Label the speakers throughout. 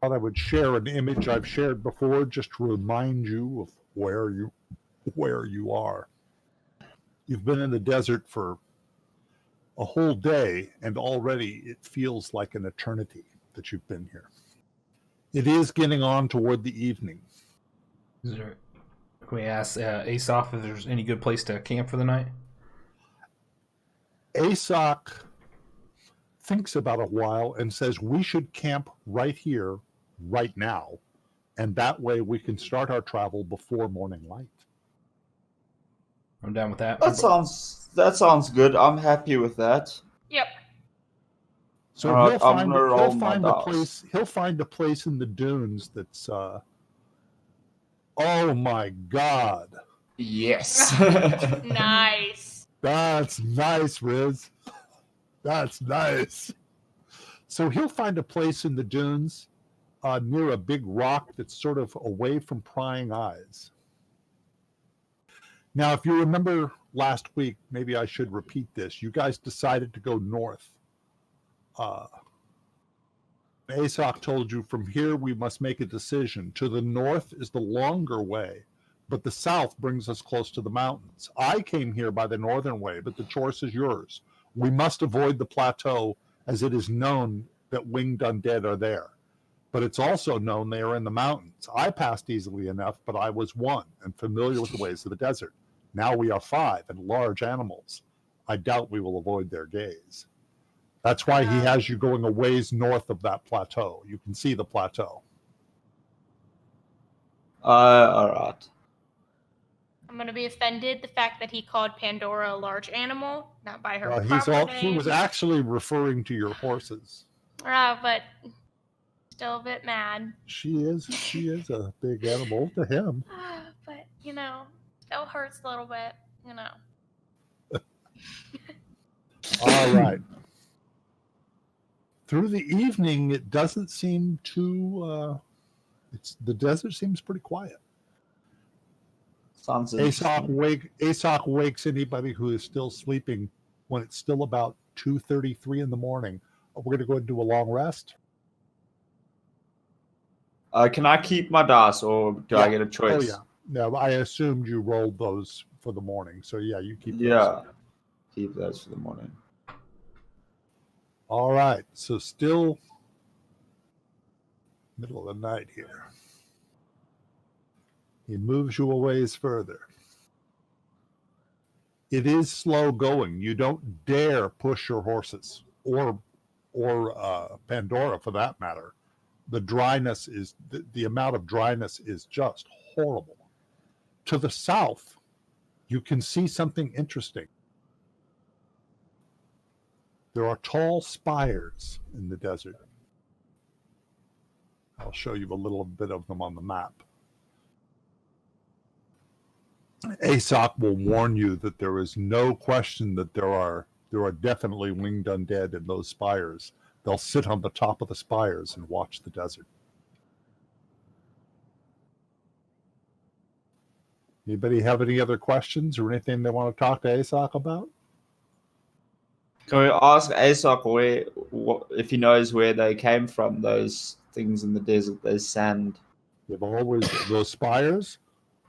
Speaker 1: thought I would share an image I've shared before just to remind you of where you are. You've been in the desert for a whole day, and already it feels like an eternity that you've been here. It is getting on toward the evening.
Speaker 2: Can we ask Aesop if there's any good place to camp for the night?
Speaker 1: Aesop thinks about a while and says we should camp right here, right now, and that way we can start our travel before morning light.
Speaker 2: I'm down with that.
Speaker 3: That sounds good. I'm happy with that.
Speaker 4: Yep.
Speaker 1: So he'll find a place in the dunes that's oh my God.
Speaker 3: Yes.
Speaker 4: Nice.
Speaker 1: That's nice, Riz. That's nice. So he'll find a place in the dunes near a big rock that's sort of away from prying eyes. Now, if you remember last week, maybe I should repeat this. You guys decided to go north. Aesop told you from here we must make a decision. To the north is the longer way, but the south brings us close to the mountains. I came here by the northern way, but the choice is yours. We must avoid the plateau, as it is known that winged undead are there. But it's also known they are in the mountains. I passed easily enough, but I was one and familiar with the ways of the desert. Now we are 5 and large animals. I doubt we will avoid their gaze. That's why he has you going a ways north of that plateau. You can see the plateau.
Speaker 3: All right.
Speaker 4: I'm going to be offended the fact that he called Pandora a large animal, not by her proper name.
Speaker 1: He was actually referring to your horses.
Speaker 4: But still a bit mad.
Speaker 1: She is a big animal to him.
Speaker 4: But, still hurts a little bit,
Speaker 1: All right. Through the evening, it doesn't seem too... the desert seems pretty quiet.
Speaker 3: Sounds
Speaker 1: Aesop wakes anybody who is still sleeping when it's still about 2:33 in the morning. We're going to go and do a long rest.
Speaker 3: Can I keep my dice, or do I get a choice?
Speaker 1: Oh, yeah. No, I assumed you rolled those for the morning. So, yeah, you keep those.
Speaker 3: Yeah, keep those for the morning.
Speaker 1: All right. So, still middle of the night here. He moves you a ways further. It is slow going. You don't dare push your horses, or Pandora for that matter. The dryness is the amount of dryness is just horrible. To the south, you can see something interesting. There are tall spires in the desert. I'll show you a little bit of them on the map. Aesop will warn you that there is no question that there are definitely winged undead in those spires. They'll sit on the top of the spires and watch the desert. Anybody have any other questions or anything they want to talk to Aesop about?
Speaker 3: Can we ask Aesop if he knows where they came from, those things in the desert, those sand?
Speaker 1: Those spires?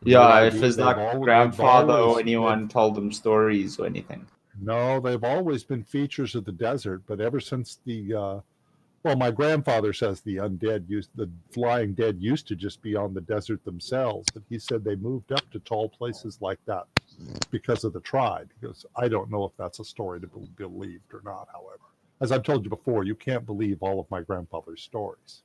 Speaker 3: Yeah, if his grandfather or anyone told them stories or anything.
Speaker 1: No, they've always been features of the desert, but ever since my grandfather says the flying dead used to just be on the desert themselves, but he said they moved up to tall places like that because of the tribe. He goes, I don't know if that's a story to be believed or not, however. As I've told you before, you can't believe all of my grandfather's stories.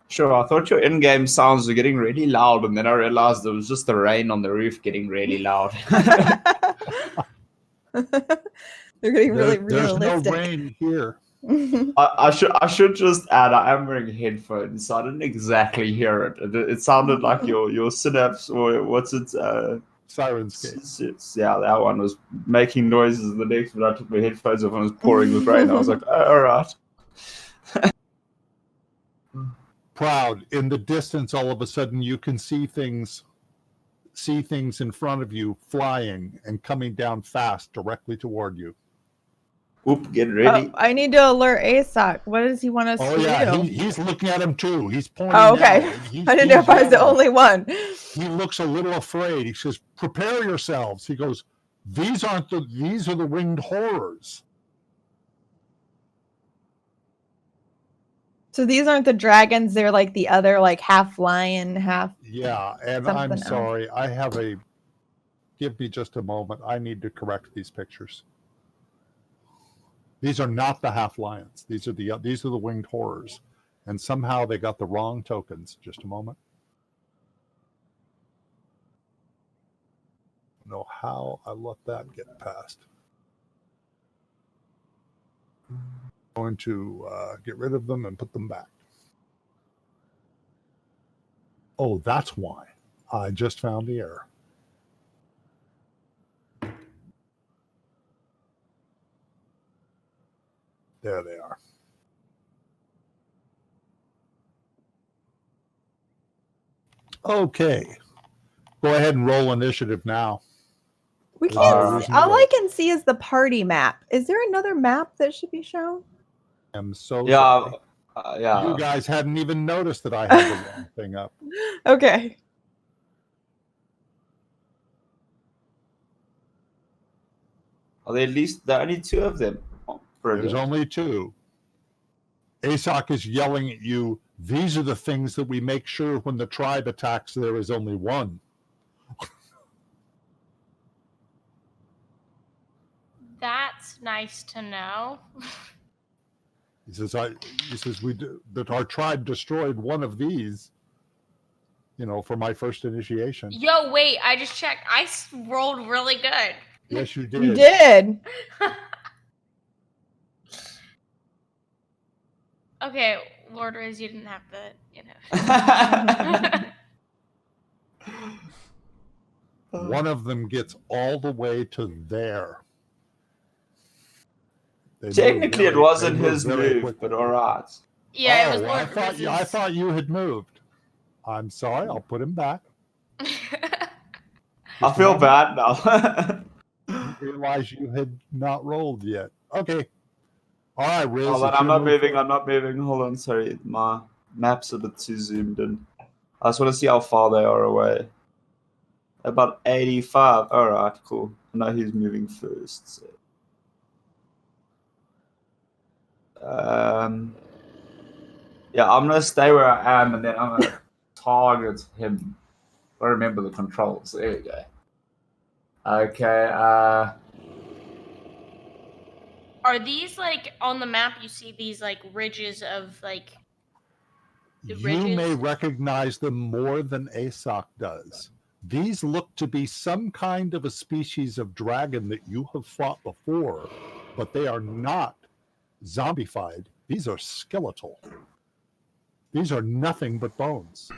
Speaker 3: Sure, I thought your in-game sounds were getting really loud, and then I realized it was just the rain on the roof getting really loud.
Speaker 5: They're getting really realistic.
Speaker 1: There's no rain here.
Speaker 3: I should just add, I am wearing headphones, so I didn't exactly hear it. It sounded like your synapse, or what's it?
Speaker 1: Sirenscape.
Speaker 3: Yeah, that one was making noises. The next minute I took my headphones off and it was pouring with rain. I was like, all right.
Speaker 1: Proud. In the distance, all of a sudden, you can see things in front of you flying and coming down fast directly toward you.
Speaker 3: Oop, get ready.
Speaker 5: Oh, I need to alert ASOC. What does he want us
Speaker 1: Oh
Speaker 5: to
Speaker 1: yeah,
Speaker 5: do?
Speaker 1: he's looking at him too. He's pointing.
Speaker 5: Oh, okay.
Speaker 1: Now.
Speaker 5: I didn't know if I was the
Speaker 1: yelling.
Speaker 5: only one.
Speaker 1: He looks a little afraid. He says, "Prepare yourselves." He goes, These are the winged horrors."
Speaker 5: So these aren't the dragons. They're like the other, like half lion, half.
Speaker 1: Yeah, and
Speaker 5: Something
Speaker 1: I'm
Speaker 5: else.
Speaker 1: sorry. Give me just a moment. I need to correct these pictures. These are not the half lions. These are the winged horrors, and somehow they got the wrong tokens. Just a moment. I don't know how I let that get past. Going to get rid of them and put them back. Oh, that's why. I just found the error. There they are. Okay. Go ahead and roll initiative now.
Speaker 5: We
Speaker 1: There's
Speaker 5: can't.
Speaker 1: no reason
Speaker 5: All
Speaker 1: to
Speaker 5: I
Speaker 1: wait.
Speaker 5: can see is the party map. Is there another map that should be shown?
Speaker 1: I'm so
Speaker 3: Yeah,
Speaker 1: sorry.
Speaker 3: yeah.
Speaker 1: You guys hadn't even noticed that I had the wrong thing up.
Speaker 5: Okay.
Speaker 3: Are there at least there are only two of them? Oh,
Speaker 1: There's
Speaker 3: brilliant.
Speaker 1: only two. ASOC is yelling at you. These are the things that we make sure when the tribe attacks, there is only one.
Speaker 4: That's nice to know.
Speaker 1: He says, that our tribe destroyed one of these, for my first initiation.
Speaker 4: Yo, wait, I just checked. I rolled really good.
Speaker 1: Yes, you did.
Speaker 5: You did.
Speaker 4: Okay, Lord Riz, you didn't have to,
Speaker 1: One of them gets all the way to there. They move
Speaker 3: Technically, it
Speaker 1: very-
Speaker 3: wasn't
Speaker 1: they move
Speaker 3: his
Speaker 1: very
Speaker 3: move,
Speaker 1: quickly.
Speaker 3: but all right.
Speaker 4: Yeah, it was
Speaker 1: Oh,
Speaker 4: Lord
Speaker 1: I
Speaker 4: Riz's.
Speaker 1: thought you had moved. I'm sorry. I'll put him back.
Speaker 3: I feel bad now.
Speaker 1: You realize you had not rolled yet. Okay. All right, Riz.
Speaker 3: Hold on,
Speaker 1: it's
Speaker 3: I'm
Speaker 1: your
Speaker 3: not
Speaker 1: move.
Speaker 3: moving. I'm not moving. Hold on, sorry. My map's a bit too zoomed in. I just want to see how far they are away. About 85. All right, cool. I know he's moving first. So. Yeah, I'm gonna stay where I am, and then I'm gonna target him. I remember the controls. There we go. Okay.
Speaker 4: Are these like on the map? You see these like ridges of like. The
Speaker 1: You
Speaker 4: ridges?
Speaker 1: may recognize them more than ASOC does. These look to be some kind of a species of dragon that you have fought before, but they are not zombified. These are skeletal. These are nothing but bones.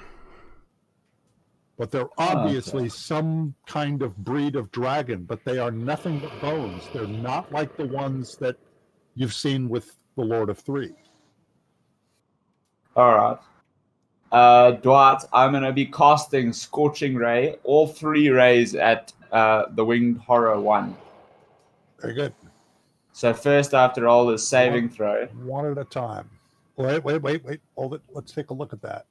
Speaker 1: But they're obviously some kind of breed of dragon, but they are nothing but bones. They're not like the ones that you've seen with the Lord of Three.
Speaker 3: All right. Dwight, I'm going to be casting Scorching Ray, all three rays at the Winged Horror 1.
Speaker 1: Very good.
Speaker 3: So first I have to roll a saving throw.
Speaker 1: One at a time. Wait. Hold it. Let's take a look at that.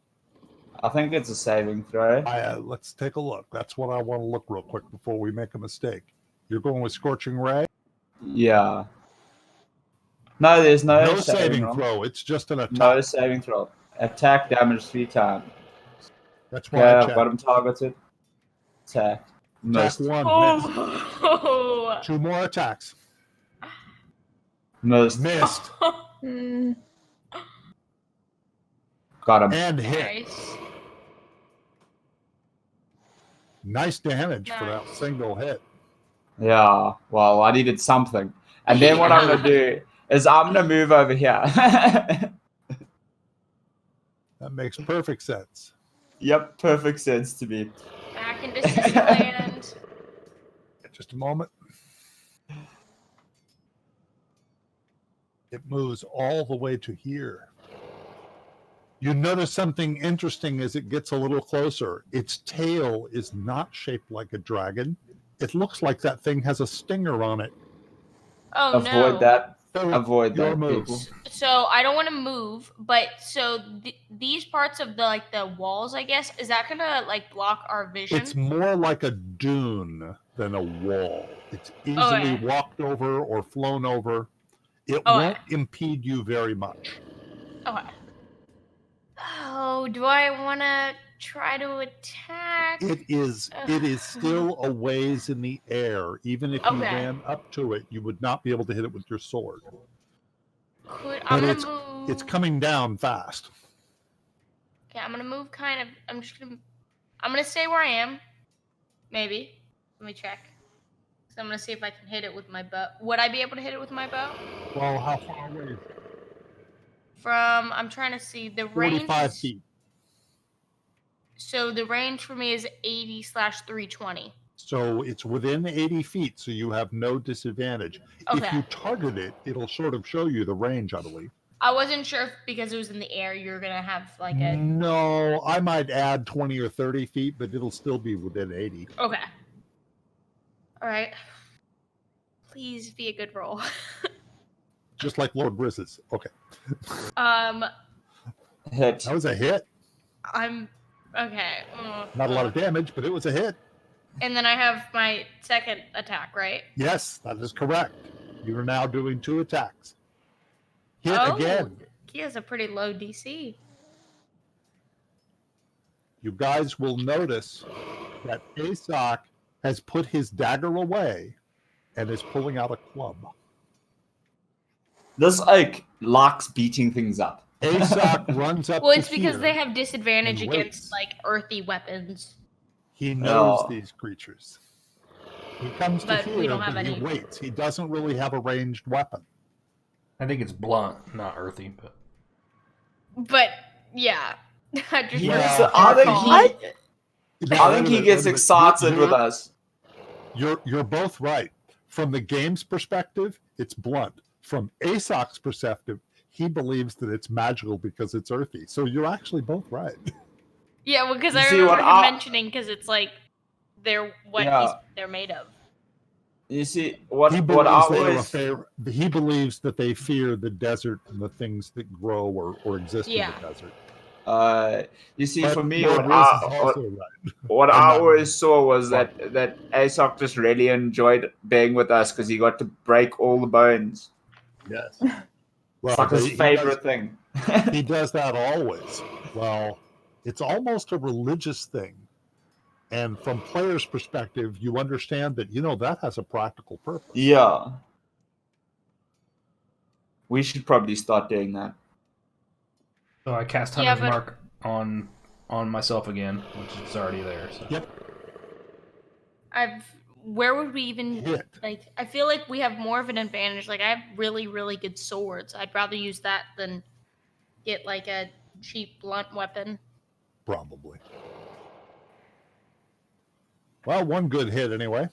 Speaker 3: I think it's a saving throw.
Speaker 1: Let's take a look. That's what I want to look real quick before we make a mistake. You're going with Scorching Ray?
Speaker 3: Yeah. No, there's no,
Speaker 1: No saving throw. It's just an attack.
Speaker 3: No saving throw. Attack damage 3 times.
Speaker 1: That's why
Speaker 3: Okay,
Speaker 1: I
Speaker 3: I've
Speaker 1: checked.
Speaker 3: got him targeted. Attack.
Speaker 1: Attack
Speaker 3: Missed.
Speaker 1: one.
Speaker 4: Oh.
Speaker 1: Missed. Two more attacks.
Speaker 3: Missed.
Speaker 1: Missed.
Speaker 5: Mm,
Speaker 3: Got him.
Speaker 1: And hit.
Speaker 4: Nice.
Speaker 1: Nice damage for that
Speaker 4: Nice.
Speaker 1: single hit.
Speaker 3: Yeah, well, I needed something. And then what I'm going to do is I'm going to move over here.
Speaker 1: That makes perfect sense.
Speaker 3: Yep, perfect sense to me.
Speaker 4: Back into Disneyland.
Speaker 1: Just a moment. It moves all the way to here. You notice something interesting as it gets a little closer. Its tail is not shaped like a dragon. It looks like that thing has a stinger on it.
Speaker 4: Oh
Speaker 3: Avoid
Speaker 4: no.
Speaker 3: that. avoid
Speaker 1: Your
Speaker 3: that,
Speaker 1: move.
Speaker 3: people.
Speaker 4: So I don't want to move, but so these parts of the walls, I guess, is that gonna like block our vision?
Speaker 1: It's more like a dune than a wall. It's easily walked over or flown over. It won't impede you very much.
Speaker 4: Okay. Oh, do I want to try to attack?
Speaker 1: It is still a ways in the air. Even if you ran up to it, you would not be able to hit it with your sword.
Speaker 4: I'm gonna move.
Speaker 1: It's coming down fast.
Speaker 4: Okay, I'm gonna move kind of. I'm gonna stay where I am. Maybe. Let me check. So I'm gonna see if I can hit it with my bow. Would I be able to hit it with my bow?
Speaker 1: Well, how far away is it?
Speaker 4: I'm trying to see the range.
Speaker 1: 45 feet.
Speaker 4: So the range for me is 80/320.
Speaker 1: So it's within 80 feet, so you have no disadvantage.
Speaker 4: Okay.
Speaker 1: If you target it, it'll sort of show you the range, I believe.
Speaker 4: I wasn't sure if because it was in the air, you're gonna have like a.
Speaker 1: No, I might add 20 or 30 feet, but it'll still be within 80.
Speaker 4: Okay. All right. Please be a good roll.
Speaker 1: Just like Lord Brizz's. Okay.
Speaker 3: Hit.
Speaker 1: That was a hit.
Speaker 4: I'm okay.
Speaker 1: Not a lot of damage, but it was a hit.
Speaker 4: And then I have my second attack, right?
Speaker 1: Yes, that is correct. You are now doing 2 attacks. Hit again.
Speaker 4: He has a pretty low DC.
Speaker 1: You guys will notice that Aesop has put his dagger away and is pulling out a club.
Speaker 3: This oak likes beating things up.
Speaker 1: Aesop runs up.
Speaker 4: Well, it's
Speaker 1: to
Speaker 4: because
Speaker 1: here
Speaker 4: they have disadvantage
Speaker 1: and
Speaker 4: against
Speaker 1: waits.
Speaker 4: like earthy weapons.
Speaker 1: He knows
Speaker 3: Oh.
Speaker 1: these creatures. He comes to
Speaker 4: But
Speaker 1: here,
Speaker 4: we don't have
Speaker 1: but he
Speaker 4: any.
Speaker 1: waits. He doesn't really have a ranged weapon.
Speaker 2: I think it's blunt, not earthy, but
Speaker 4: But yeah, I just
Speaker 1: Yeah.
Speaker 3: So I think he gets excited with us.
Speaker 1: You're both right. From the game's perspective, it's blunt. From Aesop's perspective, he believes that it's magical because it's earthy. So you're actually both right.
Speaker 4: Yeah, well, because
Speaker 3: You
Speaker 4: I
Speaker 3: see
Speaker 4: remember
Speaker 3: what
Speaker 4: him mentioning because it's like they're they're made of.
Speaker 3: You see,
Speaker 1: He believes, he believes that they fear the desert and the things that grow or exist in the desert.
Speaker 3: You see,
Speaker 1: But
Speaker 3: for me,
Speaker 1: Lord
Speaker 3: what
Speaker 1: Riz is also right.
Speaker 3: I always saw was that Aesop just really enjoyed being with us because he got to break all the bones.
Speaker 1: Yes.
Speaker 3: It's
Speaker 1: Well,
Speaker 3: like his favorite thing.
Speaker 1: He does that always. Well, it's almost a religious thing. And from players' perspective, you understand that, that has a practical purpose.
Speaker 3: Yeah. We should probably start doing that.
Speaker 2: so I cast Hunter's Mark on myself again, which is already there. So.
Speaker 1: Yep.
Speaker 4: Where would we even
Speaker 1: Hit.
Speaker 4: like? I feel like we have more of an advantage. Like I have really, really good swords. I'd rather use that than get like a cheap blunt weapon.
Speaker 1: Probably. Well, one good hit anyway.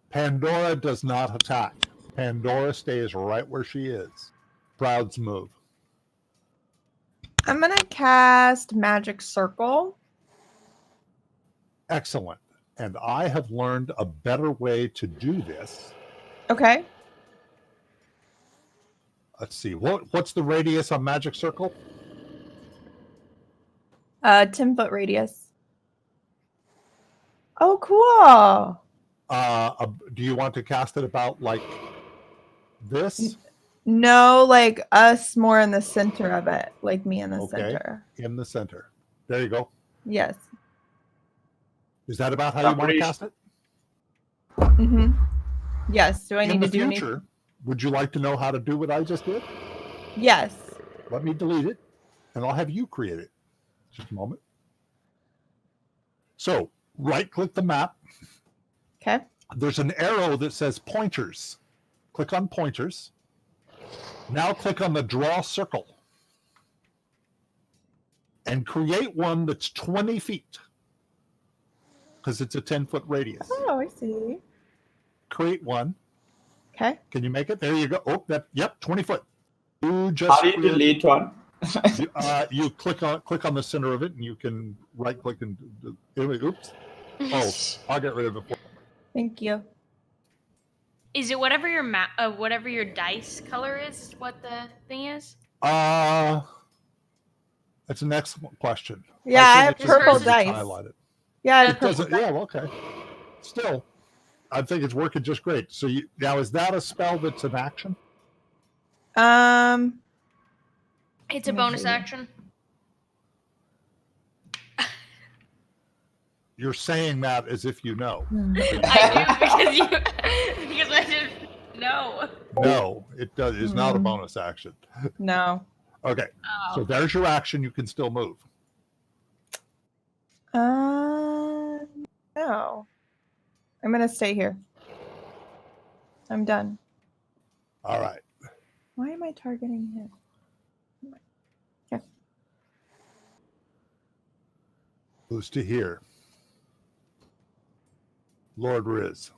Speaker 1: Pandora does not attack. Pandora stays right where she is. Proud's move.
Speaker 5: I'm going to cast Magic Circle.
Speaker 1: Excellent. And I have learned a better way to do this.
Speaker 5: Okay.
Speaker 1: Let's see. What's the radius on Magic Circle?
Speaker 5: 10-foot radius. Oh, cool.
Speaker 1: Do you want to cast it about like this?
Speaker 5: No, like us more in the center of it. Like me in the center.
Speaker 1: In the center. There you go.
Speaker 5: Yes.
Speaker 1: Is that about how you want to cast it?
Speaker 5: Mm-hmm. Yes. Do I
Speaker 1: In
Speaker 5: need
Speaker 1: the
Speaker 5: to do
Speaker 1: future,
Speaker 5: anything?
Speaker 1: would you like to know how to do what I just did?
Speaker 5: Yes.
Speaker 1: Let me delete it, and I'll have you create it. Just a moment. So, right-click the map.
Speaker 5: Okay.
Speaker 1: There's an arrow that says pointers. Click on pointers. Now click on the draw circle. And create one that's 20 feet. Because it's a 10-foot radius.
Speaker 5: Oh, I see.
Speaker 1: Create one.
Speaker 5: Okay.
Speaker 1: Can you make it? There you go. Oh, 20 foot. You just
Speaker 3: How do you delete one?
Speaker 1: you click on the center of it, and you can right click and oops. Oh, I'll get rid of it.
Speaker 5: Thank you.
Speaker 4: Is it whatever your whatever your dice color is? What the thing is?
Speaker 1: That's an excellent question.
Speaker 5: Yeah, I
Speaker 1: think
Speaker 5: have
Speaker 1: it's just
Speaker 5: purple
Speaker 1: because it's
Speaker 5: dice.
Speaker 1: highlighted.
Speaker 5: Yeah, I have
Speaker 1: It
Speaker 5: purple
Speaker 1: doesn't.
Speaker 5: dice.
Speaker 1: Yeah, well, okay. Still, I think it's working just great. So now is that a spell that's an action?
Speaker 4: It's a
Speaker 5: Let me
Speaker 4: bonus
Speaker 5: see.
Speaker 4: action.
Speaker 1: You're saying that as if you know.
Speaker 4: I do because I didn't know.
Speaker 1: No, it does. It's not a
Speaker 5: Hmm.
Speaker 1: bonus action.
Speaker 5: No.
Speaker 1: Okay, so there's your action. You can still move.
Speaker 5: No. I'm gonna stay here. I'm done.
Speaker 1: All right.
Speaker 5: Why am I targeting him? Okay.
Speaker 1: Who's to hear? Lord Riz.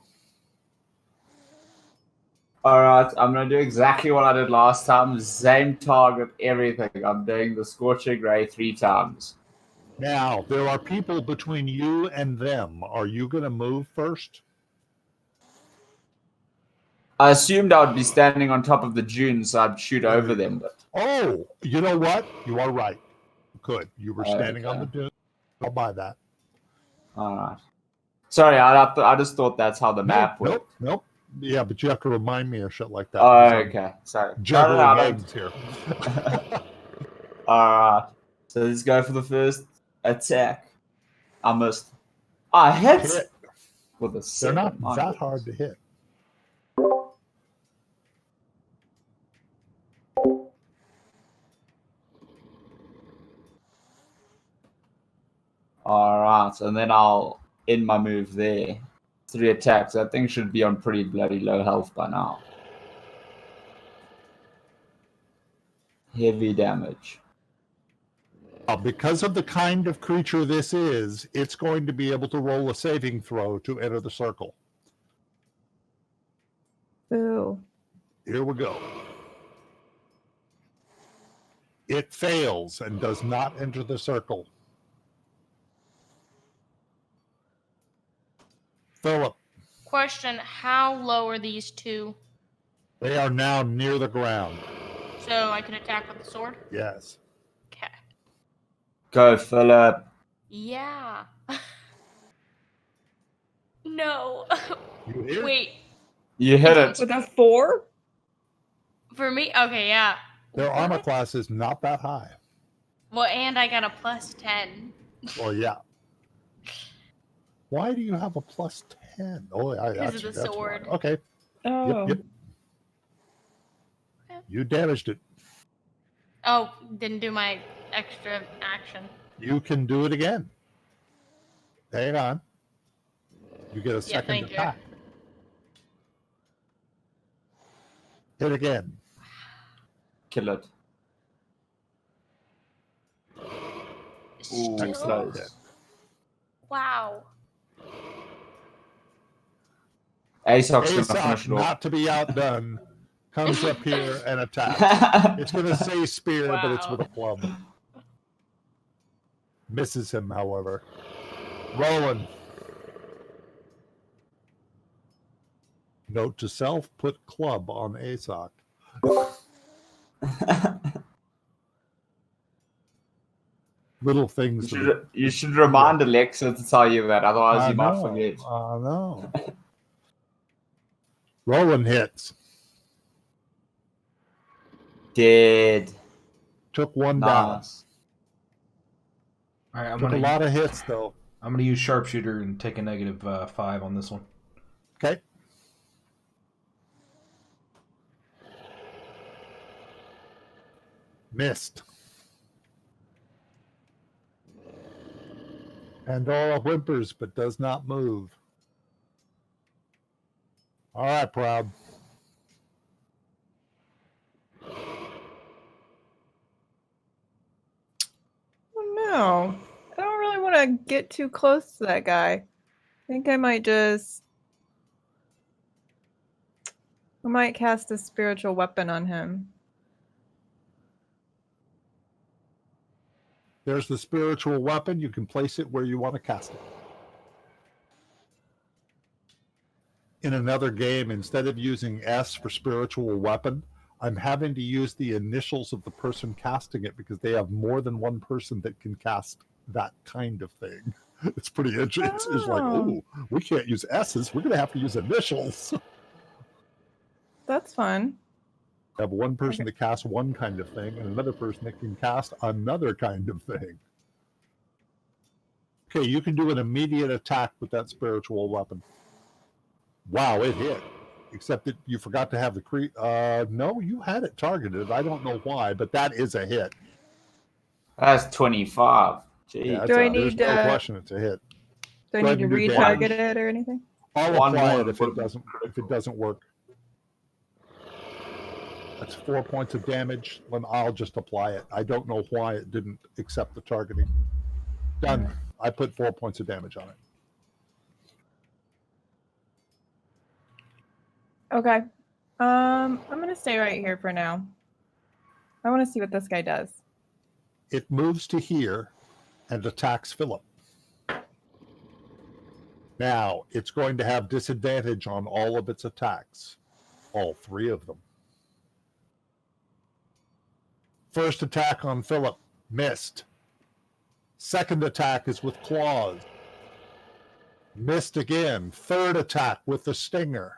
Speaker 3: Alright, I'm gonna do exactly what I did last time. Same target, everything. I'm doing the Scorching Ray 3 times.
Speaker 1: Now, there are people between you and them. Are you going to move first?
Speaker 3: I assumed I would be standing on top of the dunes, so I'd shoot over them, but
Speaker 1: Oh, you know what? You are right. Good. You were standing on the
Speaker 3: Okay.
Speaker 1: dune. I'll buy that.
Speaker 3: alright. Sorry, I just thought that's how the map worked.
Speaker 1: Nope. Yeah, but you have to remind me of shit like that.
Speaker 3: Oh,
Speaker 1: because I'm
Speaker 3: okay. Sorry.
Speaker 1: Juggling
Speaker 3: I don't-
Speaker 1: eggs here.
Speaker 3: Alright. So let's go for the first attack. I missed. I hit
Speaker 1: Hit.
Speaker 3: with a
Speaker 1: They're
Speaker 3: second.
Speaker 1: not
Speaker 3: My
Speaker 1: that
Speaker 3: goodness.
Speaker 1: hard to hit.
Speaker 3: Alright, and then I'll end my move there. 3 attacks. That thing should be on pretty bloody low health by now. Heavy damage.
Speaker 1: Because of the kind of creature this is, it's going to be able to roll a saving throw to enter the circle.
Speaker 5: Boo.
Speaker 1: Here we go. It fails and does not enter the circle. Philip,
Speaker 4: Question: how low are these two?
Speaker 1: they are now near the ground.
Speaker 4: So I can attack with the sword.
Speaker 1: Yes.
Speaker 4: Okay.
Speaker 3: Go, Philip.
Speaker 4: Yeah. No.
Speaker 1: You hear?
Speaker 4: Wait.
Speaker 3: You hit it.
Speaker 5: With a 4?
Speaker 4: For me? Okay, yeah.
Speaker 1: Their armor
Speaker 4: What?
Speaker 1: class is not that high.
Speaker 4: Well, and I got a +10.
Speaker 1: Well, yeah. Why do you have a +10? Oh,
Speaker 4: Because of the
Speaker 1: that's
Speaker 4: sword.
Speaker 1: why. Okay.
Speaker 5: Oh.
Speaker 1: Yep. You damaged it.
Speaker 4: Oh, didn't do my extra action.
Speaker 1: You can do it again. Hang on. You get a
Speaker 4: Yeah,
Speaker 1: second
Speaker 4: thank you.
Speaker 1: attack. Hit again.
Speaker 3: Kill it. Ooh,
Speaker 4: Still?
Speaker 3: close.
Speaker 4: Wow.
Speaker 3: Aesop's gonna
Speaker 1: Aesop,
Speaker 3: finish it off.
Speaker 1: not to be outdone, comes up here and attacks. It's going to say spear, but it's
Speaker 4: Wow.
Speaker 1: with a club. Misses him, however. Roland. Note to self, put club on Aesop. Little things.
Speaker 3: You should remind Alexa to tell you that, otherwise you might forget.
Speaker 1: I know. Roland hits.
Speaker 3: Dead.
Speaker 1: Took one down.
Speaker 3: Nice.
Speaker 2: All right,
Speaker 1: Took a lot of hits, though.
Speaker 2: I'm gonna use Sharpshooter and take a -5 on this one.
Speaker 1: Okay. Missed. Pandora whimpers but does not move. All right, Proud.
Speaker 5: Oh, no. I don't really want to get too close to that guy. I think I might cast a spiritual weapon on him.
Speaker 1: There's the spiritual weapon. You can place it where you want to cast it. in another game, instead of using S for spiritual weapon, I'm having to use the initials of the person casting it because they have more than one person that can cast that kind of thing. It's pretty interesting. It's like, oh, we can't use S's. We're going to have to use initials.
Speaker 5: That's fun.
Speaker 1: Have one person that casts one kind of thing and another person that can cast another kind of thing. Okay, you can do an immediate attack with that spiritual weapon. Wow, it hit. Except that you forgot to have the no, you had it targeted. I don't know why, but that is a hit.
Speaker 3: That's 25. Jeez.
Speaker 1: Yeah,
Speaker 5: Do I
Speaker 1: there's
Speaker 5: need
Speaker 1: no
Speaker 5: to-
Speaker 1: question it's a hit.
Speaker 5: Do I
Speaker 1: Go
Speaker 5: need to
Speaker 1: ahead and do
Speaker 5: retarget
Speaker 1: damage.
Speaker 5: it or anything?
Speaker 1: I'll
Speaker 3: One
Speaker 1: apply
Speaker 3: more
Speaker 1: it if
Speaker 3: for-
Speaker 1: it doesn't work. That's 4 points of damage. Then I'll just apply it. I don't know why it didn't accept the targeting. Done. I put 4 points of damage on it.
Speaker 5: Okay. I'm gonna stay right here for now. I want to see what this guy does.
Speaker 1: It moves to here and attacks Philip. Now, it's going to have disadvantage on all of its attacks. All 3 of them. First attack on Philip. Missed. Second attack is with claws. Missed again. Third attack with the stinger.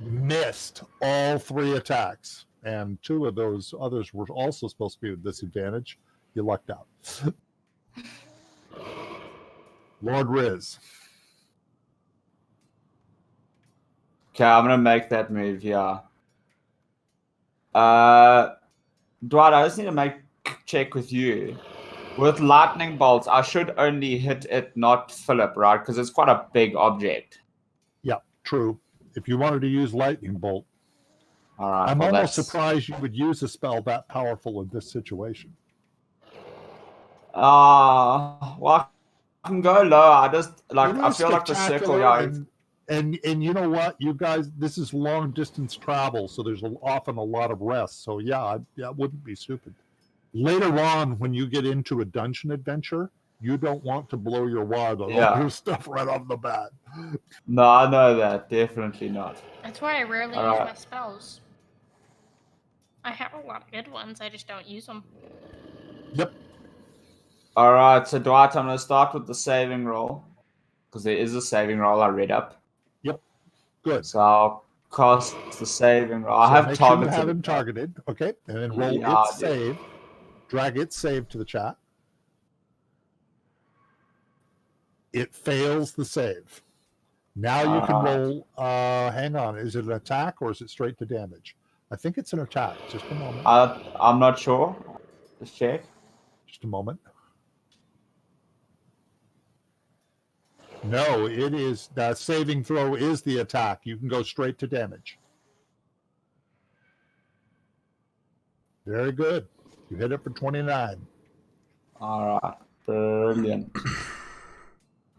Speaker 1: Missed all 3 attacks. And 2 of those others were also supposed to be at disadvantage. You lucked out. Lord Riz.
Speaker 3: Okay, I'm gonna make that move, yeah. Dwight, I just need to make a check with you. With lightning bolts, I should only hit it, not Philip, right? Because it's quite a big object.
Speaker 1: Yeah, true. If you wanted to use lightning bolt,
Speaker 3: All right.
Speaker 1: I'm
Speaker 3: well,
Speaker 1: almost
Speaker 3: that's-
Speaker 1: surprised you would use a spell that powerful in this situation.
Speaker 3: Well, I can go low. I just like
Speaker 1: It
Speaker 3: I
Speaker 1: is
Speaker 3: feel like the circle.
Speaker 1: spectacular,
Speaker 3: Yeah,
Speaker 1: and you know what, you guys, this is long distance travel, so there's often a lot of rest. So yeah, it wouldn't be stupid. Later on, when you get into a dungeon adventure, you don't want to blow your wad on
Speaker 3: Yeah.
Speaker 1: all your stuff right off the bat.
Speaker 3: no, I know that. Definitely not.
Speaker 4: That's why I rarely use
Speaker 3: Alright.
Speaker 4: my spells. I have a lot of good ones, I just don't use them.
Speaker 1: Yep.
Speaker 3: All right, so Dwight, I'm gonna start with the saving roll because there is a saving roll I read up.
Speaker 1: Good.
Speaker 3: So I'll cast the saving roll. I
Speaker 1: So
Speaker 3: have
Speaker 1: make sure you
Speaker 3: targeted.
Speaker 1: have him targeted. Okay, and then roll
Speaker 3: Yeah,
Speaker 1: its
Speaker 3: I did.
Speaker 1: save. Drag its save to the chat. It fails the save. Now you can
Speaker 3: Alright.
Speaker 1: roll. Hang on. Is it an attack or is it straight to damage? I think it's an attack. Just a moment.
Speaker 3: I'm not sure. Just check.
Speaker 1: Just a moment. No, it is. That saving throw is the attack. You can go straight to damage. Very good. You hit it for 29.
Speaker 3: All right, brilliant.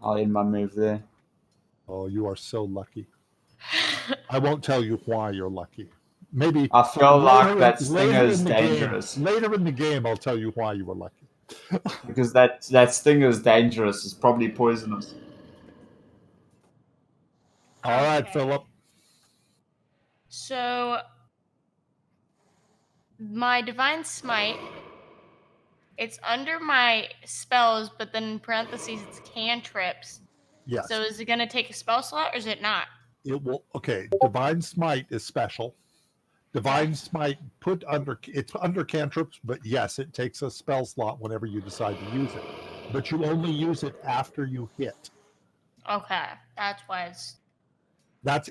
Speaker 3: I'll end my move there.
Speaker 1: Oh, you are so lucky. I won't tell you why you're lucky. Maybe
Speaker 3: I feel like
Speaker 1: later-
Speaker 3: that stinger
Speaker 1: later
Speaker 3: is
Speaker 1: in the game-
Speaker 3: dangerous
Speaker 1: later in the game, I'll tell you why you were lucky.
Speaker 3: because that stinger is dangerous. It's probably poisonous.
Speaker 1: All right,
Speaker 4: Okay.
Speaker 1: Philip.
Speaker 4: So, my Divine Smite, it's under my spells, but then in parentheses it's cantrips.
Speaker 1: Yes.
Speaker 4: So is it going to take a spell slot or is it not?
Speaker 1: It will. Okay. Divine Smite is special. Divine Smite it's under cantrips, but yes, it takes a spell slot whenever you decide to use it. But you only use it after you hit.
Speaker 4: Okay, that's why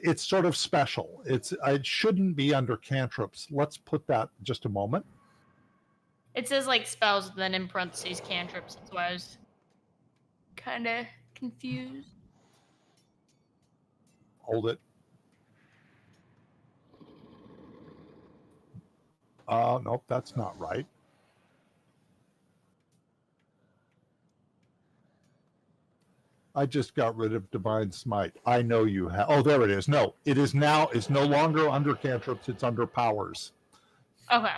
Speaker 1: It's sort of special. It shouldn't be under cantrips. Let's put that just a moment.
Speaker 4: it says like spells, and then in parentheses cantrips. That's why I was kind of confused.
Speaker 1: Hold it. Nope, that's not right. I just got rid of Divine Smite. I know you have. Oh, there it is. No, it is now. It's no longer under cantrips. It's under powers.
Speaker 4: Okay.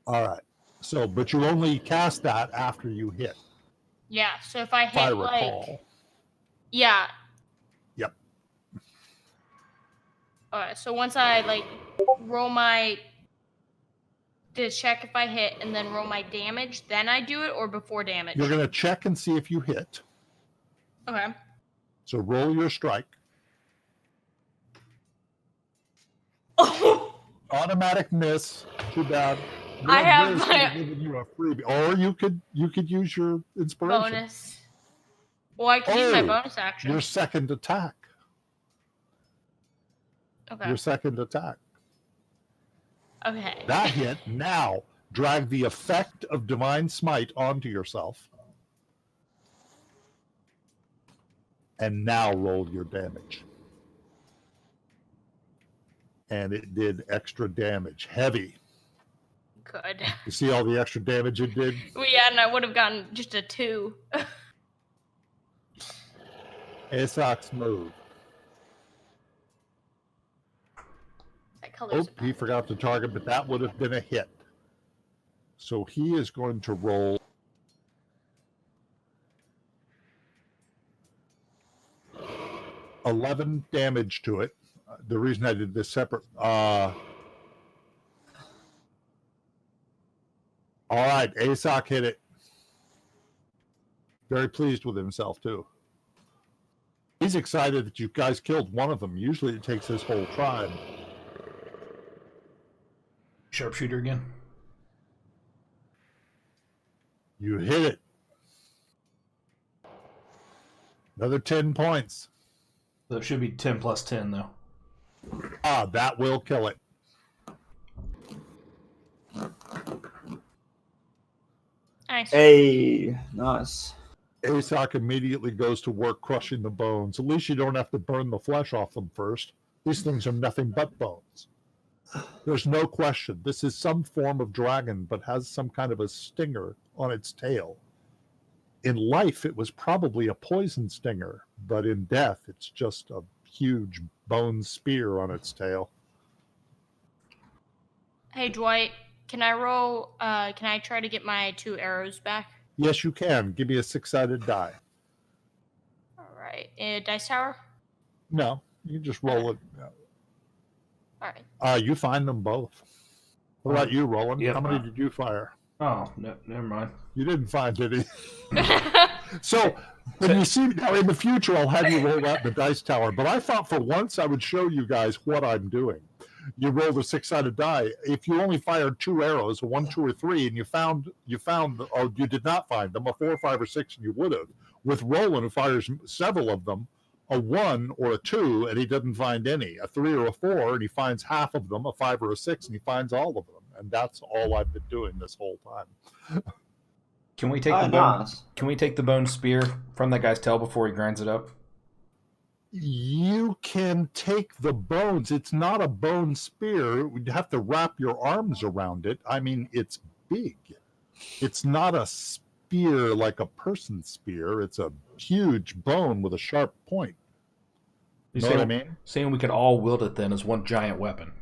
Speaker 1: All right. So, but you only cast that after you hit.
Speaker 4: Yeah. So if I
Speaker 1: If I
Speaker 4: hit like
Speaker 1: recall.
Speaker 4: yeah.
Speaker 1: Yep.
Speaker 4: Alright, so once I like roll my to check if I hit and then roll my damage, then I do it, or before damage?
Speaker 1: You're going to check and see if you hit.
Speaker 4: Okay.
Speaker 1: So roll your strike.
Speaker 4: Oh,
Speaker 1: Automatic miss. Too bad.
Speaker 4: I
Speaker 1: Lord
Speaker 4: have
Speaker 1: Riz
Speaker 4: my-
Speaker 1: could've given you a freebie. Or you could use your inspiration.
Speaker 4: bonus. Well, I could use my
Speaker 1: Oh,
Speaker 4: bonus action.
Speaker 1: Your second attack.
Speaker 4: Okay.
Speaker 1: Your second attack.
Speaker 4: Okay.
Speaker 1: That hit. Now drag the effect of Divine Smite onto yourself. And now roll your damage. And it did extra damage. Heavy.
Speaker 4: Good.
Speaker 1: You see all the extra damage it did?
Speaker 4: Well, yeah, and I would have gotten just a 2.
Speaker 1: Aesop's move.
Speaker 4: That color's
Speaker 1: Oh, he forgot to target, but that would have been a hit. So he is going to roll 11 damage to it. The reason I did this separate. All right, Aesop hit it. Very pleased with himself, too. He's excited that you guys killed one of them. Usually it takes his whole tribe.
Speaker 2: Sharpshooter again.
Speaker 1: You hit it. Another 10 points.
Speaker 2: So it should be 10 plus 10, though.
Speaker 1: Ah, that will kill it.
Speaker 4: nice.
Speaker 3: Hey, nice.
Speaker 1: Aesop immediately goes to work crushing the bones. At least you don't have to burn the flesh off them first. These things are nothing but bones. There's no question. This is some form of dragon, but has some kind of a stinger on its tail. In life, it was probably a poison stinger, but in death, it's just a huge bone spear on its tail.
Speaker 4: Hey, Dwight, can I roll? Can I try to get my 2 arrows back?
Speaker 1: Yes, you can. Give me a 6-sided die.
Speaker 4: All right. Dice Tower?
Speaker 1: No, you just roll it.
Speaker 4: All right.
Speaker 1: You find them both. What about you, Roland?
Speaker 2: Yep.
Speaker 1: How many did you fire?
Speaker 2: Oh, no, never mind.
Speaker 1: You didn't find any. So when you see now in the future, I'll have you roll out the dice tower. But I thought for once I would show you guys what I'm doing. You roll the 6-sided die. If you only fired 2 arrows, 1, 2, or 3, and you found, or you did not find them, a 4, 5, or 6, and you would have. With Roland, who fires several of them, a 1 or a 2, and he doesn't find any. A 3 or a 4, and he finds half of them. A 5 or a 6, and he finds all of them. And that's all I've been doing this whole time.
Speaker 2: Can we take
Speaker 3: Oh,
Speaker 2: the bone?
Speaker 3: nice.
Speaker 2: Can we take the bone spear from that guy's tail before he grinds it up?
Speaker 1: You can take the bones. It's not a bone spear. You'd have to wrap your arms around it. I mean, it's big. It's not a spear like a person's spear. It's a huge bone with a sharp point. You know what I mean?
Speaker 2: Saying we could all wield it then as one giant weapon.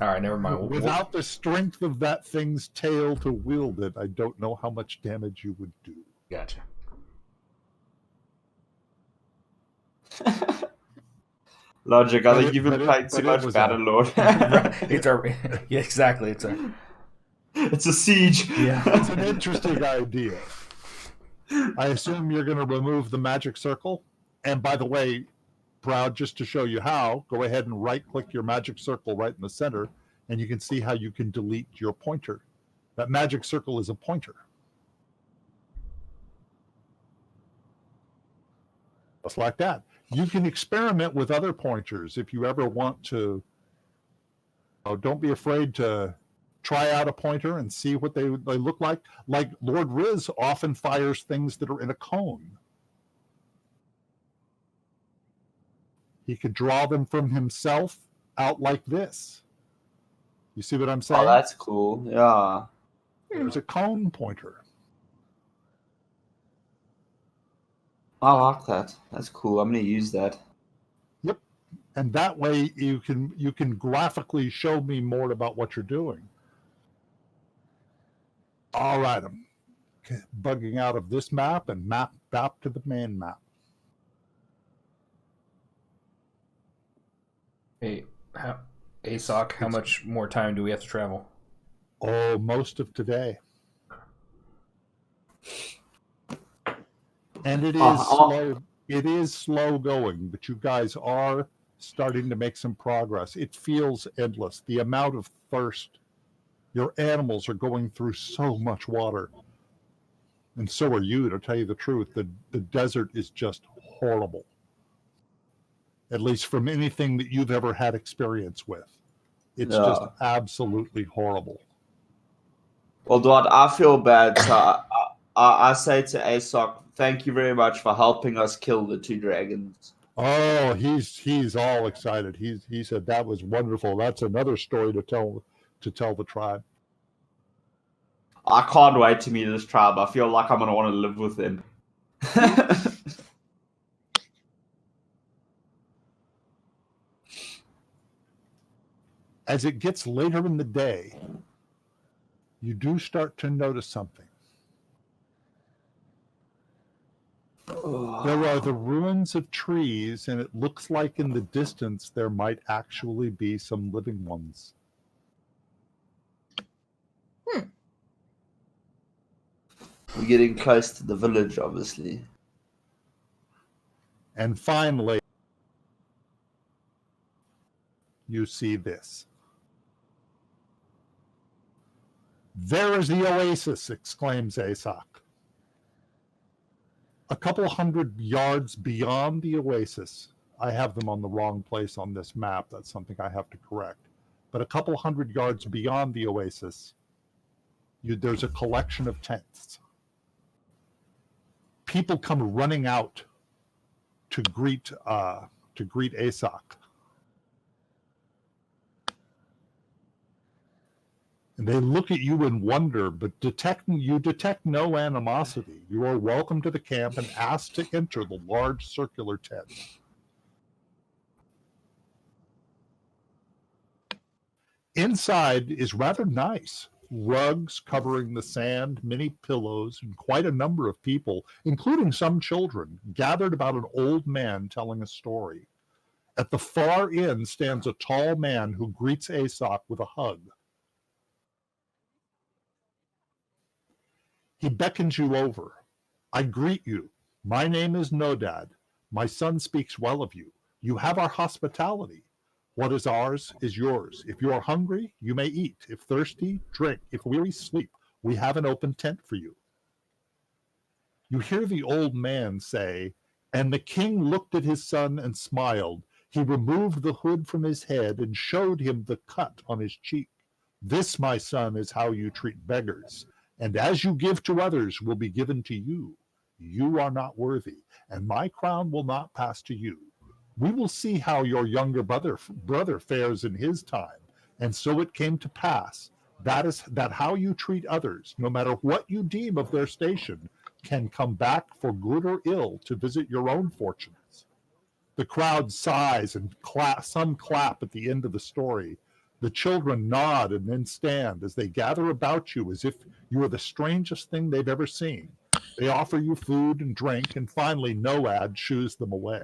Speaker 2: All right, never mind.
Speaker 1: Without the strength of that thing's tail to wield it, I don't know how much damage you would do.
Speaker 2: Gotcha.
Speaker 3: Logic, I
Speaker 1: But
Speaker 3: think
Speaker 1: it-
Speaker 3: you've been
Speaker 1: but it-
Speaker 3: playing
Speaker 1: but
Speaker 3: too
Speaker 1: it
Speaker 3: much
Speaker 1: was
Speaker 3: Battlelord.
Speaker 2: It's a yeah, exactly. It's a
Speaker 3: It's a siege.
Speaker 2: yeah.
Speaker 1: It's an interesting idea. I assume you're going to remove the magic circle. And by the way, Proud, just to show you how, go ahead and right-click your magic circle right in the center, and you can see how you can delete your pointer. That magic circle is a pointer. Just like that. You can experiment with other pointers if you ever want to. Oh, don't be afraid to try out a pointer and see what they look like. Like Lord Riz often fires things that are in a cone. He could draw them from himself out like this. You see what I'm saying?
Speaker 3: Oh, that's cool. Yeah.
Speaker 1: There's a cone pointer.
Speaker 3: I like that. That's cool. I'm going to use that.
Speaker 1: Yep. And that way you can graphically show me more about what you're doing. All right. I'm bugging out of this map and map back to the main map.
Speaker 2: Hey, ASOC, how much more time do we have to travel?
Speaker 1: Oh, most of today. And it is slow. It is slow going, but you guys are starting to make some progress. It feels endless. The amount of thirst. Your animals are going through so much water. And so are you, to tell you the truth. The desert is just horrible. At least from anything that you've ever had experience with. It's just absolutely horrible.
Speaker 3: Well, Dwight, I feel bad. So I say to ASOC, thank you very much for helping us kill the 2 dragons.
Speaker 1: Oh, he's all excited. He said that was wonderful. That's another story to tell the tribe.
Speaker 3: I can't wait to meet this tribe. I feel like I'm going to want to live with them.
Speaker 1: As it gets later in the day, you do start to notice something. There are the ruins of trees, and it looks like in the distance there might actually be some living ones.
Speaker 3: We're getting close to the village, obviously.
Speaker 1: And finally, you see this. There is the oasis, exclaims ASOC. A couple hundred yards beyond the oasis, I have them on the wrong place on this map. That's something I have to correct. But a couple hundred yards beyond the oasis, there's a collection of tents. People come running out to greet ASOC. And they look at you in wonder, but you detect no animosity. You are welcome to the camp and asked to enter the large circular tent. Inside is rather nice. Rugs covering the sand, many pillows, and quite a number of people, including some children, gathered about an old man telling a story. At the far end stands a tall man who greets ASOC with a hug. He beckons you over. I greet you. My name is Nodad. My son speaks well of you. You have our hospitality. What is ours is yours. If you are hungry, you may eat. If thirsty, drink. If weary, sleep. We have an open tent for you. You hear the old man say, and the king looked at his son and smiled. He removed the hood from his head and showed him the cut on his cheek. This, my son, is how you treat beggars. And as you give to others will be given to you. You are not worthy, and my crown will not pass to you. We will see how your younger brother fares in his time. And so it came to pass that how you treat others, no matter what you deem of their station, can come back for good or ill to visit your own fortunes. The crowd sighs and some clap at the end of the story. The children nod and then stand as they gather about you as if you are the strangest thing they've ever seen. They offer you food and drink, and finally Noad shoos them away.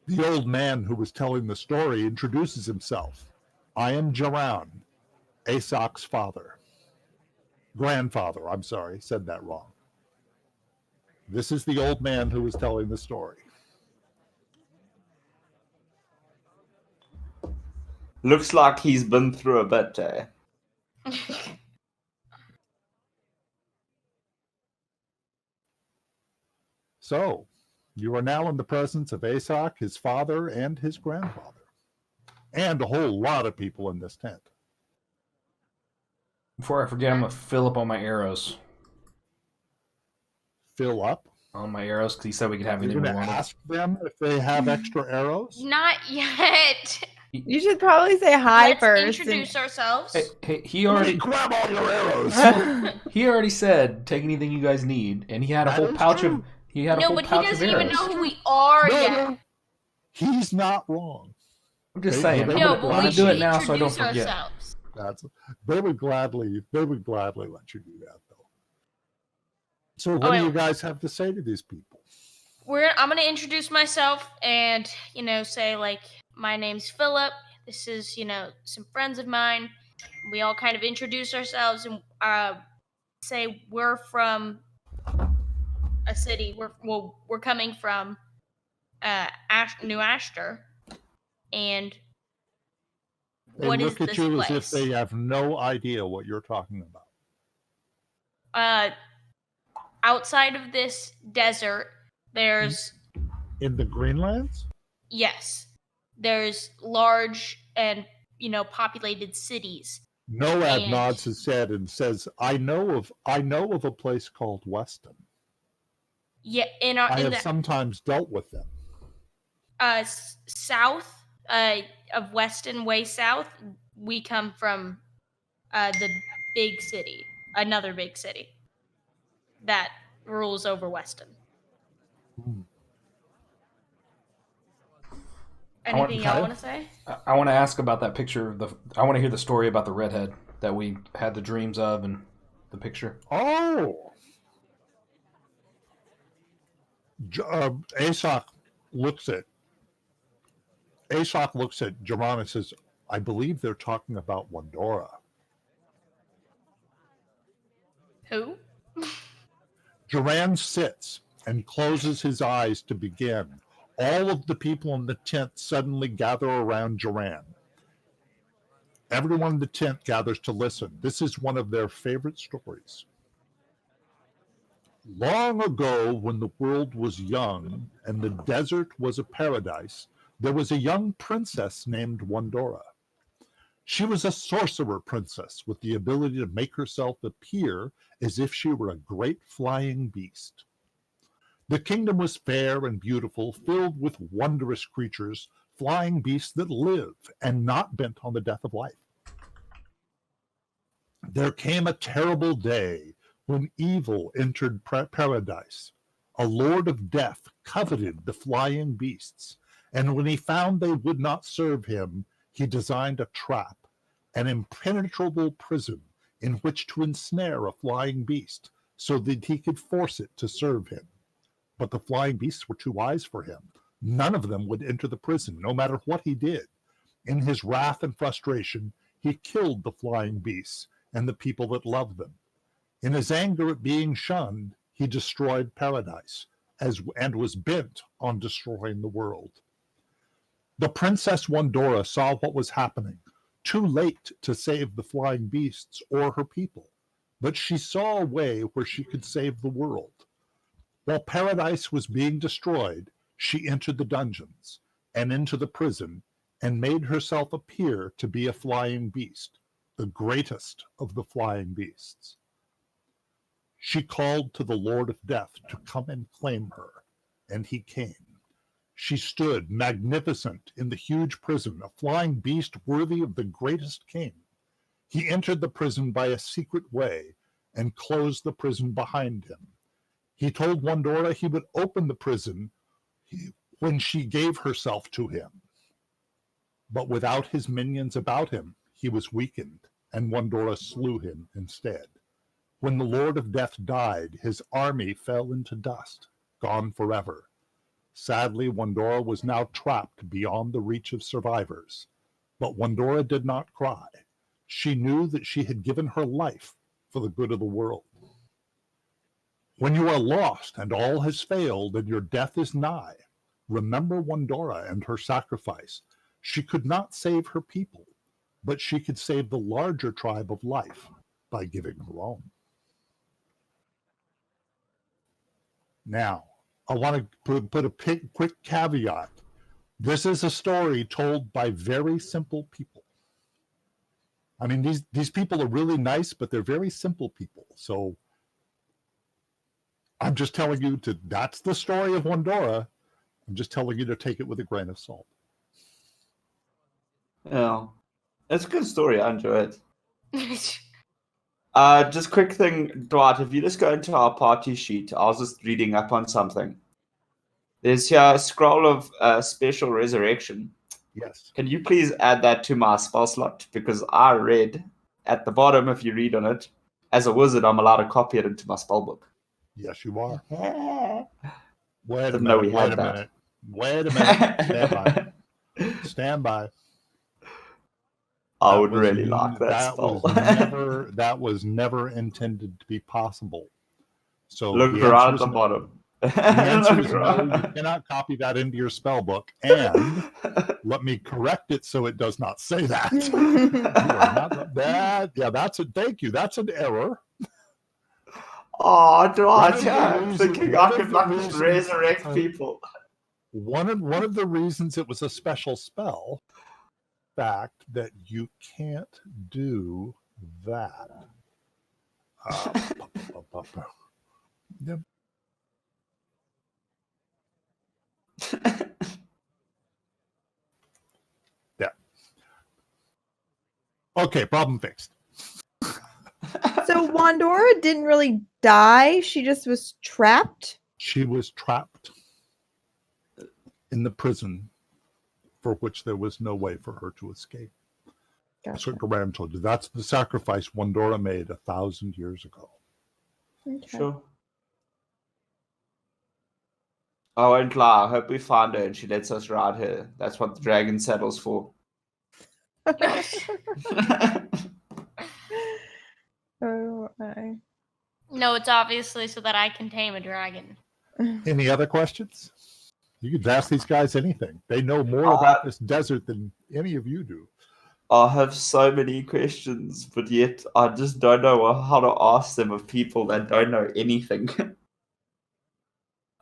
Speaker 1: The old man who was telling the story introduces himself. I am Jaran, ASOC's grandfather, I'm sorry, said that wrong. This is the old man who was telling the story.
Speaker 3: Looks like he's been through a bit, eh?
Speaker 1: So, you are now in the presence of ASOC, his father, and his grandfather. And a whole lot of people in this tent.
Speaker 2: Before I forget, I'm going to fill up on my arrows.
Speaker 1: Fill up?
Speaker 2: On my arrows, because he said we could have
Speaker 1: You're
Speaker 2: anything we
Speaker 1: going to
Speaker 2: wanted.
Speaker 1: ask them if they have extra arrows?
Speaker 4: Not yet.
Speaker 5: You should probably say hi
Speaker 4: Let's
Speaker 5: first.
Speaker 4: introduce ourselves.
Speaker 2: Hey, he already
Speaker 1: grab all your arrows.
Speaker 2: he already said take anything you guys need, and he had a whole pouch of
Speaker 4: No, but he doesn't even
Speaker 2: arrows.
Speaker 4: know who we are yet.
Speaker 1: No, he's not wrong.
Speaker 2: I'm just saying.
Speaker 1: they
Speaker 4: No,
Speaker 1: would-
Speaker 4: but
Speaker 2: I'm
Speaker 4: we
Speaker 2: gonna do
Speaker 4: should
Speaker 2: it now so I don't
Speaker 4: introduce
Speaker 2: forget.
Speaker 4: ourselves.
Speaker 1: They would gladly let you do that, though. So what do
Speaker 4: wait.
Speaker 1: you guys have to say to these people?
Speaker 4: I'm gonna introduce myself and say like my name's Philip. This is some friends of mine. We all kind of introduce ourselves and say we're from a city. We're coming from New Ashter, and
Speaker 1: They
Speaker 4: what is
Speaker 1: look at
Speaker 4: this
Speaker 1: you
Speaker 4: place?
Speaker 1: as if they have no idea what you're talking about.
Speaker 4: Outside of this desert, there's
Speaker 1: In the Greenlands?
Speaker 4: yes, there's large and populated cities.
Speaker 1: Noad
Speaker 4: And-
Speaker 1: nods his head and says, I know of a place called Weston.
Speaker 4: Yeah,
Speaker 1: I have sometimes dealt with them.
Speaker 4: South of Weston, way south, we come from the big city, another big city that rules over Weston.
Speaker 1: Hmm.
Speaker 4: Anything y'all want to say?
Speaker 2: I want to ask about that picture. I want to hear the story about the redhead that we had the dreams of and the picture.
Speaker 1: Oh! Aesop looks at Jerron and says, I believe they're talking about Wandora.
Speaker 4: Who?
Speaker 1: Jerron sits and closes his eyes to begin. All of the people in the tent suddenly gather around Jerron. Everyone in the tent gathers to listen. This is one of their favorite stories. Long ago, when the world was young and the desert was a paradise, there was a young princess named Wandora. She was a sorcerer princess with the ability to make herself appear as if she were a great flying beast. The kingdom was fair and beautiful, filled with wondrous creatures, flying beasts that live and not bent on the death of life. There came a terrible day when evil entered paradise. A lord of death coveted the flying beasts, and when he found they would not serve him, he designed a trap, an impenetrable prison in which to ensnare a flying beast so that he could force it to serve him. But the flying beasts were too wise for him. None of them would enter the prison, no matter what he did. In his wrath and frustration, he killed the flying beasts and the people that loved them. In his anger at being shunned, he destroyed paradise and was bent on destroying the world. The Princess Wandora saw what was happening, too late to save the flying beasts or her people, but she saw a way where she could save the world. While paradise was being destroyed, she entered the dungeons and into the prison and made herself appear to be a flying beast, the greatest of the flying beasts. She called to the Lord of Death to come and claim her, and he came. She stood magnificent in the huge prison, a flying beast worthy of the greatest king. He entered the prison by a secret way and closed the prison behind him. He told Wandora he would open the prison when she gave herself to him. But without his minions about him, he was weakened, and Wandora slew him instead. When the Lord of Death died, his army fell into dust, gone forever. Sadly, Wandora was now trapped beyond the reach of survivors. But Wandora did not cry. She knew that she had given her life for the good of the world. When you are lost and all has failed and your death is nigh, remember Wandora and her sacrifice. She could not save her people, but she could save the larger tribe of life by giving her own. Now, I want to put a quick caveat. This is a story told by very simple people. I mean, these people are really nice, but they're very simple people. So I'm just telling you that's the story of Wandora. I'm just telling you to take it with a grain of salt.
Speaker 3: Yeah. It's a good story. I enjoy it. Just quick thing, Dwight, if you just go into our party sheet, I was just reading up on something. There's here a scroll of special resurrection.
Speaker 1: Yes.
Speaker 3: Can you please add that to my spell slot? Because I read at the bottom, if you read on it, as a wizard, I'm allowed to copy it into my spell book.
Speaker 1: Yes, you are. Wait a
Speaker 3: Didn't know
Speaker 1: minute.
Speaker 3: we
Speaker 1: Wait
Speaker 3: had
Speaker 1: a
Speaker 3: that.
Speaker 1: minute. Wait a minute. Stand by. Stand by.
Speaker 3: I
Speaker 1: That
Speaker 3: would
Speaker 1: was
Speaker 3: really like that spell.
Speaker 1: that was never intended to be possible. So
Speaker 3: Look
Speaker 1: the
Speaker 3: right
Speaker 1: answer
Speaker 3: at
Speaker 1: is
Speaker 3: the
Speaker 1: no.
Speaker 3: bottom.
Speaker 1: The answer
Speaker 3: Look
Speaker 1: is no. You cannot copy that into your spell book. And let me correct it so it does not say that. You are not that. Yeah, that's a thank you. That's an error.
Speaker 3: Oh,
Speaker 1: One of the
Speaker 3: I'm
Speaker 1: reasons-
Speaker 3: thinking
Speaker 1: one
Speaker 3: I
Speaker 1: of
Speaker 3: could
Speaker 1: the
Speaker 3: like just
Speaker 1: reasons-
Speaker 3: resurrect people.
Speaker 1: One of the reasons it was a special spell, fact that you can't do that. Yep. Yeah. Okay, problem fixed.
Speaker 5: So Wandora didn't really die. She just was trapped.
Speaker 1: She was trapped in the prison for which there was no way for her to escape. That's
Speaker 5: Gotcha.
Speaker 1: what Garam told you. That's the sacrifice Wandora made 1,000 years ago.
Speaker 5: Okay.
Speaker 3: Sure. I won't lie. I hope we find her and she lets us ride her. That's what the dragon saddle's for.
Speaker 5: Oh, my.
Speaker 4: No, it's obviously so that I can tame a dragon.
Speaker 1: Any other questions? You could ask these guys anything. They know more
Speaker 3: Uh,
Speaker 1: about this desert than any of you do.
Speaker 3: I have so many questions, but yet I just don't know how to ask them of people that don't know anything.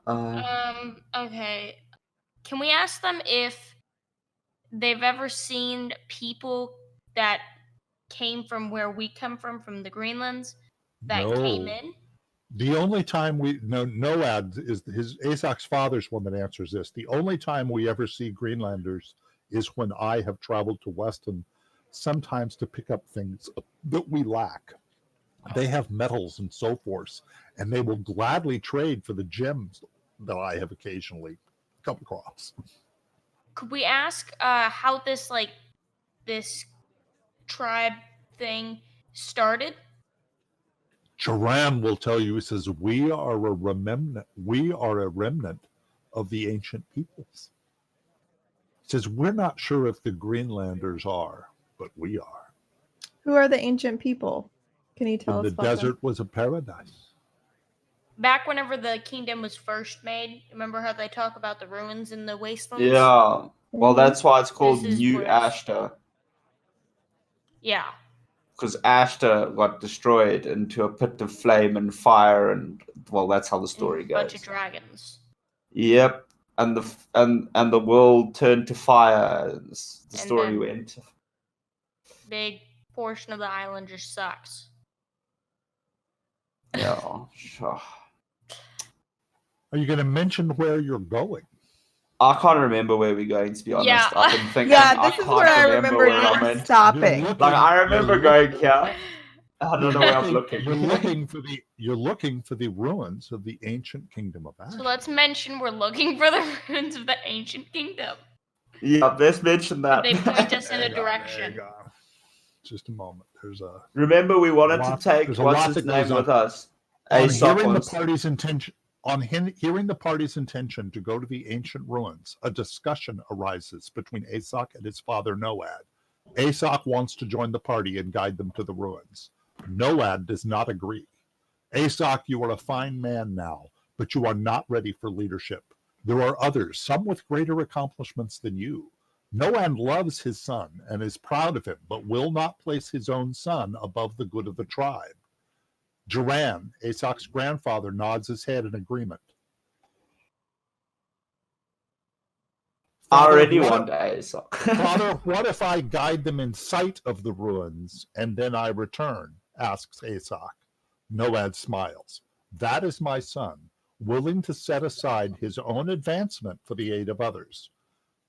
Speaker 4: Okay. Can we ask them if they've ever seen people that came from where we come from the Greenlands, that came in?
Speaker 1: The only time Noad is Asok's father's one that answers this. The only time we ever see Greenlanders is when I have traveled to Weston, sometimes to pick up things that we lack. They have metals and so forth, and they will gladly trade for the gems that I have occasionally come across.
Speaker 4: Could we ask how this tribe thing started?
Speaker 1: Joran will tell you, he says, we are a remnant of the ancient peoples. He says, we're not sure if the Greenlanders are, but we are.
Speaker 5: Who are the ancient people? Can you tell
Speaker 1: And
Speaker 5: us
Speaker 1: the
Speaker 5: about them?
Speaker 1: desert was a paradise.
Speaker 4: Back whenever the kingdom was first made, remember how they talk about the ruins in the wastelands?
Speaker 3: Yeah. Well, that's why it's called
Speaker 4: This is
Speaker 3: New
Speaker 4: where-
Speaker 3: Ashter.
Speaker 4: Yeah.
Speaker 3: Because Ashter got destroyed into a pit of flame and fire, and well, that's how the story
Speaker 4: A bunch
Speaker 3: goes.
Speaker 4: of dragons.
Speaker 3: Yep, and the world turned to fire. The story
Speaker 4: then-
Speaker 3: went.
Speaker 4: Big portion of the island just sucks.
Speaker 3: Yeah, sure.
Speaker 1: Are you going to mention where you're going?
Speaker 3: I can't remember where we're going. To be honest,
Speaker 4: Yeah.
Speaker 3: I've been thinking.
Speaker 5: Yeah,
Speaker 3: I
Speaker 5: this is
Speaker 3: can't
Speaker 5: where I
Speaker 3: remember
Speaker 5: remember
Speaker 3: where I'm
Speaker 5: you
Speaker 3: in.
Speaker 5: stopping.
Speaker 1: You're looking-
Speaker 3: Like I remember
Speaker 1: you're
Speaker 3: going
Speaker 1: looking-
Speaker 3: here. I don't know where I'm looking.
Speaker 1: You're looking for the ruins of the ancient kingdom of Ashter.
Speaker 4: So let's mention we're looking for the ruins of the ancient kingdom.
Speaker 3: Yeah, let's mention that.
Speaker 4: They point us in
Speaker 1: There
Speaker 4: a
Speaker 1: you go, there
Speaker 4: direction.
Speaker 1: you go. Just a moment. There's a
Speaker 3: Remember, we wanted to take
Speaker 1: there's a
Speaker 3: what's
Speaker 1: lot
Speaker 3: his
Speaker 1: that
Speaker 3: name
Speaker 1: goes on.
Speaker 3: with us.
Speaker 1: On
Speaker 3: Aesop
Speaker 1: hearing the
Speaker 3: wants-
Speaker 1: party's intention, hearing the party's intention to go to the ancient ruins, a discussion arises between Asok and his father Noad. Asok wants to join the party and guide them to the ruins. Noad does not agree. Asok, you are a fine man now, but you are not ready for leadership. There are others, some with greater accomplishments than you. Noad loves his son and is proud of him, but will not place his own son above the good of the tribe. Joran, Asok's grandfather, nods his head in agreement.
Speaker 3: I
Speaker 1: Father,
Speaker 3: already
Speaker 1: what-
Speaker 3: want Aesop.
Speaker 1: Father, what if I guide them in sight of the ruins and then I return? Asks Asok. Noad smiles. That is my son, willing to set aside his own advancement for the aid of others.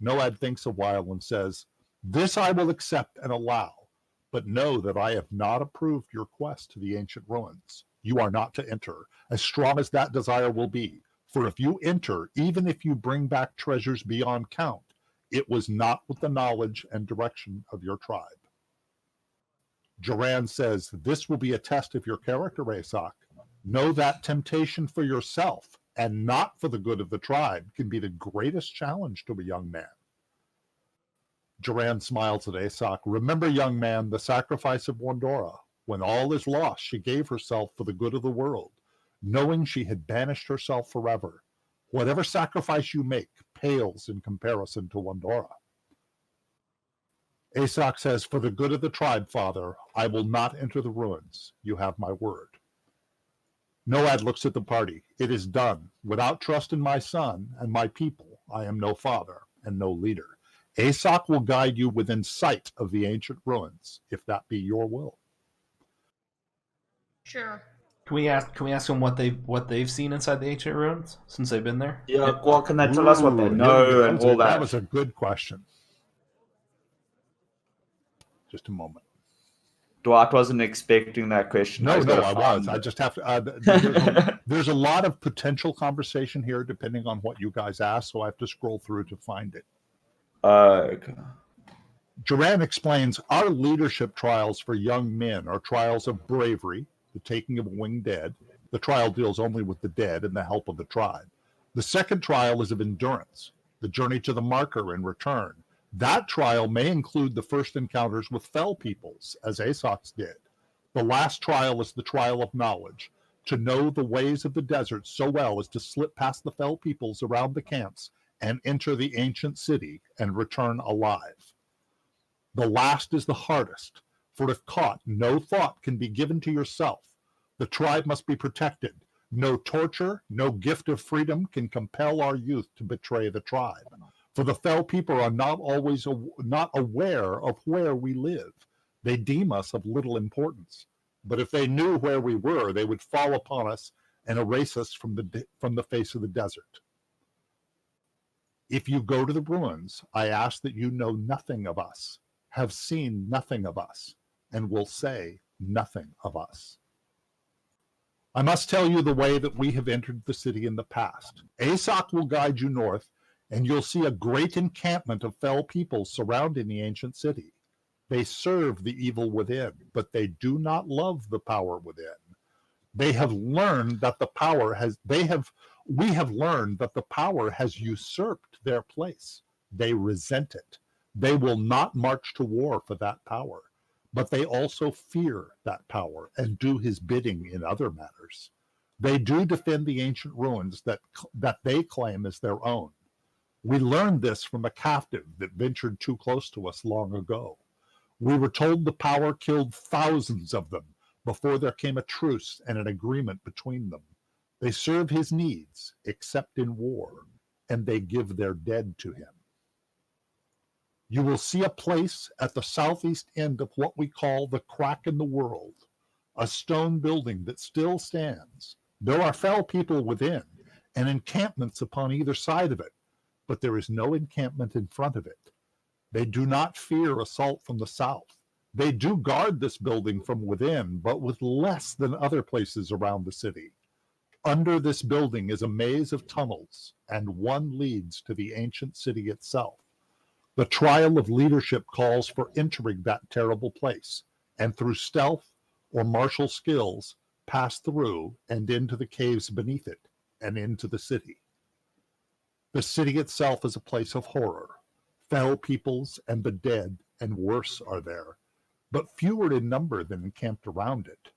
Speaker 1: Noad thinks a while and says, this I will accept and allow, but know that I have not approved your quest to the ancient ruins. You are not to enter, as strong as that desire will be. For if you enter, even if you bring back treasures beyond count, it was not with the knowledge and direction of your tribe. Joran says, this will be a test of your character, Asok. Know that temptation for yourself and not for the good of the tribe can be the greatest challenge to a young man. Duran smiles at Aesop. Remember, young man, the sacrifice of Wandora. When all is lost, she gave herself for the good of the world, knowing she had banished herself forever. Whatever sacrifice you make pales in comparison to Wandora. Aesop says, for the good of the tribe, father, I will not enter the ruins. You have my word. Noad looks at the party. It is done. Without trust in my son and my people, I am no father and no leader. Aesop will guide you within sight of the ancient ruins, if that be your will.
Speaker 4: Sure.
Speaker 2: Can we ask them what they've seen inside the ancient ruins since they've been there?
Speaker 3: Yeah, well, can they tell us what they
Speaker 1: Ooh,
Speaker 3: know and all
Speaker 1: That
Speaker 3: that?
Speaker 1: was a good question. Just a moment.
Speaker 3: Dwight wasn't expecting that question.
Speaker 1: No,
Speaker 3: He's gotta
Speaker 1: I
Speaker 3: find
Speaker 1: was.
Speaker 3: it.
Speaker 1: I just have to. There's a lot of potential conversation here, depending on what you guys ask. So I have to scroll through to find it.
Speaker 3: Okay.
Speaker 1: Duran explains our leadership trials for young men are trials of bravery, the taking of a winged dead. The trial deals only with the dead and the help of the tribe. The second trial is of endurance, the journey to the marker and return. That trial may include the first encounters with fell peoples, as Aesop's did. The last trial is the trial of knowledge, to know the ways of the desert so well as to slip past the fell peoples around the camps and enter the ancient city and return alive. The last is the hardest, for if caught, no thought can be given to yourself. The tribe must be protected. No torture, no gift of freedom can compel our youth to betray the tribe. For the fell people are not aware of where we live. They deem us of little importance. But if they knew where we were, they would fall upon us and erase us from the face of the desert. If you go to the ruins, I ask that you know nothing of us, have seen nothing of us, and will say nothing of us. I must tell you the way that we have entered the city in the past. Aesop will guide you north, and you'll see a great encampment of fell people surrounding the ancient city. They serve the evil within, but they do not love the power within. We have learned that the power has usurped their place. They resent it. They will not march to war for that power, but they also fear that power and do his bidding in other matters. They do defend the ancient ruins that they claim as their own. We learned this from a captive that ventured too close to us long ago. We were told the power killed thousands of them before there came a truce and an agreement between them. They serve his needs, except in war, and they give their dead to him. You will see a place at the southeast end of what we call the crack in the world, a stone building that still stands. There are fell people within, and encampments upon either side of it, but there is no encampment in front of it. They do not fear assault from the south. They do guard this building from within, but with less than other places around the city. Under this building is a maze of tunnels, and one leads to the ancient city itself. The trial of leadership calls for entering that terrible place, and through stealth or martial skills, pass through and into the caves beneath it, and into the city. The city itself is a place of horror. Fell peoples and the dead and worse are there, but fewer in number than encamped around it.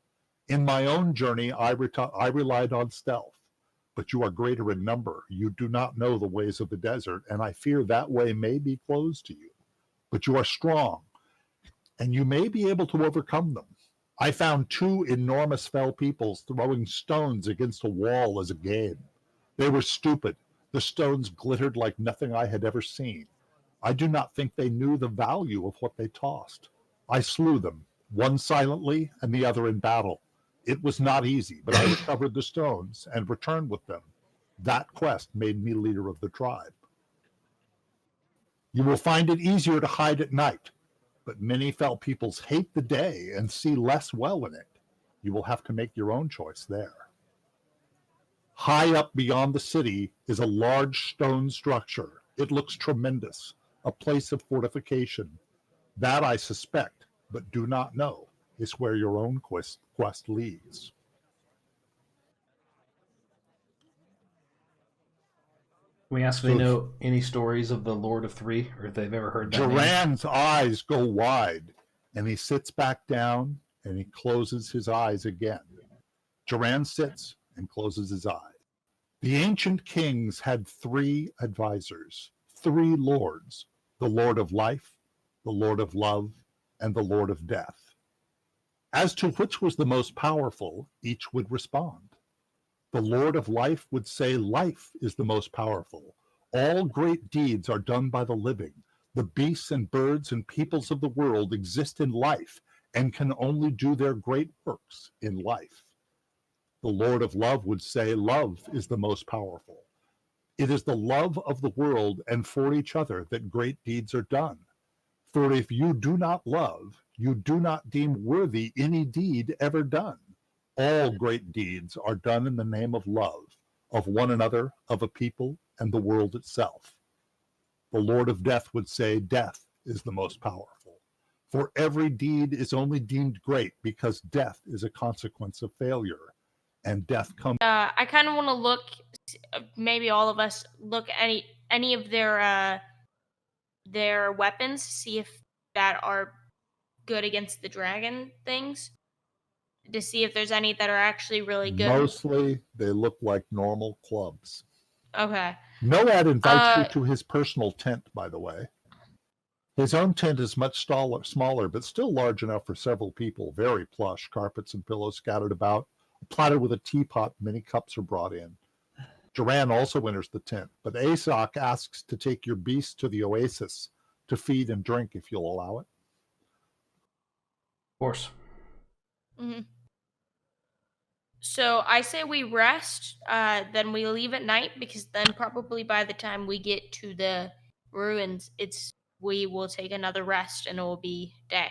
Speaker 1: In my own journey, I relied on stealth, but you are greater in number. You do not know the ways of the desert, and I fear that way may be closed to you. But you are strong, and you may be able to overcome them. I found 2 enormous fell peoples throwing stones against a wall as a game. They were stupid. The stones glittered like nothing I had ever seen. I do not think they knew the value of what they tossed. I slew them, one silently and the other in battle. It was not easy, but I recovered the stones and returned with them. That quest made me leader of the tribe. You will find it easier to hide at night, but many fell peoples hate the day and see less well in it. You will have to make your own choice there. High up beyond the city is a large stone structure. It looks tremendous, a place of fortification. That I suspect, but do not know, is where your own quest leads.
Speaker 2: we ask if they know any stories of the Lord of Three, or if they've ever heard that name?
Speaker 1: Duran's eyes go wide, and he sits back down, and he closes his eyes again. Duran sits and closes his eyes. The ancient kings had 3 advisors, 3 lords, the Lord of Life, the Lord of Love, and the Lord of Death. As to which was the most powerful, each would respond. The Lord of Life would say life is the most powerful. All great deeds are done by the living. The beasts and birds and peoples of the world exist in life and can only do their great works in life. The Lord of Love would say love is the most powerful. It is the love of the world and for each other that great deeds are done. For if you do not love, you do not deem worthy any deed ever done. All great deeds are done in the name of love, of one another, of a people, and the world itself. The Lord of Death would say death is the most powerful. For every deed is only deemed great because death is a consequence of failure, and death comes.
Speaker 4: I kind of want to look, maybe all of us look at any of their weapons, see if that are good against the dragon things, to see if there's any that are actually really good.
Speaker 1: Mostly, they look like normal clubs.
Speaker 4: Okay.
Speaker 1: Noad invites you to his personal tent, by the way. His own tent is much smaller, but still large enough for several people. Very plush, carpets and pillows scattered about. Platted with a teapot, many cups are brought in. Duran also enters the tent, but Aesok asks to take your beasts to the oasis to feed and drink if you'll allow it.
Speaker 2: Of course.
Speaker 4: Mm-hmm. So I say we rest, then we leave at night, because then probably by the time we get to the ruins, we will take another rest and it will be day.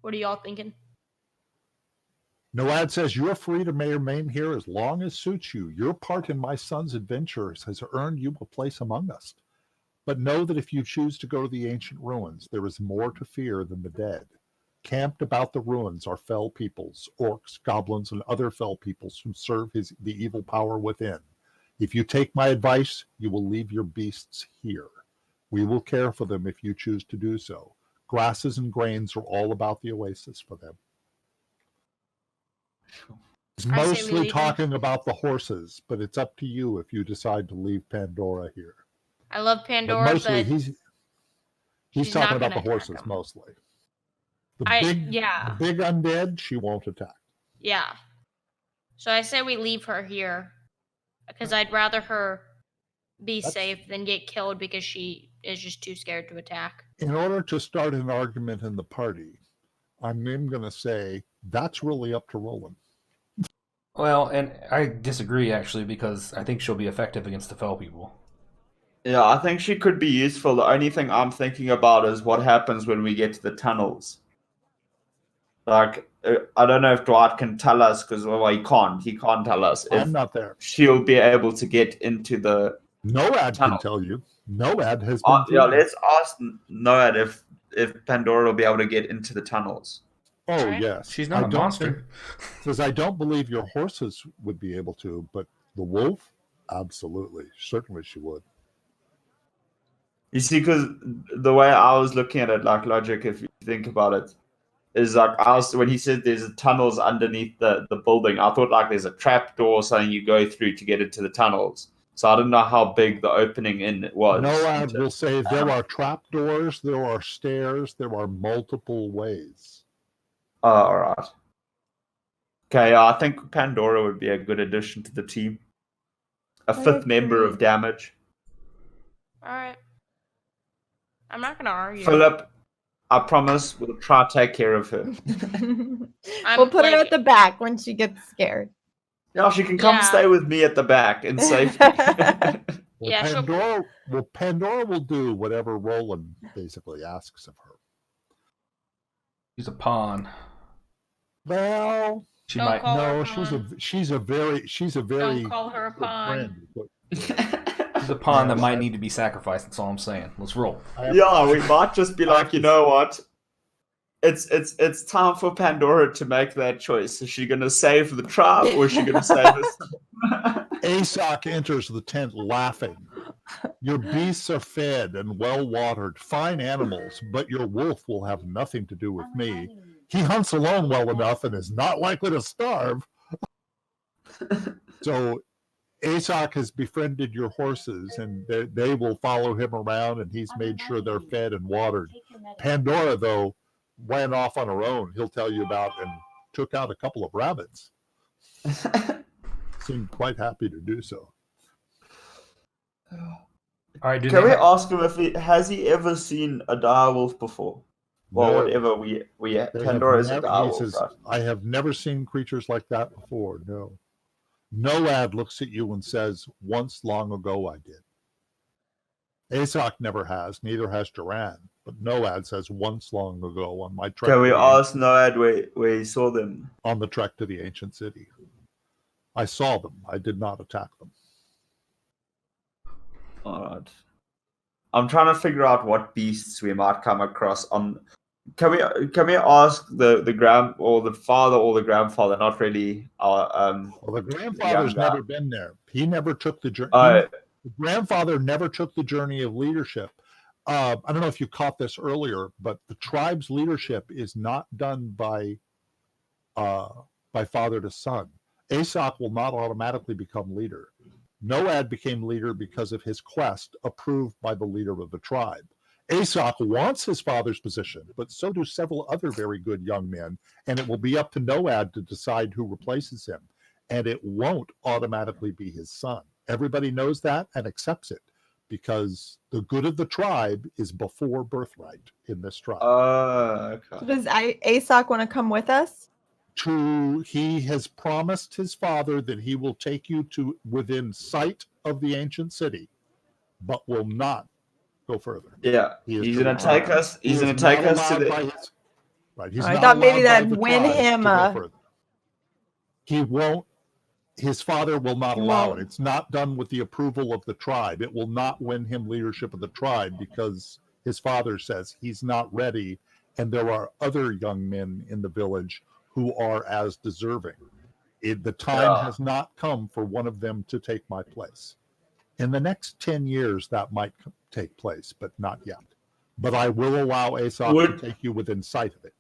Speaker 4: What are y'all thinking?
Speaker 1: Noad says you're free to remain here as long as suits you. Your part in my son's adventures has earned you a place among us. But know that if you choose to go to the ancient ruins, there is more to fear than the dead. Camped about the ruins are fell peoples, orcs, goblins, and other fell peoples who serve the evil power within. If you take my advice, you will leave your beasts here. We will care for them if you choose to do so. Grasses and grains are all about the oasis for them. It's mostly talking about the horses, but it's up to you if you decide to leave Pandora here.
Speaker 4: I love Pandora,
Speaker 1: but mostly he's talking about the horses
Speaker 4: them.
Speaker 1: Mostly. The big undead, she won't attack.
Speaker 4: Yeah. So I say we leave her here, because I'd rather her be safe than get killed because she is just too scared to attack.
Speaker 1: In order to start an argument in the party, I'm going to say that's really up to Roland.
Speaker 2: Well, and I disagree, actually, because I think she'll be effective against the fell people.
Speaker 3: Yeah, I think she could be useful. The only thing I'm thinking about is what happens when we get to the tunnels. Like, I don't know if Dwight can tell us, because he can't. He can't tell us.
Speaker 1: I'm not there.
Speaker 3: She'll be able to get into the
Speaker 1: Noad
Speaker 3: tunnel.
Speaker 1: Can tell you. Noad has been.
Speaker 3: Yeah, let's ask Noad if Pandora will be able to get into the tunnels.
Speaker 1: Oh, yes.
Speaker 2: She's not a monster.
Speaker 1: Because I don't believe your horses would be able to, but the wolf, absolutely. Certainly she would.
Speaker 3: You see, because the way I was looking at it, like logic, if you think about it, is like when he said there's tunnels underneath the building, I thought like there's a trap door or something you go through to get into the tunnels. So I didn't know how big the opening in it was.
Speaker 1: Noad will say there are trap doors, there are stairs, there are multiple ways.
Speaker 3: All right. Okay, I think Pandora would be a good addition to the team. A fifth member of damage.
Speaker 4: All right. I'm not going to argue.
Speaker 3: Philip, I promise we'll try to take care of her.
Speaker 5: We'll put her at the back when she gets scared.
Speaker 3: Yeah, she can come stay with me at the back in safety.
Speaker 1: Pandora will do whatever Roland basically asks of her.
Speaker 2: She's a pawn.
Speaker 1: Well,
Speaker 2: she might.
Speaker 1: No, she's a very.
Speaker 4: Don't call her a pawn.
Speaker 2: She's a pawn that might need to be sacrificed. That's all I'm saying. Let's roll.
Speaker 3: Yeah, we might just be like, you know what? It's time for Pandora to make that choice. Is she going to save the tribe or is she going to save us?
Speaker 1: Aesok enters the tent laughing. Your beasts are fed and well watered, fine animals, but your wolf will have nothing to do with me. He hunts alone well enough and is not likely to starve. So Aesop has befriended your horses, and they will follow him around, and he's made sure they're fed and watered. Pandora, though, went off on her own. He'll tell you about and took out a couple of rabbits. Seemed quite happy to do so.
Speaker 2: All right,
Speaker 3: Can we ask him if has he ever seen a direwolf before? Well,
Speaker 1: No.
Speaker 3: whatever Pandora's a direwolf,
Speaker 1: He says,
Speaker 3: right?
Speaker 1: I have never seen creatures like that before. No. Noad looks at you and says, once long ago I did. Aesop never has, neither has Duran. But Noad says, once long ago on my trek.
Speaker 3: Can we ask Noad where he saw them?
Speaker 1: On the trek to the ancient city. I saw them. I did not attack them.
Speaker 3: All right. I'm trying to figure out what beasts we might come across on. Can we ask the father or the grandfather? Not really.
Speaker 1: Well, the grandfather's never been there. He never took the journey. The grandfather never took the journey of leadership. I don't know if you caught this earlier, but the tribe's leadership is not done by father to son. Aesop will not automatically become leader. Noad became leader because of his quest approved by the leader of the tribe. Aesop wants his father's position, but so do several other very good young men, and it will be up to Noad to decide who replaces him, and it won't automatically be his son. Everybody knows that and accepts it because the good of the tribe is before birthright in this tribe.
Speaker 3: Okay.
Speaker 5: So does Aesop want to come with us?
Speaker 1: He has promised his father that he will take you to within sight of the ancient city, but will not go further.
Speaker 3: Yeah, he's going to take us. He's going to take us to the.
Speaker 1: Right. He's
Speaker 5: I
Speaker 1: not
Speaker 5: thought maybe
Speaker 1: allowed by
Speaker 5: that'd
Speaker 1: the
Speaker 5: win
Speaker 1: tribes
Speaker 5: him.
Speaker 1: to go further. He won't. His father will not allow it. It's not done with the approval of the tribe. It will not win him leadership of the tribe because his father says he's not ready, and there are other young men in the village who are as deserving. The time has not come for one of them to take my place. In the next 10 years, that might take place, but not yet. But I will allow Aesop to take you within sight of it.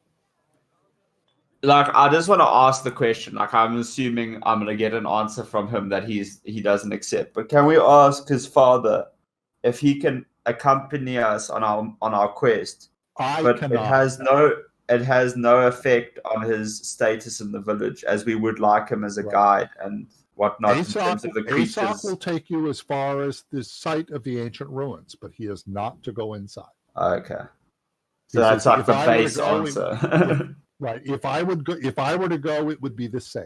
Speaker 3: Like, I just want to ask the question. Like, I'm assuming I'm going to get an answer from him that he doesn't accept. But can we ask his father if he can accompany us on our quest?
Speaker 1: I cannot.
Speaker 3: It has no effect on his status in the village, as we would like him as a guide and whatnot. In terms of the creatures.
Speaker 1: Aesop will take you as far as the site of the ancient ruins, but he is not to go inside.
Speaker 3: Okay, so that's like the base answer.
Speaker 1: Right. If I were to go, it would be the same.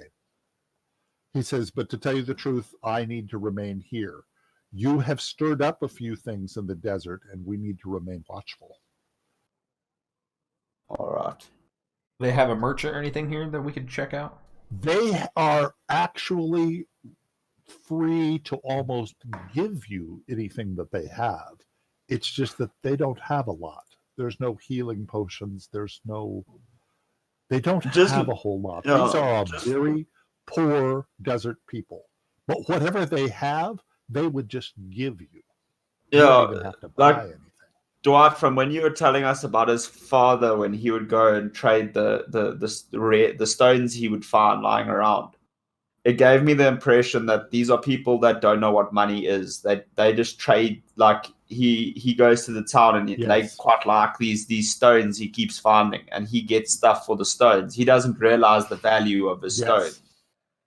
Speaker 1: He says, but to tell you the truth, I need to remain here. You have stirred up a few things in the desert, and we need to remain watchful.
Speaker 3: All right.
Speaker 2: They have a merchant or anything here that we could check out?
Speaker 1: They are actually free to almost give you anything that they have. It's just that they don't have a lot. There's no healing potions. They don't have a whole lot. These are very poor desert people. But whatever they have, they would just give you. You don't even have to buy anything.
Speaker 3: Dwight, from when you were telling us about his father, when he would go and trade the stones he would find lying around, it gave me the impression that these are people that don't know what money is. They just trade. Like he goes to the town and they quite like these stones he keeps finding, and he gets stuff for the stones. He doesn't realize the value of his stone.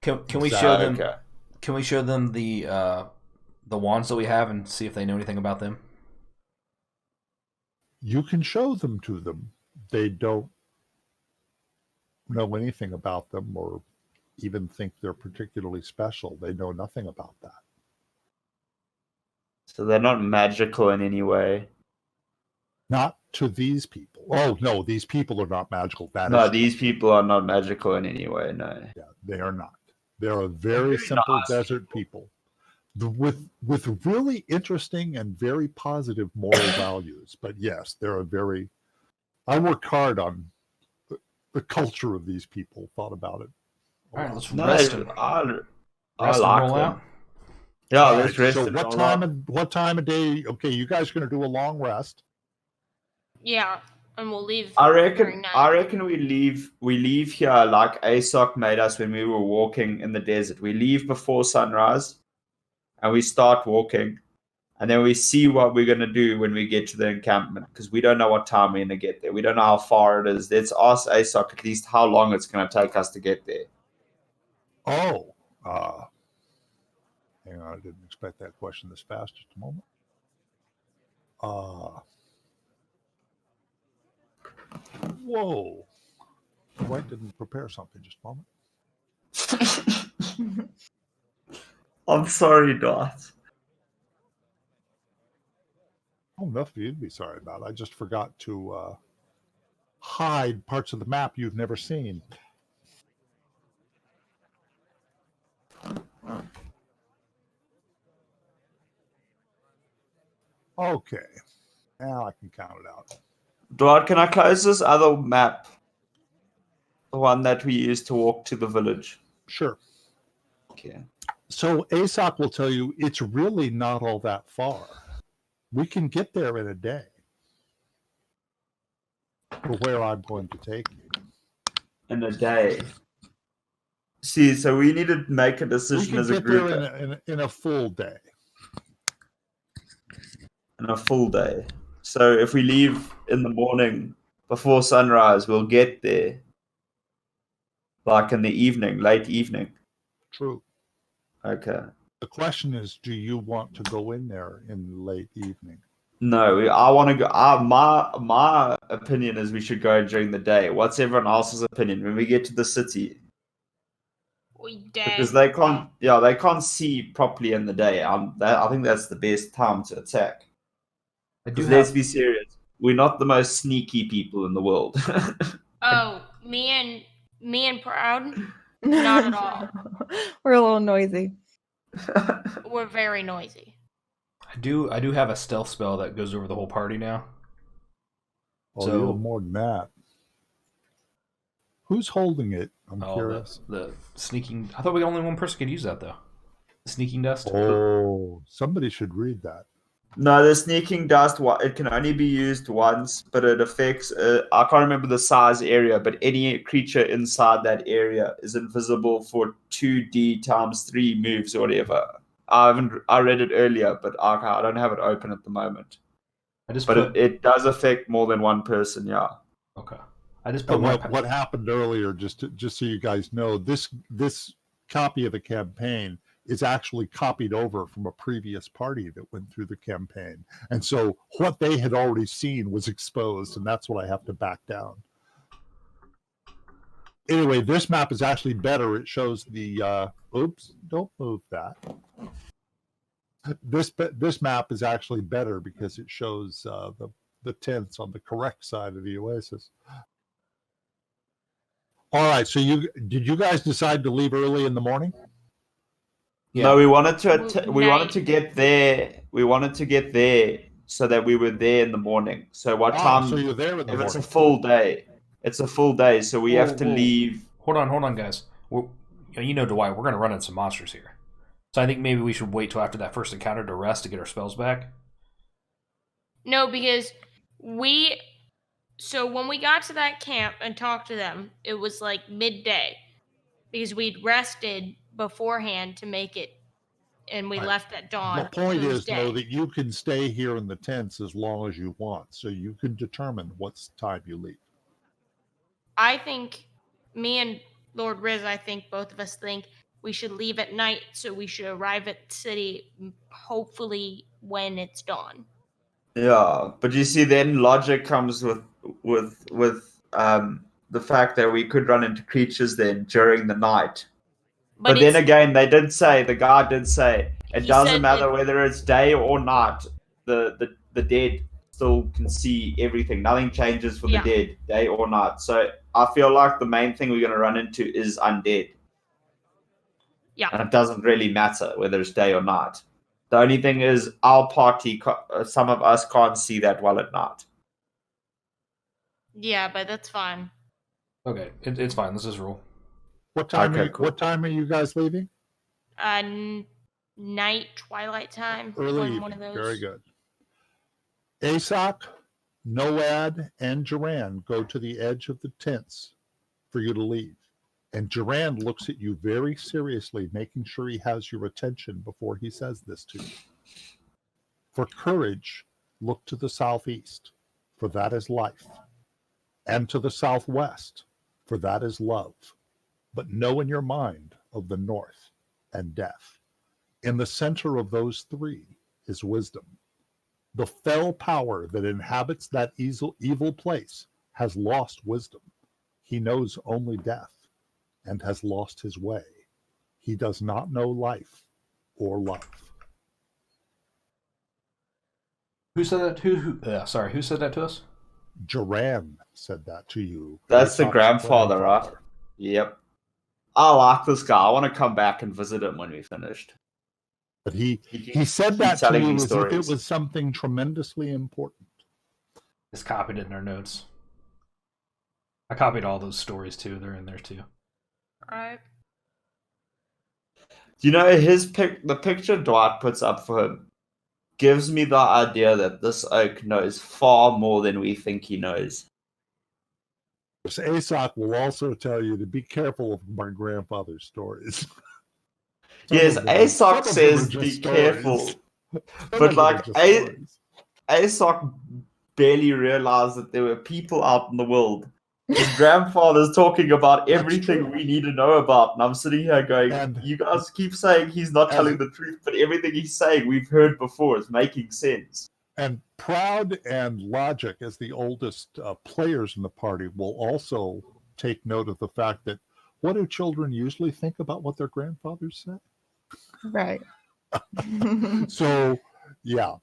Speaker 2: Can we show them? Okay. Can we show them the wands that we have and see if they know anything about them?
Speaker 1: You can show them to them. They don't know anything about them or even think they're particularly special. They know nothing about that.
Speaker 3: So they're not magical in any
Speaker 1: Not to these people. Oh, no, these people are not magical.
Speaker 3: These people are not magical in any way, no.
Speaker 1: Yeah, they are not. They're a very simple desert people. With really interesting and very positive moral values. But yes, I worked hard on the culture of these people, thought about it.
Speaker 2: All right, let's rest them.
Speaker 3: I like them. Yeah,
Speaker 1: All
Speaker 3: let's
Speaker 1: right,
Speaker 3: rest.
Speaker 1: so
Speaker 3: it
Speaker 1: what
Speaker 3: all
Speaker 1: time
Speaker 3: up.
Speaker 1: what time of day? Okay, you guys are going to do a long rest.
Speaker 4: Yeah, and we'll leave
Speaker 3: I
Speaker 4: during
Speaker 3: reckon
Speaker 4: night.
Speaker 3: we leave here like ASOC made us when we were walking in the desert. We leave before sunrise and we start walking, and then we see what we're gonna do when we get to the encampment, because we don't know what time we're gonna get there. We don't know how far it is. Let's ask ASOC at least how long it's gonna take us to get there.
Speaker 1: Oh, hang on, I didn't expect that question this fast. Just a moment. Whoa. White didn't prepare something. Just a moment.
Speaker 3: I'm sorry, Dot.
Speaker 1: Oh, nothing for you to be sorry about. I just forgot to hide parts of the map you've never seen. Okay. Now I can count it out.
Speaker 3: Dot, can I close this other map? The one that we used to walk to the village.
Speaker 1: Sure.
Speaker 3: Okay.
Speaker 1: So ASOC will tell you it's really not all that far. We can get there in a day. For where I'm going to take you.
Speaker 3: In a day. See, so we need to make a
Speaker 1: We
Speaker 3: decision
Speaker 1: can
Speaker 3: as a
Speaker 1: get
Speaker 3: group
Speaker 1: there in a full day.
Speaker 3: in a full day. So if we leave in the morning before sunrise, we'll get there like in the evening, late evening.
Speaker 1: True.
Speaker 3: Okay.
Speaker 1: The question is, do you want to go in there in late evening?
Speaker 3: No, I want to go. My opinion is we should go during the day. What's everyone else's opinion when we get to the city? Because they can't see properly in the day. I think that's the best time to attack. Because let's be serious, we're not the most sneaky people in the world.
Speaker 4: Oh, me and Proud, not at all.
Speaker 5: We're a little noisy.
Speaker 4: We're very noisy.
Speaker 2: I do have a stealth spell that goes over the whole party now.
Speaker 1: Oh, so, you're more than that. Who's holding it? I'm curious.
Speaker 2: The sneaking. I thought only one person could use that though. The sneaking dust.
Speaker 1: Oh, somebody should read that.
Speaker 3: No, the sneaking dust, it can only be used once, but it affects, I can't remember the size area, but any creature inside that area is invisible for 2d times 3 moves or whatever. I read it earlier, but I don't have it open at the moment. It does affect more than one person, yeah.
Speaker 2: Okay. I just put
Speaker 1: what happened earlier, just so you guys know, this copy of the campaign is actually copied over from a previous party that went through the campaign. And so what they had already seen was exposed, and that's what I have to back down. Anyway, this map is actually better. It shows the oops, don't move that. This map is actually better because it shows the tents on the correct side of the oasis. All right, so did you guys decide to leave early in the morning?
Speaker 3: Yeah. No, we wanted to get there. We wanted to get there so that we were there in the morning. So what time?
Speaker 1: So you're there in the morning.
Speaker 3: If it's a full day, it's a full day. So we have to leave.
Speaker 2: Hold on, guys. You know, Dwight, we're going to run into some monsters here. So I think maybe we should wait till after that first encounter to rest to get our spells back.
Speaker 4: No, because so when we got to that camp and talked to them, it was like midday because we'd rested beforehand to make it, and we left at dawn.
Speaker 1: The point is, though, that you can stay here in the tents as long as you want, so you can determine what time you leave.
Speaker 4: I think me and Lord Riz, I think both of us think we should leave at night, so we should arrive at the city hopefully when it's dawn.
Speaker 3: Yeah, but you see, then logic comes with the fact that we could run into creatures then during the night. But then again, the guy did say, it doesn't matter whether it's day or night. The dead still can see everything. Nothing changes for the dead, day or night. So I feel like the main thing we're going to run into is undead.
Speaker 4: Yeah.
Speaker 3: And it doesn't really matter whether it's day or night. The only thing is our party, some of us can't see that well at night.
Speaker 4: Yeah, but that's fine.
Speaker 2: Okay, it's fine. Let's just roll.
Speaker 1: What time? What time are you guys leaving?
Speaker 4: 9 night, twilight time.
Speaker 1: Early
Speaker 4: one of
Speaker 1: evening.
Speaker 4: those.
Speaker 1: Very good. Aesop, Noad, and Duran go to the edge of the tents for you to leave. And Duran looks at you very seriously, making sure he has your attention before he says this to you. For courage, look to the southeast, for that is life, and to the southwest, for that is love. But know in your mind of the north and death. In the center of those three is wisdom. The fell power that inhabits that evil place has lost wisdom. He knows only death and has lost his way. He does not know life or love.
Speaker 2: Who said that? Who said that to us?
Speaker 1: Duran said that to you.
Speaker 3: That's the
Speaker 1: Aesop's
Speaker 3: grandfather, right? Yep. I like this guy. I want to come back and visit him when we finished.
Speaker 1: But he said that to
Speaker 3: telling
Speaker 1: you
Speaker 3: me
Speaker 1: as if
Speaker 3: stories.
Speaker 1: it was something tremendously important.
Speaker 2: Just copied it in our notes. I copied all those stories too. They're in there too.
Speaker 4: Alright.
Speaker 3: You know, the picture Dwight puts up for him gives me the idea that this oak knows far more than we think he knows.
Speaker 1: Aesop will also tell you to be careful of my grandfather's stories.
Speaker 3: Yes, Aesop
Speaker 1: some of them
Speaker 3: says
Speaker 1: are just
Speaker 3: be
Speaker 1: stories.
Speaker 3: careful.
Speaker 1: Some
Speaker 3: But
Speaker 1: of them are
Speaker 3: like,
Speaker 1: just stories.
Speaker 3: Aesop barely realized that there were people out in the world. His grandfather's talking about everything
Speaker 1: true.
Speaker 3: we need to know about, and I'm sitting here going,
Speaker 1: And-
Speaker 3: you guys keep saying he's not telling the truth, but everything he's saying we've heard before. It's making sense.
Speaker 1: And Proud and Logic, as the oldest players in the party, will also take note of the fact that what do children usually think about what their grandfathers say?
Speaker 5: Right.
Speaker 1: So, yeah.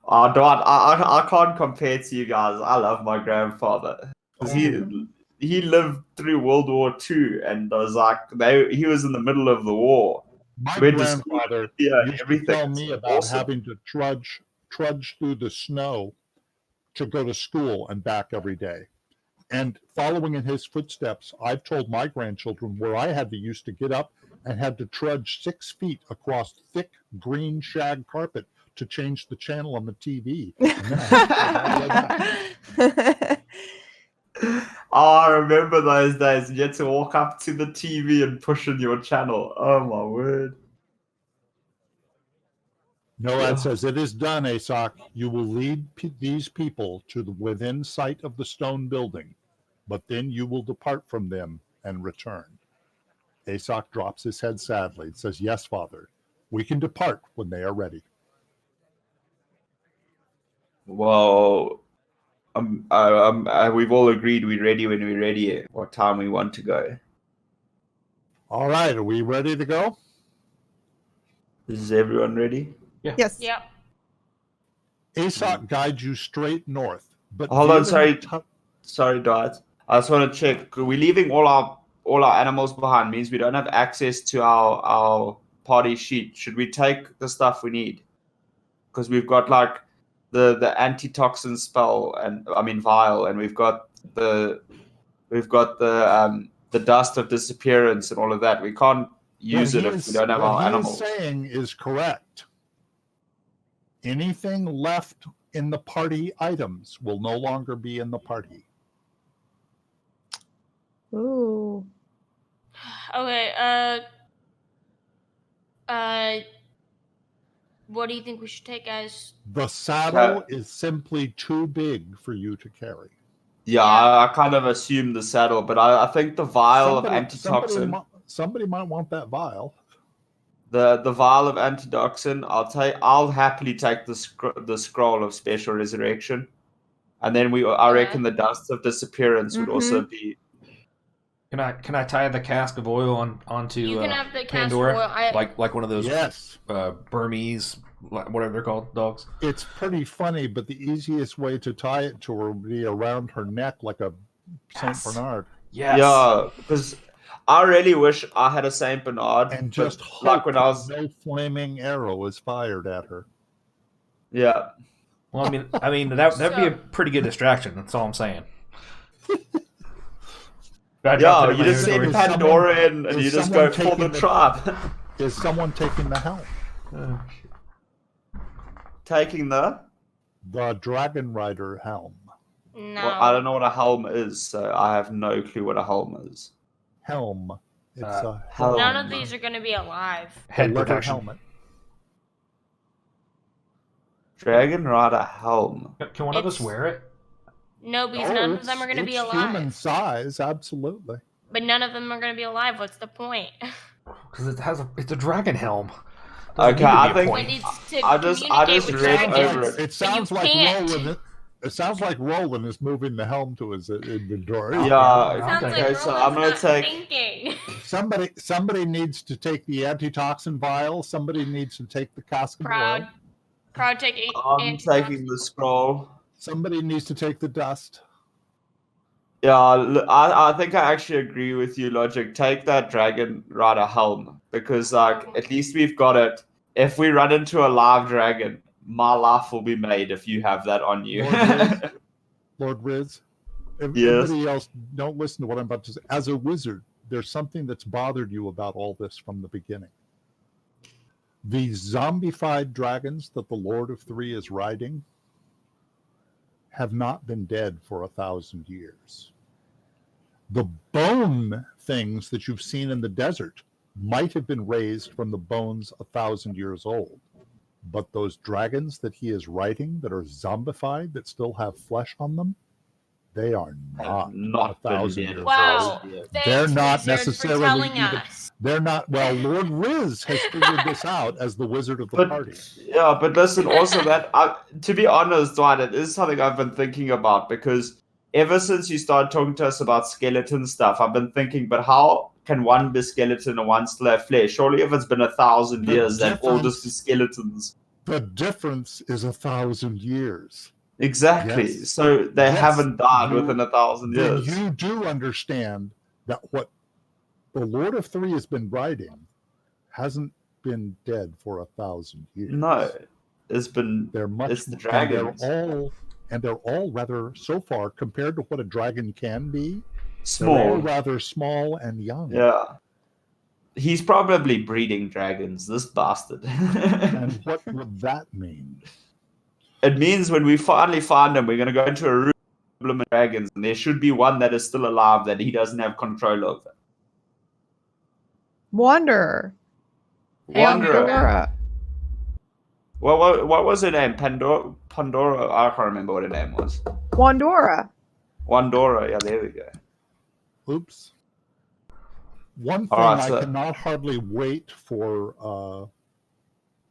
Speaker 3: Oh, Dwight, I can't compare to you guys. I love my grandfather. 'Cause he lived through World War II, and I was like, he was in the middle of the war.
Speaker 1: My
Speaker 3: Went to school,
Speaker 1: grandfather
Speaker 3: yeah,
Speaker 1: used
Speaker 3: everything.
Speaker 1: to tell me
Speaker 3: It's
Speaker 1: about
Speaker 3: awesome.
Speaker 1: having to trudge through the snow to go to school and back every day. And following in his footsteps, I've told my grandchildren where I had to used to get up and had to trudge 6 feet across thick green shag carpet to change the channel on the TV. And then I had to go all the way back.
Speaker 3: Oh, I remember those days. You had to walk up to the TV and push in your channel. Oh my word!
Speaker 1: Noad says, "It is done, Aesop. You will lead these people to within sight of the stone building, but then you will depart from them and return." Aesop drops his head sadly and says, "Yes, father. We can depart when they are ready."
Speaker 3: Well, we've all agreed we're ready when we're ready. What time we want to go?
Speaker 1: All right, are we ready to go?
Speaker 3: Is everyone ready?
Speaker 5: Yes.
Speaker 4: Yep.
Speaker 1: Aesop guides you straight north, but
Speaker 3: Hold on,
Speaker 1: veering
Speaker 3: sorry, Dwight. I just want to check. We're leaving all our animals behind. Means we don't have access to our party sheet. Should we take the stuff we need? Because we've got like the antitoxin spell and vial, and we've got the dust of disappearance and all of that. We can't use it if we don't have our animals.
Speaker 1: What he is saying is correct. Anything left in the party items will no longer be in the party.
Speaker 5: Ooh.
Speaker 4: Okay. What do you think we should take, guys?
Speaker 1: The saddle is simply too big for you to carry.
Speaker 3: Yeah, I kind of assumed the saddle, but I think the vial of antitoxin.
Speaker 1: Somebody might want that vial.
Speaker 3: The vial of antitoxin, I'll happily take the scroll of special resurrection, and then I reckon the dust of disappearance would also be.
Speaker 2: Can I tie the cask of oil onto
Speaker 4: You can have the
Speaker 2: Pandora,
Speaker 4: cask of oil.
Speaker 2: like one of those
Speaker 1: Yes.
Speaker 2: Burmese, whatever they're called, dogs?
Speaker 1: It's pretty funny, but the easiest way to tie it to her would be around her neck like a Saint Bernard.
Speaker 2: Yes.
Speaker 3: Yeah, because I really wish I had a Saint Bernard,
Speaker 1: And just
Speaker 3: like when I was.
Speaker 1: no flaming arrow is fired at her.
Speaker 3: Yeah.
Speaker 2: Well, that'd be a pretty good distraction. That's all I'm saying. I dropped
Speaker 3: Yeah,
Speaker 2: it in
Speaker 3: you
Speaker 2: my
Speaker 3: just
Speaker 2: inventory.
Speaker 3: send Pandora in and
Speaker 1: is
Speaker 3: you just go
Speaker 1: someone
Speaker 3: for the
Speaker 1: taking the-
Speaker 3: tribe.
Speaker 1: Is someone taking the helm?
Speaker 3: Taking the...
Speaker 1: The Dragon Rider helm.
Speaker 4: No.
Speaker 3: Well, I don't know what a helm is, so I have no clue what a helm is.
Speaker 1: Helm. It's a
Speaker 3: helm.
Speaker 4: None of these are going to be alive.
Speaker 2: Head
Speaker 1: leather
Speaker 2: protection.
Speaker 1: helmet.
Speaker 3: Dragon Rider helm.
Speaker 2: Can one of us
Speaker 4: It's-
Speaker 2: wear it?
Speaker 4: No, because
Speaker 1: Oh,
Speaker 4: none of them are going to
Speaker 1: it's
Speaker 4: be alive.
Speaker 1: human size, absolutely.
Speaker 4: But none of them are going to be alive. What's the point?
Speaker 2: Because it's a dragon helm.
Speaker 3: Okay, I think-
Speaker 4: But it's to
Speaker 3: I just
Speaker 4: communicate with
Speaker 3: read
Speaker 4: dragons.
Speaker 3: over it.
Speaker 1: It sounds
Speaker 4: you
Speaker 1: like
Speaker 4: can't.
Speaker 1: Roland. It sounds like Roland is moving the helm to his inventory.
Speaker 3: Yeah,
Speaker 4: Sounds
Speaker 2: Okay,
Speaker 4: like
Speaker 3: so
Speaker 4: Roland's
Speaker 3: I'm gonna
Speaker 4: not
Speaker 3: take...
Speaker 4: thinking.
Speaker 1: Somebody needs to take the antitoxin vial. Somebody needs to take the cask of oil.
Speaker 4: Proud take 8.
Speaker 3: I'm taking the scroll.
Speaker 1: Somebody needs to take the dust.
Speaker 3: Yeah, I think I actually agree with you, Logic. Take that Dragon Rider helm, because like at least we've got it. If we run into a live dragon, my life will be made if you have that on you.
Speaker 1: Lord Riz, if
Speaker 3: Yes.
Speaker 1: everybody else, don't listen to what I'm about to say. As a wizard, there's something that's bothered you about all this from the beginning. The zombified dragons that the Lord of Three is riding have not been dead for 1,000 years. The bone things that you've seen in the desert might have been raised from the bones 1,000 years old. But those dragons that he is riding that are zombified, that still have flesh on them, they are not
Speaker 3: Not
Speaker 1: 1,000
Speaker 3: been
Speaker 1: years
Speaker 3: dead.
Speaker 4: Wow.
Speaker 1: old.
Speaker 4: Thanks,
Speaker 1: They're not
Speaker 4: wizards,
Speaker 1: necessarily
Speaker 4: for telling
Speaker 1: even-
Speaker 4: us.
Speaker 1: They're not, well, Lord Riz has figured this out as the wizard of the
Speaker 3: But
Speaker 1: party.
Speaker 3: yeah, but listen, also to be honest, Dwight, it is something I've been thinking about, because ever since you started talking to us about skeleton stuff, I've been thinking, but how can one be skeleton and one still have flesh? Surely if it's been 1,000
Speaker 1: The
Speaker 3: years, they'd all
Speaker 1: difference-
Speaker 3: just be skeletons.
Speaker 1: The difference is 1,000 years.
Speaker 3: Exactly.
Speaker 1: Yes.
Speaker 3: So they
Speaker 1: Yes.
Speaker 3: haven't died
Speaker 1: You-
Speaker 3: within 1,000
Speaker 1: Then
Speaker 3: years.
Speaker 1: you do understand that what the Lord of Three has been writing hasn't been dead for 1,000 years.
Speaker 3: No, it's been...
Speaker 1: They're much,
Speaker 3: it's the
Speaker 1: and
Speaker 3: dragons.
Speaker 1: they're all rather, so far, compared to what a dragon can be, they're all
Speaker 3: Small.
Speaker 1: rather small and young.
Speaker 3: Yeah. He's probably breeding dragons, this bastard.
Speaker 1: And what would that mean?
Speaker 3: It means when we finally find him, we're going to go into a room full of dragons, and there should be one that is still alive that he doesn't have control over.
Speaker 5: Wanderer.
Speaker 3: Wanderer.
Speaker 5: Pandora.
Speaker 3: What was her name? Pandora? I can't remember what her name was.
Speaker 5: Wandora.
Speaker 3: Wandora. Yeah, there we go.
Speaker 1: Oops. One thing
Speaker 3: All right,
Speaker 1: I
Speaker 3: so-
Speaker 1: cannot hardly wait for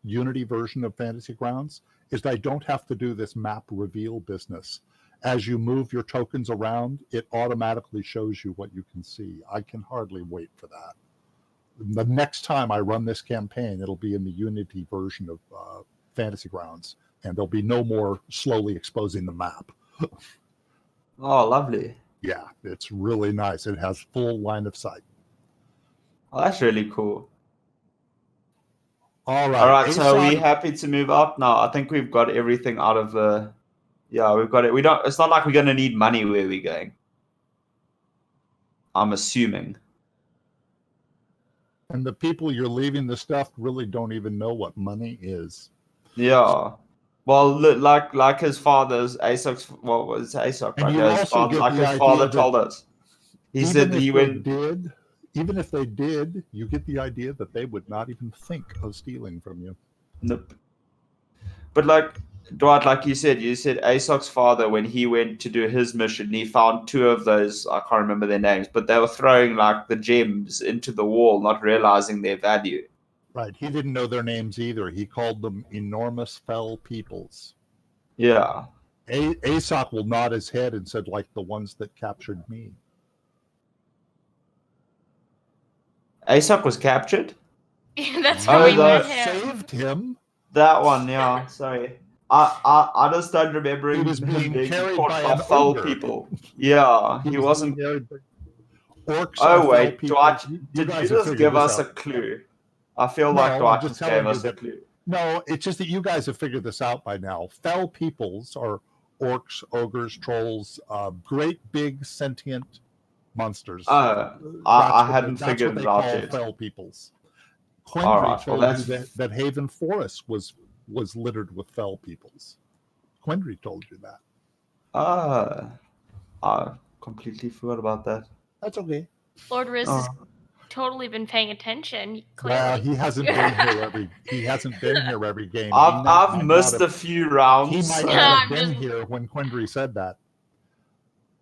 Speaker 1: Unity version of Fantasy Grounds is that I don't have to do this map reveal business. As you move your tokens around, it automatically shows you what you can see. I can hardly wait for that. The next time I run this campaign, it'll be in the Unity version of Fantasy Grounds, and there'll be no more slowly exposing the map.
Speaker 3: Oh, lovely.
Speaker 1: Yeah, it's really nice. It has full line of sight.
Speaker 3: Oh, that's really cool.
Speaker 1: All right.
Speaker 3: All right, so are we
Speaker 1: Aeson-
Speaker 3: happy to move up now? I think we've got everything out of the... Yeah, we've got it. We don't... It's not like we're going to need money where we're going. I'm assuming.
Speaker 1: And the people you're leaving the stuff really don't even know what money is.
Speaker 3: Yeah. Well, like his father's Asok's... What was Asok?
Speaker 1: And
Speaker 3: Right?
Speaker 1: you
Speaker 3: Yeah, his
Speaker 1: also
Speaker 3: father,
Speaker 1: get
Speaker 3: like
Speaker 1: the
Speaker 3: his
Speaker 1: idea
Speaker 3: father
Speaker 1: that
Speaker 3: told us. He said that he went...
Speaker 1: Even if they did, you get the idea that they would not even think of stealing from you.
Speaker 3: Nope. But like Dwight, like you said Asok's father, when he went to do his mission, he found two of those, I can't remember their names, but they were throwing like the gems into the wall, not realizing their value.
Speaker 1: Right. He didn't know their names either. He called them enormous fell peoples.
Speaker 3: Yeah.
Speaker 1: Asok will nod his head and said, like the ones that captured me.
Speaker 3: Asok was captured?
Speaker 4: That's
Speaker 3: Oh,
Speaker 4: how we
Speaker 3: that-
Speaker 4: met him.
Speaker 1: Saved him.
Speaker 3: That one, yeah. Sorry. I just don't remember
Speaker 1: He
Speaker 3: him
Speaker 1: was being carried
Speaker 3: caught
Speaker 1: by
Speaker 3: by
Speaker 1: an
Speaker 3: foul
Speaker 1: ogre.
Speaker 3: people. Yeah, he
Speaker 1: was
Speaker 3: wasn't.
Speaker 1: being carried by- Orcs are
Speaker 3: Oh
Speaker 1: fell
Speaker 3: wait,
Speaker 1: people.
Speaker 3: Dwight,
Speaker 1: You
Speaker 3: did you
Speaker 1: guys have
Speaker 3: just
Speaker 1: figured
Speaker 3: give
Speaker 1: this
Speaker 3: us a
Speaker 1: out.
Speaker 3: clue? I feel
Speaker 1: No,
Speaker 3: like
Speaker 1: I'm
Speaker 3: Dwight
Speaker 1: just
Speaker 3: just
Speaker 1: telling
Speaker 3: gave
Speaker 1: you
Speaker 3: us a
Speaker 1: that-
Speaker 3: clue.
Speaker 1: No, it's just that you guys have figured this out by now. Fell peoples are orcs, ogres, trolls, great big sentient monsters.
Speaker 3: I hadn't figured it out yet.
Speaker 1: Fell peoples.
Speaker 3: All
Speaker 1: Quendry
Speaker 3: right, well,
Speaker 1: told you that Haven Forest was littered with fell peoples. Quendry told you that.
Speaker 3: I completely forgot about that.
Speaker 1: That's okay.
Speaker 4: Lord Riz has totally been paying attention. Clearly.
Speaker 1: Well, he hasn't been here every game.
Speaker 3: I've missed a few rounds.
Speaker 1: He might not have been here when Quendry said that.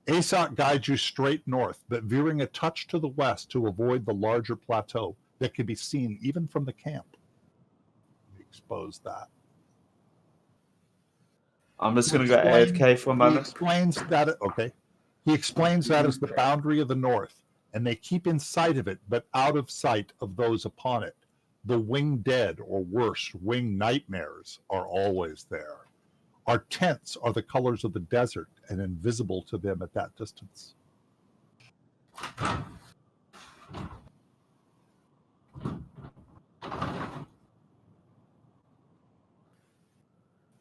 Speaker 1: Aesop guides you straight north, but veering a touch to the west to avoid the larger plateau that can be seen even from the camp. Expose that.
Speaker 3: I'm just going to go AFK for a moment.
Speaker 1: He explains that as the boundary of the north, and they keep in sight of it, but out of sight of those upon it. The winged dead, or worse, winged nightmares, are always there. Our tents are the colors of the desert and invisible to them at that distance.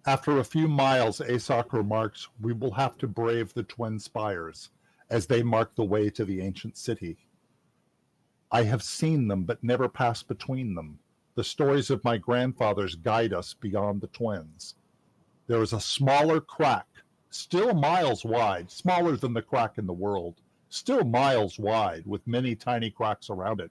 Speaker 1: After a few miles, Aesop remarks, we will have to brave the twin spires as they mark the way to the ancient city. I have seen them, but never passed between them. The stories of my grandfathers guide us beyond the twins. There is a smaller crack, still miles wide, smaller than the crack in the world, still miles wide, with many tiny cracks around it.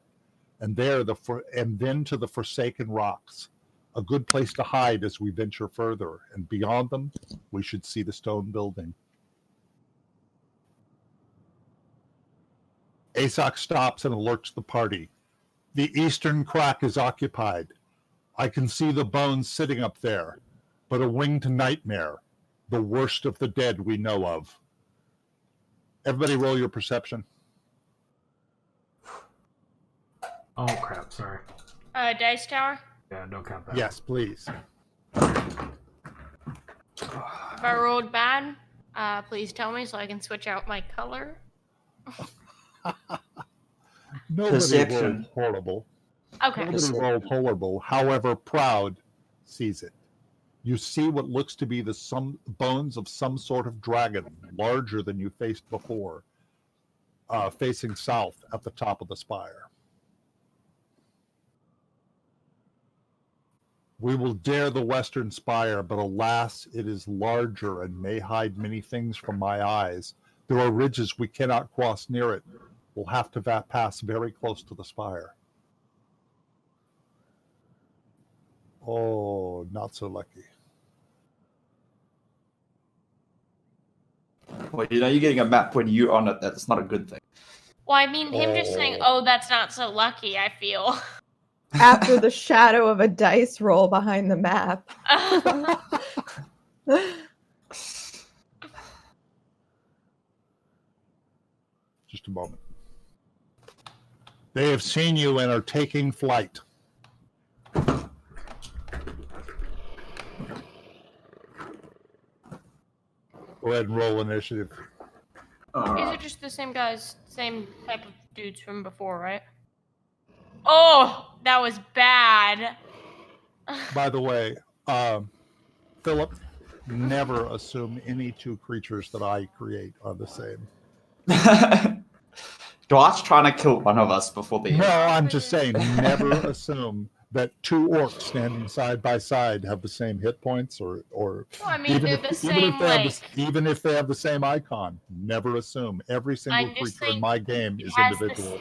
Speaker 1: And then to the forsaken rocks, a good place to hide as we venture further. And beyond them, we should see the stone building. Aesop stops and alerts the party. The eastern crack is occupied. I can see the bones sitting up there, but a winged nightmare, the worst of the dead we know of. Everybody roll your perception.
Speaker 2: Oh, crap, sorry.
Speaker 4: Dice Tower?
Speaker 2: Yeah, don't count that.
Speaker 1: Yes, please.
Speaker 4: If I rolled bad, please tell me so I can switch out my color.
Speaker 1: Nobody
Speaker 3: Perception.
Speaker 1: rolled horrible.
Speaker 4: Okay.
Speaker 1: Nobody rolled horrible. However, Proud sees it. You see what looks to be the bones of some sort of dragon, larger than you faced before, facing south at the top of the spire. We will dare the western spire, but alas, it is larger and may hide many things from my eyes. There are ridges we cannot cross near it. We'll have to pass very close to the spire. Oh, not so lucky.
Speaker 3: Well, you know, you're getting a map when you're on it. That's not a good thing.
Speaker 4: Well, I mean, him just saying, oh, that's not so lucky, I feel.
Speaker 5: After the shadow of a dice roll behind the map.
Speaker 1: Just a moment. They have seen you and are taking flight. Go ahead and roll initiative.
Speaker 4: These are just the same guys, same type of dudes from before, right? Oh, that was bad.
Speaker 1: By the way, Philip, never assume any two creatures that I create are the same.
Speaker 3: Dwight's trying to kill one of us before the end.
Speaker 1: No, I'm just saying, never assume that two orcs standing side by side have the same hit points, or
Speaker 4: Well, I mean, they're the same,
Speaker 1: even if they have the same icon. Never assume. Every single creature in my game is individual.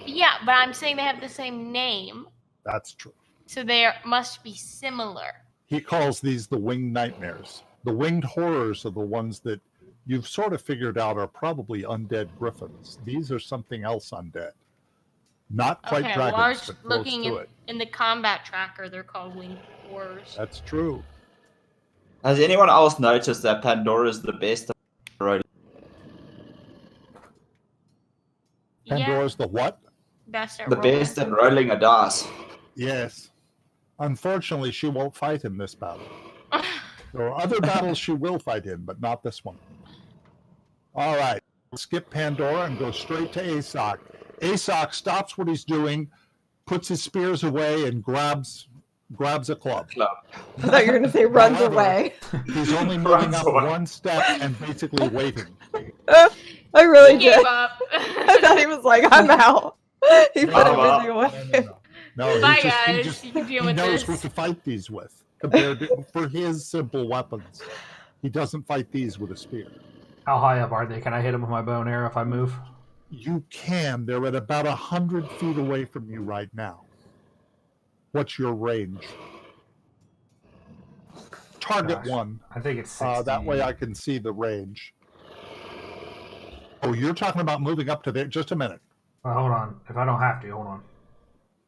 Speaker 4: Yeah, but I'm saying they have the same name.
Speaker 1: That's true.
Speaker 4: So they must be similar.
Speaker 1: He calls these the winged nightmares. The winged horrors are the ones that you've sort of figured out are probably undead griffins. These are something else undead. Not quite dragons,
Speaker 4: well, I was
Speaker 1: but close
Speaker 4: looking
Speaker 1: to it.
Speaker 4: in the combat tracker, they're called winged horrors.
Speaker 1: That's true.
Speaker 3: Has anyone else noticed that Pandora is the best at rolling?
Speaker 1: Pandora's the what?
Speaker 4: Best at
Speaker 3: The
Speaker 4: rolling.
Speaker 3: best at rolling a dice.
Speaker 1: Yes. Unfortunately, she won't fight in this battle. There are other battles she will fight in, but not this one. All right. Skip Pandora and go straight to Aesop. Aesop stops what he's doing, puts his spears away, and grabs a club.
Speaker 5: I thought you were going to say runs away.
Speaker 1: He's only moving up one step and basically waiting.
Speaker 5: I really
Speaker 4: He gave
Speaker 5: did.
Speaker 4: up.
Speaker 5: I thought he was like, I'm out. He put
Speaker 3: Oh,
Speaker 5: it
Speaker 3: wow.
Speaker 5: busy away.
Speaker 1: No,
Speaker 4: Bye,
Speaker 1: he
Speaker 4: guys.
Speaker 1: just
Speaker 4: You can deal
Speaker 1: he
Speaker 4: with
Speaker 1: knows
Speaker 4: this.
Speaker 1: what to fight these with compared to for his simple weapons. He doesn't fight these with a spear.
Speaker 2: How high up are they? Can I hit them with my bow and arrow if I move?
Speaker 1: You can. They're at about 100 feet away from you right now. What's your range? Target
Speaker 2: Gosh,
Speaker 1: one.
Speaker 2: I think it's 60.
Speaker 1: That way I can see the range. Oh, you're talking about moving up to there. Just a minute.
Speaker 2: Well, hold on. If I don't have to, hold on.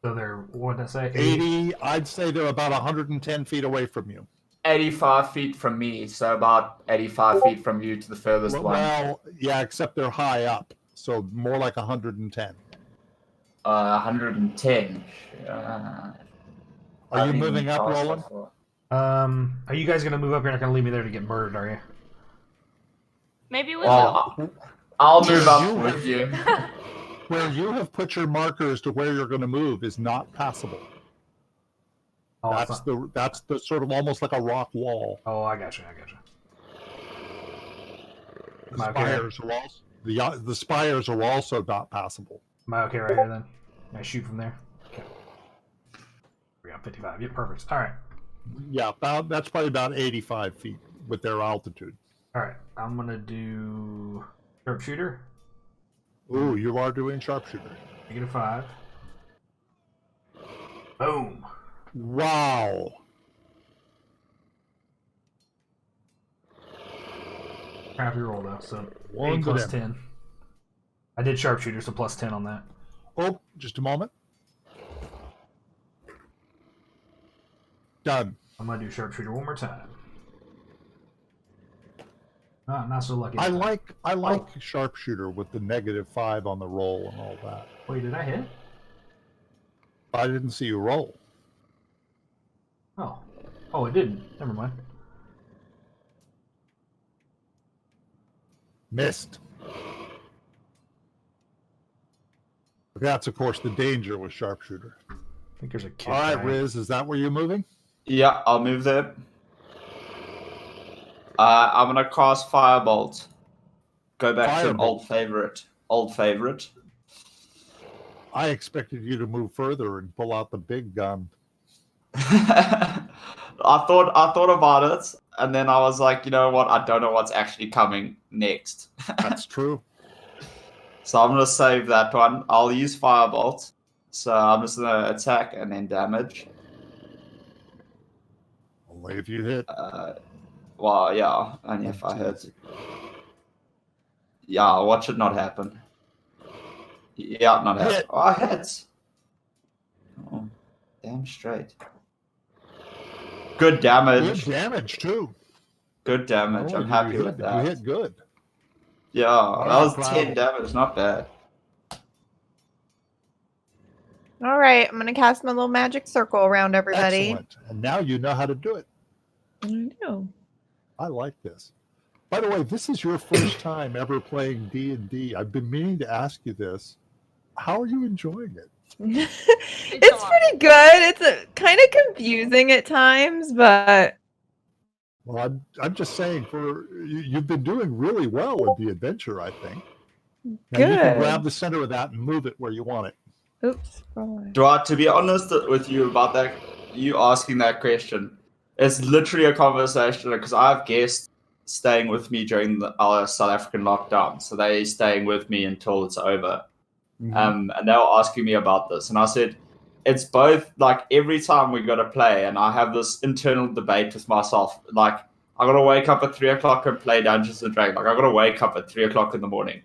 Speaker 2: So they're, what did I say?
Speaker 1: 80. I'd say they're about 110 feet away from you.
Speaker 3: 85 feet from me, so about 85 feet from you to the furthest one.
Speaker 1: Well, yeah, except they're high up. So more like 110.
Speaker 3: 110.
Speaker 1: Are you moving up, Roland?
Speaker 2: Are you guys going to move up? You're not going to leave me there to get murdered, are you?
Speaker 4: Maybe we will.
Speaker 3: Well, I'll move up with you.
Speaker 1: Where you have put your markers to where you're going to move is not passable.
Speaker 2: Oh,
Speaker 1: That's the sort of almost like a rock wall.
Speaker 2: Oh, I got you.
Speaker 1: The spires are also the spires are also not passable.
Speaker 2: Am I okay right here then? Can I shoot from there? Okay. We got 55. Yeah, perfect. All right.
Speaker 1: Yeah, that's probably about 85 feet with their altitude.
Speaker 2: All right. I'm going to do Sharpshooter.
Speaker 1: Ooh, you are doing Sharpshooter.
Speaker 2: -5. Boom.
Speaker 1: Wow.
Speaker 2: Crappy roll though, so
Speaker 1: One
Speaker 2: 8 plus
Speaker 1: to them.
Speaker 2: 10. I did Sharpshooter, so plus 10 on that.
Speaker 1: Oh, just a moment. Done.
Speaker 2: I'm going to do Sharpshooter one more time. Ah, not so lucky.
Speaker 1: I like Sharpshooter with the -5 on the roll and all that.
Speaker 2: Wait, did I hit?
Speaker 1: I didn't see you roll.
Speaker 2: Oh, it didn't. Never mind.
Speaker 1: Missed. That's, of course, the danger with Sharpshooter.
Speaker 2: I think there's a kid.
Speaker 1: All right,
Speaker 2: dying.
Speaker 1: Riz, is that where you're moving?
Speaker 3: Yeah, I'll move there. I'm gonna cast Firebolt. Go back to an old favorite.
Speaker 1: I expected you to move further and pull out the big gun.
Speaker 3: I thought about it, and then I was like, you know what? I don't know what's actually coming next.
Speaker 1: That's true.
Speaker 3: So I'm gonna save that one. I'll use Firebolt. So I'm just gonna attack and then damage.
Speaker 1: Only if you hit.
Speaker 3: Well, yeah, only if I hit. Yeah, watch it not happen. Yeah, not happen.
Speaker 1: Hit.
Speaker 3: Oh, I hit. Oh, damn straight. Good damage.
Speaker 1: Good damage, too.
Speaker 3: Good damage. I'm happy with that.
Speaker 1: You hit good.
Speaker 3: Yeah, that was
Speaker 1: proud.
Speaker 3: 10 damage. Not bad.
Speaker 5: All right, I'm gonna cast my little magic circle around everybody.
Speaker 1: Excellent. And now you know how to do it.
Speaker 5: I know.
Speaker 1: I like this. By the way, this is your first time ever playing D&D. I've been meaning to ask you this. How are you enjoying it?
Speaker 5: It's pretty good. It's kind of confusing at times, but
Speaker 1: Well, I'm just saying, you've been doing really well with the adventure, I think. Now you can
Speaker 5: good.
Speaker 1: grab the center of that and move it where you want it.
Speaker 5: Oops. wrong
Speaker 3: Dwight, to be honest with you about that, you asking that question, it's literally a conversation because I have guests staying with me during our South African lockdown. So they're staying with me until it's over.
Speaker 1: Mhm.
Speaker 3: And they were asking me about this. And I said, it's both like every time we got to play, and I have this internal debate with myself. Like, I got to wake up at 3 o'clock and play Dungeons and Dragons. Like, I got to wake up at 3 o'clock in the morning.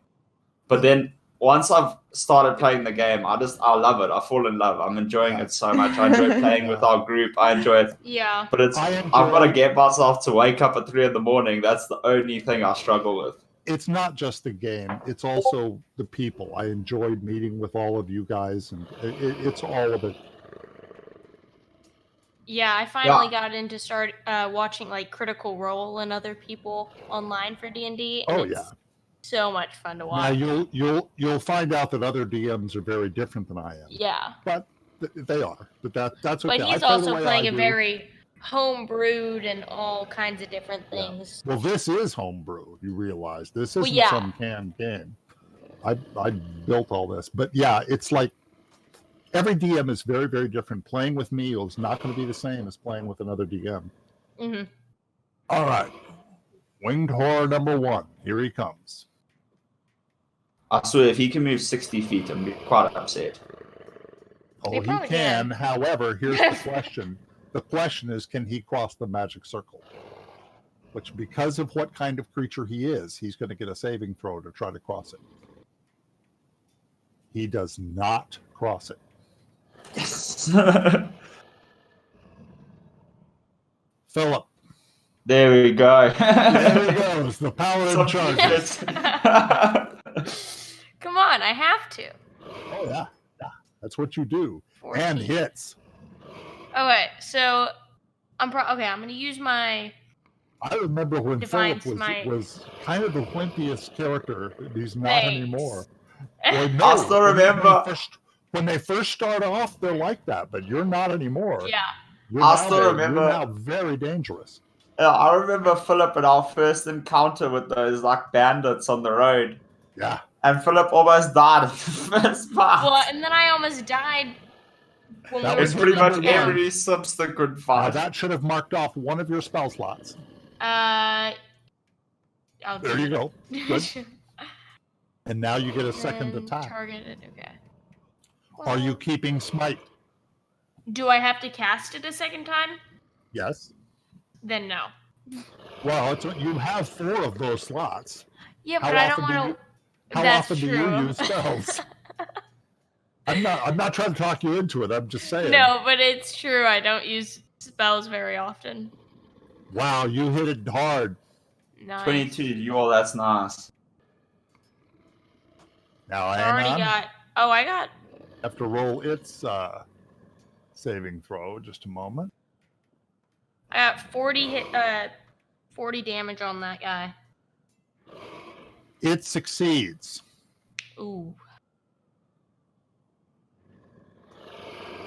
Speaker 3: But then once I've started playing the game, I love it. I fall in love. I'm enjoying it so much. I enjoy playing with our group. I enjoy it.
Speaker 4: Yeah.
Speaker 3: But I've got to get myself to wake up at 3 in the morning. That's the only thing I struggle with.
Speaker 1: It's not just the game. It's also the people. I enjoyed meeting with all of you guys, and it's all of it.
Speaker 4: Yeah, I finally got into start watching like Critical Role and other people online for D&D.
Speaker 1: Oh,
Speaker 4: it's
Speaker 1: yeah.
Speaker 4: so much fun to
Speaker 1: Now
Speaker 4: watch.
Speaker 1: you'll find out that other DMs are very different than I am.
Speaker 4: Yeah.
Speaker 1: But they are. But that's okay.
Speaker 4: But he's
Speaker 1: I play the
Speaker 4: also
Speaker 1: way
Speaker 4: playing
Speaker 1: I
Speaker 4: a
Speaker 1: do.
Speaker 4: very home brewed and all kinds of different
Speaker 1: Yeah.
Speaker 4: things.
Speaker 1: Well, this is homebrew. You realize this
Speaker 4: Well,
Speaker 1: isn't
Speaker 4: yeah.
Speaker 1: some canned game. I built all this, but yeah, it's like every DM is very, very different. Playing with me is not going to be the same as playing with another DM.
Speaker 4: Mm-hmm.
Speaker 1: All right, winged horror number 1. Here he comes.
Speaker 3: I swear, if he can move 60 feet, I'm quite upset.
Speaker 1: Oh,
Speaker 4: They
Speaker 1: he
Speaker 4: probably
Speaker 1: can.
Speaker 4: can.
Speaker 1: However, here's the question. The question is, can he cross the magic circle? Which, because of what kind of creature he is, he's going to get a saving throw to try to cross it. He does not cross it.
Speaker 3: Yes!
Speaker 1: Philip.
Speaker 3: There we go.
Speaker 1: There he goes. The paladin
Speaker 3: Some
Speaker 1: charges.
Speaker 4: Come on, I have to.
Speaker 1: Oh, yeah. That's what you do.
Speaker 4: 14.
Speaker 1: And hits.
Speaker 4: Okay, so I'm I'm gonna use my.
Speaker 1: I remember when
Speaker 4: Divine
Speaker 1: Philip
Speaker 4: Smite.
Speaker 1: was kind of the wimpiest character. He's not
Speaker 4: Thanks.
Speaker 1: anymore. Well,
Speaker 3: I still remember.
Speaker 1: When they first start off, they're like that, but you're not anymore.
Speaker 4: Yeah.
Speaker 3: remember-
Speaker 1: You're now very dangerous.
Speaker 3: I remember Philip in our first encounter with those like bandits on the road,
Speaker 1: Yeah.
Speaker 3: and Philip almost died in the first part.
Speaker 4: Well, and then I almost died. When
Speaker 1: That
Speaker 4: we
Speaker 1: was
Speaker 3: It's
Speaker 4: were
Speaker 3: pretty much
Speaker 1: number one.
Speaker 3: every subsequent
Speaker 1: Now,
Speaker 3: fight.
Speaker 1: that should have marked off one of your spell slots.
Speaker 4: I'll
Speaker 1: There
Speaker 4: do
Speaker 1: you go. Good.
Speaker 4: it.
Speaker 1: And now you get a second
Speaker 4: Then
Speaker 1: attack.
Speaker 4: Targeted. Okay.
Speaker 1: Are you
Speaker 4: Well,
Speaker 1: keeping Smite?
Speaker 4: Do I have to cast it a second time?
Speaker 1: Yes.
Speaker 4: Then no.
Speaker 1: Well, you have 4 of those slots.
Speaker 4: Yeah,
Speaker 1: How
Speaker 4: but I don't
Speaker 1: often do
Speaker 4: want
Speaker 1: you-
Speaker 4: to.
Speaker 1: How
Speaker 4: That's
Speaker 1: often
Speaker 4: true.
Speaker 1: do you use spells? I'm not trying to talk you into it. I'm just saying.
Speaker 4: No, but it's true. I don't use spells very often.
Speaker 1: Wow, you hit it hard.
Speaker 4: Nice.
Speaker 3: 22, you all, that's nice.
Speaker 1: Now,
Speaker 4: I
Speaker 1: hang
Speaker 4: already
Speaker 1: on.
Speaker 4: got. Oh, I got.
Speaker 1: Have to roll its saving throw. Just a moment.
Speaker 4: I got 40 damage on that guy.
Speaker 1: It succeeds.
Speaker 4: Ooh.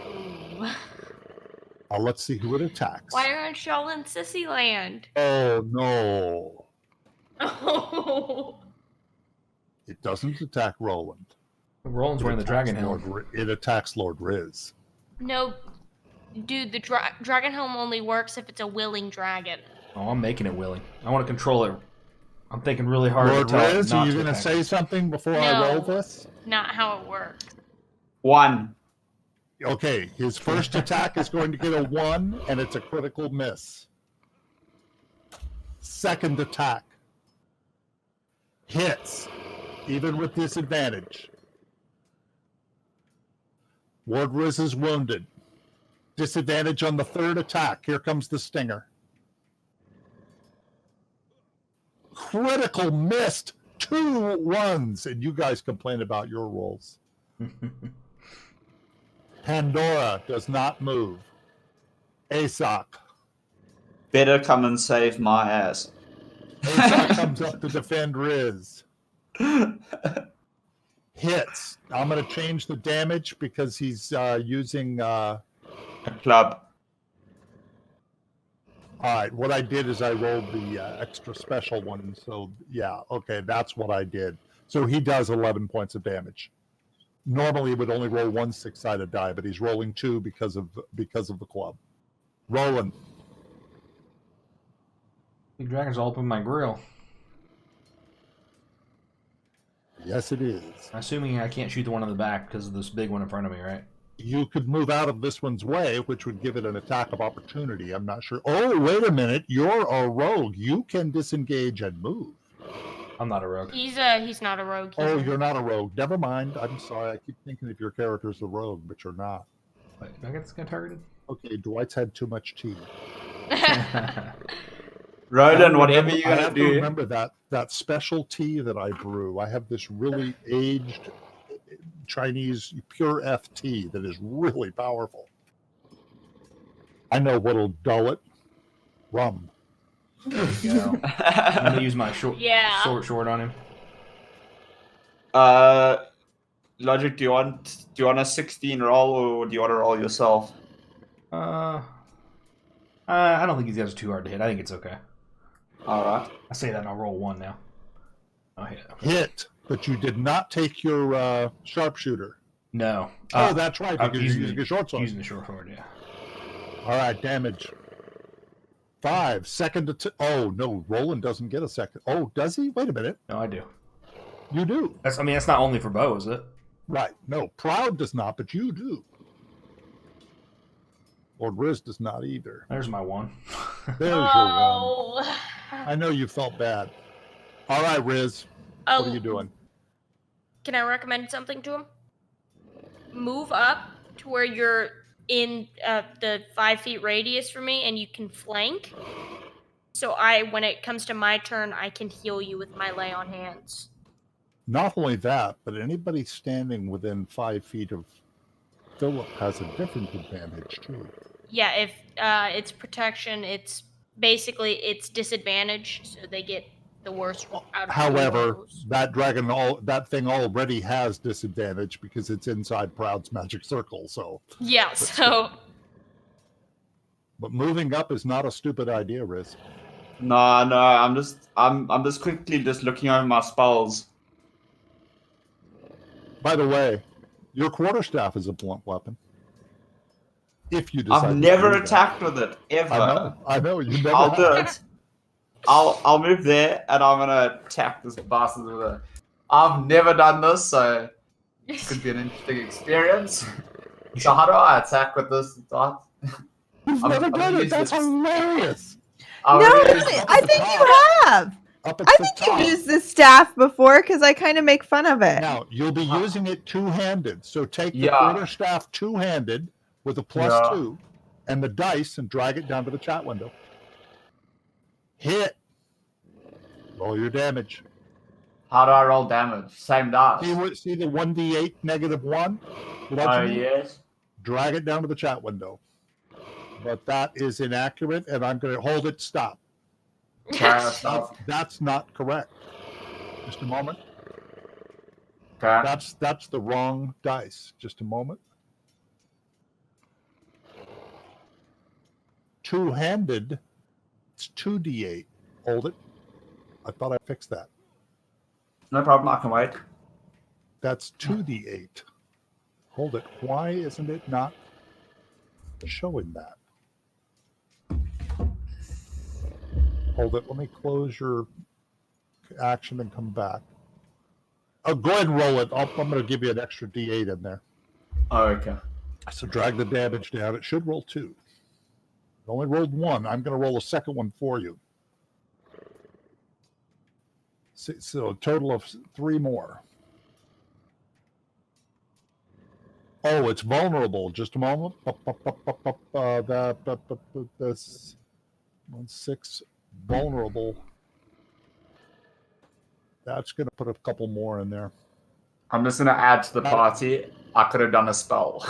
Speaker 4: Ooh.
Speaker 1: Let's see who it attacks.
Speaker 4: Why aren't y'all in Sissy Land?
Speaker 1: Oh no!
Speaker 4: Oh.
Speaker 1: It doesn't attack Roland.
Speaker 2: Roland's wearing the dragon helm.
Speaker 1: It attacks Lord Riz.
Speaker 4: No, dude, the dragon helm only works if it's a willing dragon.
Speaker 2: Oh, I'm making it willing. I want to control it. I'm thinking really hard
Speaker 1: Lord
Speaker 2: to tell it
Speaker 1: Riz,
Speaker 2: not
Speaker 1: are you
Speaker 2: to
Speaker 1: going to
Speaker 2: attack.
Speaker 1: say something before I
Speaker 4: No.
Speaker 1: roll this?
Speaker 4: Not how it works.
Speaker 3: 1.
Speaker 1: Okay, his first attack is going to get a 1, and it's a critical miss. Second attack hits, even with disadvantage. Lord Riz is wounded. Disadvantage on the third attack. Here comes the stinger. Critical missed. 2 1s, and you guys complain about your rolls. Pandora does not move. Aesop.
Speaker 3: Better come and save my ass.
Speaker 1: Aesop comes up to defend Riz. Hits. I'm going to change the damage because he's using...
Speaker 3: A club.
Speaker 1: All right, what I did is I rolled the extra special one. So, yeah, okay, that's what I did. So he does 11 points of damage. Normally, it would only roll 1 6-sided die, but he's rolling 2 because of the club. Roland.
Speaker 2: Big dragon's all up in my grill.
Speaker 1: Yes, it is.
Speaker 2: Assuming I can't shoot the one in the back because of this big one in front of me, right?
Speaker 1: You could move out of this one's way, which would give it an attack of opportunity. I'm not sure. Oh, wait a minute. You're a rogue. You can disengage and move.
Speaker 2: I'm not a rogue.
Speaker 4: He's not a rogue.
Speaker 1: Oh,
Speaker 4: either.
Speaker 1: you're not a rogue. Never mind. I'm sorry. I keep thinking if your character's a rogue, but you're not.
Speaker 2: Wait, do I get this guy targeted?
Speaker 1: Okay, Dwight's had too much tea.
Speaker 3: Roland, whatever you're
Speaker 1: I
Speaker 3: going to
Speaker 1: have to
Speaker 3: do.
Speaker 1: remember that special tea that I brew. I have this really aged Chinese pure F tea that is really powerful. I know what'll dull it. Rum.
Speaker 2: There you go. I'm gonna use my
Speaker 4: Yeah.
Speaker 2: short on him.
Speaker 3: Logic, do you want a 16 roll or do you want to roll yourself?
Speaker 2: I don't think these guys are too hard to hit. I think it's okay.
Speaker 3: All right.
Speaker 2: I say that and I'll roll 1 now. Oh, hit. Okay.
Speaker 1: Hit, but you did not take your sharpshooter.
Speaker 2: No.
Speaker 1: Oh, that's right,
Speaker 2: I'm
Speaker 1: because you're using your short sword.
Speaker 2: Using the short sword, yeah.
Speaker 1: All right, damage. 5. Second to... Oh, no, Roland doesn't get a second. Oh, does he? Wait a minute.
Speaker 2: No, I do.
Speaker 1: You do.
Speaker 2: That's not only for bow, is it?
Speaker 1: Right. No, Proud does not, but you do. Lord Riz does not either.
Speaker 2: There's my 1.
Speaker 1: There's your 1. I know you felt bad. All right, Riz. What are you doing?
Speaker 4: Can I recommend something to him? Move up to where you're in the 5 feet radius for me, and you can flank. So when it comes to my turn, I can heal you with my lay on hands.
Speaker 1: Not only that, but anybody standing within 5 feet of Philip has a different advantage, too.
Speaker 4: Yeah, if it's protection, it's disadvantage, so they get the worst out of
Speaker 1: However,
Speaker 4: those.
Speaker 1: that thing already has disadvantage because it's inside Proud's magic circle. So
Speaker 4: Yeah, so
Speaker 1: but moving up is not a stupid idea, Riz.
Speaker 3: No, I'm just quickly looking over my spells.
Speaker 1: By the way, your quarterstaff is a blunt weapon. If you decide,
Speaker 3: I've never
Speaker 1: to do
Speaker 3: attacked with it ever.
Speaker 1: I know. You never.
Speaker 3: I'll do
Speaker 1: have.
Speaker 3: it. I'll move there and I'm gonna attack this bastard with it. I've never done this, so it could be an interesting experience. So how do I attack with this dart?
Speaker 1: You've
Speaker 3: I'm
Speaker 1: never
Speaker 3: gonna
Speaker 1: done it.
Speaker 3: use
Speaker 1: That's
Speaker 3: this.
Speaker 1: hilarious.
Speaker 3: I'm
Speaker 5: No,
Speaker 3: gonna use this-
Speaker 5: I think you have.
Speaker 1: Up at
Speaker 5: I
Speaker 1: the
Speaker 5: think
Speaker 1: top.
Speaker 5: you've used the staff before because I kind of make fun of it.
Speaker 1: Now you'll be using it two-handed. So take the
Speaker 3: Yeah.
Speaker 1: quarterstaff two-handed with a
Speaker 3: Yeah.
Speaker 1: +2 and the dice and drag it down to the chat window. Hit. Roll your damage.
Speaker 3: How do I roll damage? Same dice.
Speaker 1: See the 1d8 -1?
Speaker 3: Oh
Speaker 1: Bludgeoning?
Speaker 3: yes.
Speaker 1: Drag it down to the chat window. But that is inaccurate, and I'm going to hold it. Stop. That's not correct. Just a moment.
Speaker 3: Okay.
Speaker 1: That's the wrong dice. Just a moment. Two-handed, it's 2d8. Hold it. I thought I fixed that.
Speaker 3: No problem. I can wait.
Speaker 1: That's 2d8. Hold it. Why isn't it not showing that? Hold it. Let me close your action and come back. Oh, go ahead and roll it. I'm going to give you an extra d8 in there.
Speaker 3: Oh, okay.
Speaker 1: So drag the damage down. It should roll 2. It only rolled 1. I'm going to roll a second one for you. So a total of 3 more. Oh, it's vulnerable. Just a moment. That's 6 vulnerable. That's going to put a couple more in there.
Speaker 3: I'm just gonna add to the party. I could have done a spell.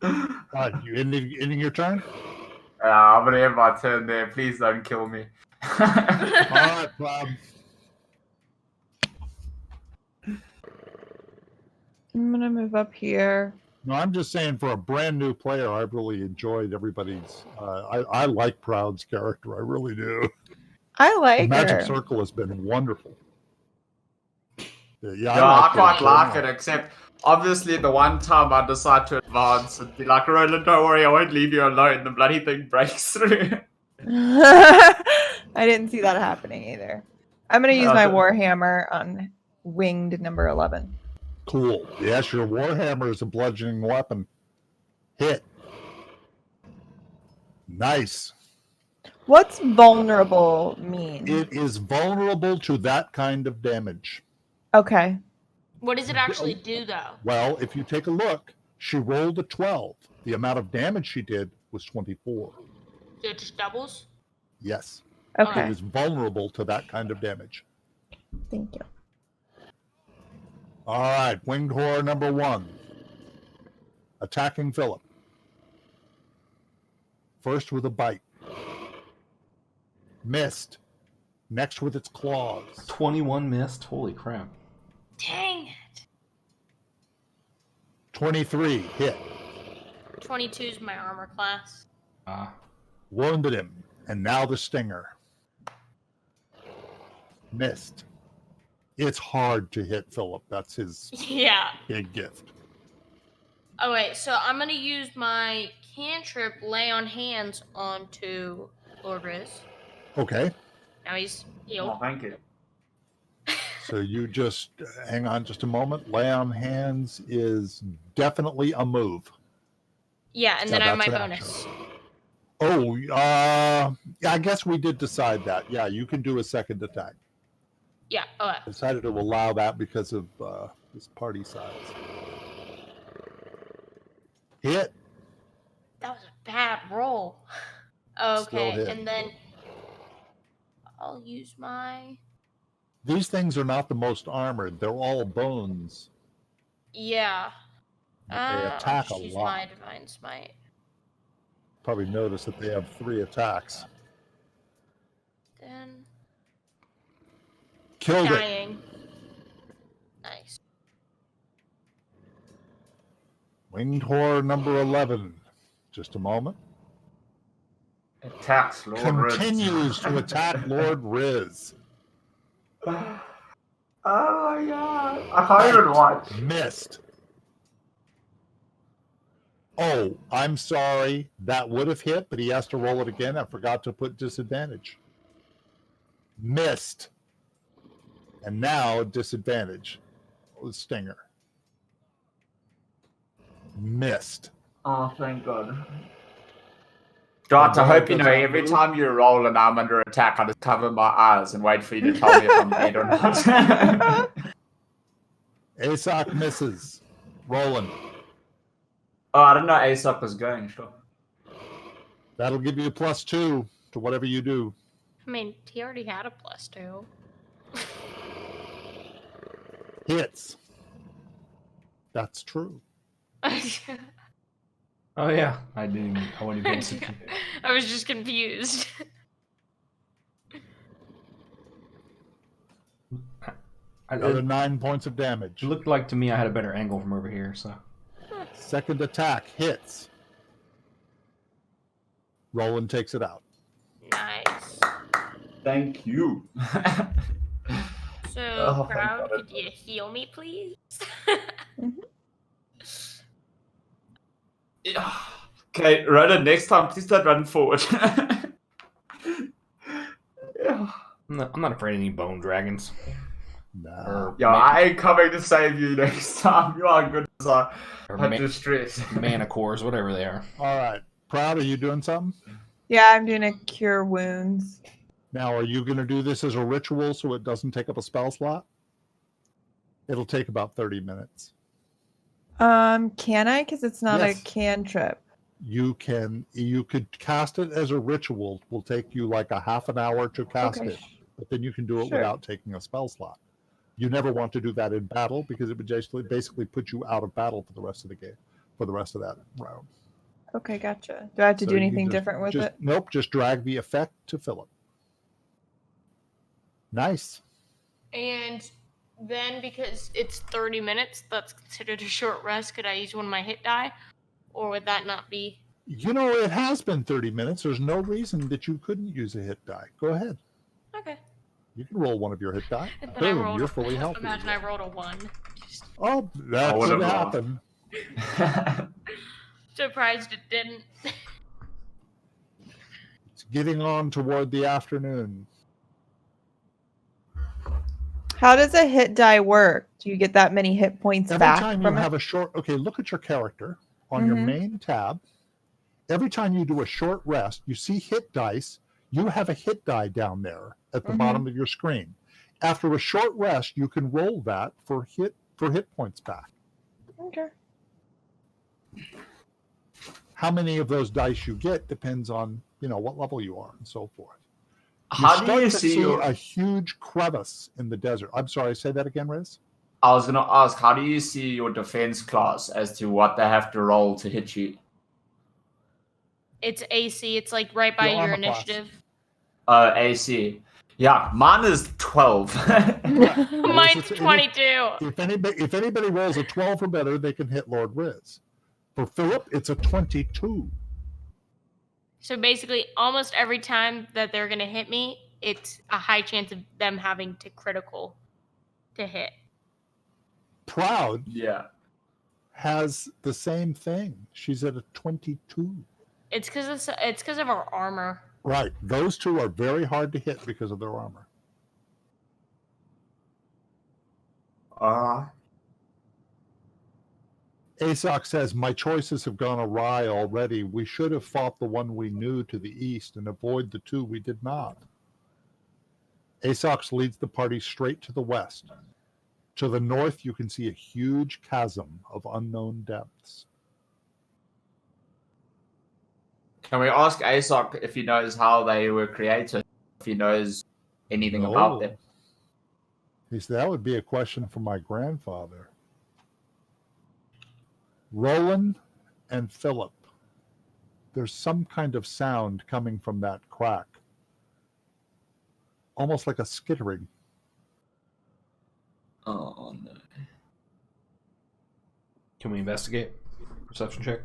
Speaker 1: You ending your turn?
Speaker 3: I'm gonna end my turn there. Please don't kill me.
Speaker 1: All right, Bob.
Speaker 5: I'm gonna move up here.
Speaker 1: No, I'm just saying for a brand new player, I've really enjoyed everybody's. I like Proud's character. I really do.
Speaker 5: I
Speaker 1: The
Speaker 5: like
Speaker 1: Magic
Speaker 5: her.
Speaker 1: Circle has been wonderful. Yeah,
Speaker 3: I quite
Speaker 1: her
Speaker 3: like
Speaker 1: so
Speaker 3: it,
Speaker 1: much.
Speaker 3: except obviously the one time I decide to advance and be like, Roland, don't worry, I won't leave you alone. The bloody thing breaks through.
Speaker 5: I didn't see that happening either. I'm gonna use my
Speaker 3: Okay.
Speaker 5: Warhammer on winged number 11.
Speaker 1: Cool. Yes, your Warhammer is a bludgeoning weapon. Hit. Nice.
Speaker 5: What's vulnerable mean?
Speaker 1: It is vulnerable to that kind of damage.
Speaker 5: Okay.
Speaker 4: What does it actually do, though?
Speaker 1: Well, if you take a look, she rolled a 12. The amount of damage she did was 24.
Speaker 4: So it just doubles?
Speaker 1: Yes.
Speaker 5: Okay.
Speaker 1: It is vulnerable to that kind of damage.
Speaker 5: Thank you.
Speaker 1: All right, Winged Horror number 1. Attacking Philip. First with a bite. Missed. Next with its claws.
Speaker 2: 21 missed. Holy crap.
Speaker 4: Dang it.
Speaker 1: 23 hit.
Speaker 4: 22 is my armor class.
Speaker 1: Wounded him. And now the stinger. Missed. It's hard to hit Philip. That's his
Speaker 4: Yeah.
Speaker 1: big gift.
Speaker 4: Oh wait, so I'm gonna use my cantrip lay on hands onto Lord Riz.
Speaker 1: Okay.
Speaker 4: Now he's healed.
Speaker 3: Oh, thank you.
Speaker 1: So you just hang on just a moment. Lay on hands is definitely a move.
Speaker 4: Yeah, and
Speaker 1: Yeah,
Speaker 4: then I have my
Speaker 1: that's an
Speaker 4: bonus.
Speaker 1: Oh, I guess we did decide that. Yeah, you can do a second attack.
Speaker 4: Yeah, okay.
Speaker 1: I decided to allow that because of this party size. Hit.
Speaker 4: That was a bad roll.
Speaker 1: Still
Speaker 4: Okay,
Speaker 1: hit.
Speaker 4: and then I'll use my...
Speaker 1: These things are not the most armored. They're all bones.
Speaker 4: Yeah.
Speaker 1: They
Speaker 4: I'll
Speaker 1: attack a
Speaker 4: just use
Speaker 1: lot.
Speaker 4: my Divine Smite.
Speaker 1: Probably notice that they have 3 attacks.
Speaker 4: Then...
Speaker 1: Killed it.
Speaker 4: Dying. Nice.
Speaker 1: Winged Horror number 11. Just a moment.
Speaker 3: Attacks Lord Riz.
Speaker 1: Continues to attack Lord Riz.
Speaker 3: Oh my god. I can't even watch.
Speaker 1: Missed. Oh, I'm sorry. That would have hit, but he has to roll it again. I forgot to put disadvantage. Missed. And now disadvantage. The stinger. Missed.
Speaker 3: Oh, thank God. God, I hope you know every time you roll and I'm under attack, I just cover my eyes and wait for you to tell me if I'm dead or not.
Speaker 1: Asoc misses. Rolling.
Speaker 3: Oh, I didn't know ASOC was going. Sure.
Speaker 1: That'll give you a +2 to whatever you do.
Speaker 4: I mean, he already had a +2.
Speaker 1: Hits. That's true.
Speaker 2: Oh yeah, I wasn't even paying attention.
Speaker 4: I was just confused.
Speaker 1: Another 9 points of damage.
Speaker 2: It looked like to me I had a better angle from over here, so.
Speaker 1: Second attack hits. Roland takes it out.
Speaker 4: Nice.
Speaker 3: Thank you.
Speaker 4: So,
Speaker 3: Oh, thank
Speaker 4: Proud,
Speaker 3: God.
Speaker 4: could you heal me, please?
Speaker 3: Okay, Rhoda, next time, please don't run forward. Yeah.
Speaker 2: I'm not afraid of any bone dragons.
Speaker 1: Nah.
Speaker 3: Yo, I ain't coming to save you next time. You are good as I
Speaker 2: Or
Speaker 3: had to stress.
Speaker 2: mana cores, whatever they are.
Speaker 1: All right. Proud, are you doing something?
Speaker 5: Yeah, I'm doing a cure wounds.
Speaker 1: Now, are you going to do this as a ritual so it doesn't take up a spell slot? It'll take about 30 minutes.
Speaker 5: Can I? Because it's not
Speaker 1: Yes.
Speaker 5: a cantrip.
Speaker 1: You could cast it as a ritual. Will take you like a half an hour to cast
Speaker 5: Okay.
Speaker 1: it, but then you can do it
Speaker 5: Sure.
Speaker 1: without taking a spell slot. You never want to do that in battle because it would basically put you out of battle for the rest of the game, for the rest of that round.
Speaker 5: Okay, gotcha. Do I have to
Speaker 1: So
Speaker 5: do
Speaker 1: you
Speaker 5: anything
Speaker 1: just-
Speaker 5: different with
Speaker 1: just-
Speaker 5: it?
Speaker 1: Nope, just drag the effect to Philip. Nice.
Speaker 4: And then, because it's 30 minutes, that's considered a short rest, could I use one of my hit die? Or would that not be...
Speaker 1: You know, it has been 30 minutes. There's no reason that you couldn't use a hit die. Go ahead.
Speaker 4: Okay.
Speaker 1: You can roll one of your hit die.
Speaker 4: And then I
Speaker 1: Boom,
Speaker 4: rolled
Speaker 1: you're fully healthy.
Speaker 4: Imagine I rolled a 1. Just
Speaker 1: Oh, that
Speaker 3: I would've
Speaker 1: could
Speaker 3: laughed.
Speaker 1: happen.
Speaker 4: surprised it didn't.
Speaker 1: It's getting on toward the afternoon.
Speaker 5: How does a hit die work? Do you get that many hit points
Speaker 1: Every
Speaker 5: back
Speaker 1: time you
Speaker 5: from it?
Speaker 1: have a short, okay, look at your character on your
Speaker 5: Mhm.
Speaker 1: main tab. Every time you do a short rest, you see hit dice. You have a hit die down there at the
Speaker 5: Mhm.
Speaker 1: bottom of your screen. After a short rest, you can roll that for hit points back.
Speaker 5: Okay.
Speaker 1: How many of those dice you get depends on what level you are and so forth.
Speaker 3: How do
Speaker 1: start
Speaker 3: you
Speaker 1: to
Speaker 3: see your...
Speaker 1: a huge crevice in the desert? I'm sorry, say that again, Riz.
Speaker 3: I was going to ask, how do you see your defense class as to what they have to roll to hit you?
Speaker 4: It's AC. It's like right by
Speaker 1: Your
Speaker 4: your
Speaker 1: armor class.
Speaker 4: initiative.
Speaker 3: AC. Yeah, mine is 12.
Speaker 4: Mine's
Speaker 1: If
Speaker 4: 22.
Speaker 1: If anybody rolls a 12 or better, they can hit Lord Riz. For Philip, it's a 22.
Speaker 4: So basically, almost every time that they're going to hit me, it's a high chance of them having to critical to hit.
Speaker 1: Proud
Speaker 3: Yeah.
Speaker 1: has the same thing. She's at a 22.
Speaker 4: It's because of our armor.
Speaker 1: Right. Those two are very hard to hit because of their armor. Aesok says, my choices have gone awry already. We should have fought the one we knew to the east and avoid the two we did not. Aesok leads the party straight to the west. To the north, you can see a huge chasm of unknown depths.
Speaker 3: Can we ask Aesok if he knows how they were created? If he knows anything about them?
Speaker 1: He said, that would be a question for my grandfather. Roland and Philip, there's some kind of sound coming from that crack. Almost like a skittering.
Speaker 3: Oh, no.
Speaker 2: Can we investigate? Perception check?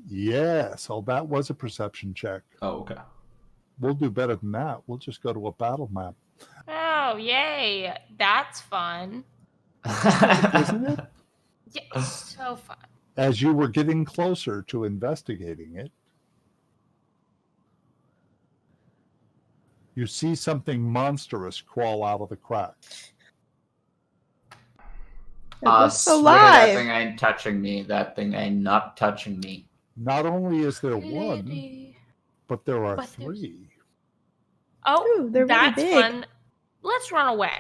Speaker 1: Yes, oh, that was a perception check.
Speaker 2: Oh, okay.
Speaker 1: We'll do better than that. We'll just go to a battle map.
Speaker 4: Oh, yay. That's fun.
Speaker 1: Isn't it?
Speaker 4: Yeah, it's so fun.
Speaker 1: As you were getting closer to investigating it, you see something monstrous crawl out of the crack.
Speaker 5: It looks
Speaker 3: That
Speaker 5: alive.
Speaker 3: thing ain't touching me. That thing ain't not touching me.
Speaker 1: Not only is there one,
Speaker 4: Lady.
Speaker 1: but there are
Speaker 4: But there's-
Speaker 1: three.
Speaker 4: Oh,
Speaker 5: Ooh, they're really
Speaker 4: that's
Speaker 5: big.
Speaker 4: fun. Let's run away.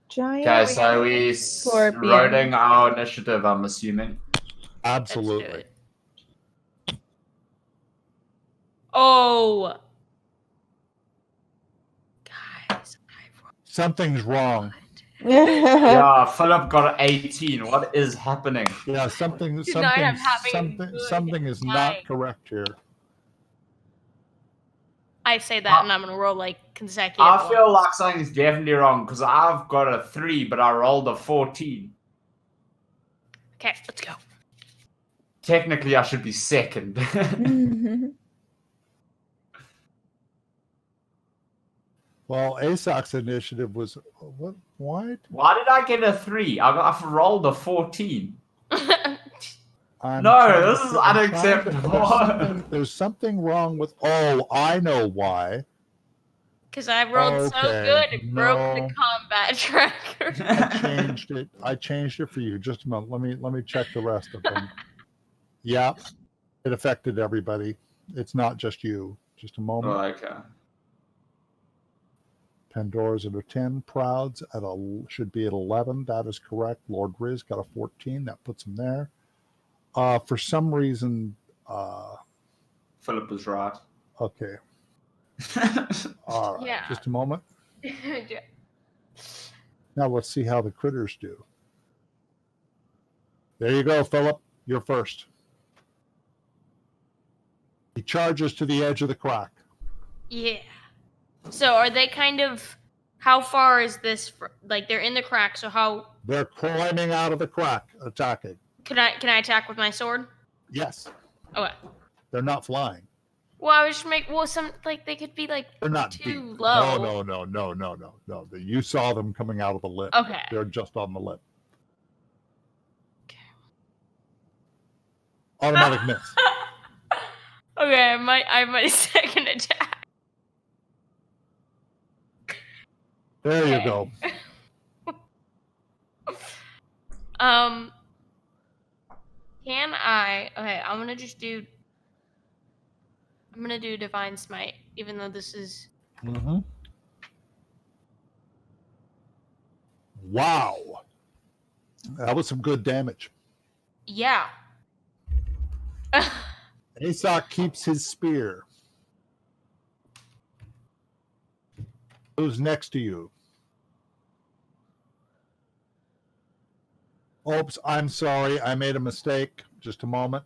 Speaker 5: Giant.
Speaker 3: Okay, so we
Speaker 5: Scorpion.
Speaker 3: routing our initiative, I'm assuming.
Speaker 4: Let's do
Speaker 1: Absolutely.
Speaker 4: it. Oh. Guys,
Speaker 1: Something's wrong.
Speaker 3: Yeah, Philip got 18. What is happening?
Speaker 1: Yeah, something
Speaker 4: Do not have having
Speaker 1: something
Speaker 4: good
Speaker 1: something is
Speaker 4: time.
Speaker 1: not correct here.
Speaker 4: I say that and I'm going to roll like consecutive.
Speaker 3: I feel like something's definitely wrong because I've got a 3, but I rolled a 14.
Speaker 4: Okay, let's go.
Speaker 3: Technically, I should be second.
Speaker 1: Well, Asok's initiative was what? Why?
Speaker 3: Why did I get a 3? I've rolled a 14.
Speaker 1: I'm
Speaker 3: No,
Speaker 1: trying
Speaker 3: this
Speaker 1: to-
Speaker 3: is
Speaker 1: I'm trying to-
Speaker 3: unacceptable.
Speaker 1: There's something wrong with. Oh, I know why.
Speaker 4: Because I rolled so
Speaker 1: Okay,
Speaker 4: good it broke the
Speaker 1: no.
Speaker 4: combat tracker.
Speaker 1: I changed it. I changed it for you. Just a moment. Let me check the rest of them. Yeah, it affected everybody. It's not just you. Just a moment.
Speaker 3: Oh, okay.
Speaker 1: Pandora's at a 10. Proud's at should be at 11. That is correct. Lord Riz got a 14. That puts him there. For some reason,
Speaker 3: Philip was right.
Speaker 1: okay. All right.
Speaker 4: Yeah.
Speaker 1: Just a moment. Now let's see how the critters do. There you go, Philip. You're first. He charges to the edge of the crack.
Speaker 4: Yeah. So are they kind of? How far is this? Like they're in the crack. So how
Speaker 1: They're climbing out of the crack, attacking.
Speaker 4: can I attack with my sword?
Speaker 1: Yes.
Speaker 4: Okay.
Speaker 1: They're not flying.
Speaker 4: Well, I was just some like they could be like
Speaker 1: They're not
Speaker 4: too
Speaker 1: deep.
Speaker 4: low.
Speaker 1: No. You saw them coming out of the lip.
Speaker 4: Okay.
Speaker 1: They're just on the lip.
Speaker 4: Okay.
Speaker 1: Automatic miss.
Speaker 4: Okay, I might second attack.
Speaker 1: There
Speaker 4: Okay.
Speaker 1: you go.
Speaker 4: Can I? Okay, I'm gonna do Divine Smite, even though this is.
Speaker 1: Mm-hmm. Wow. That was some good damage.
Speaker 4: Yeah.
Speaker 1: Asok keeps his spear. Who's next to you? Oops, I'm sorry. I made a mistake. Just a moment.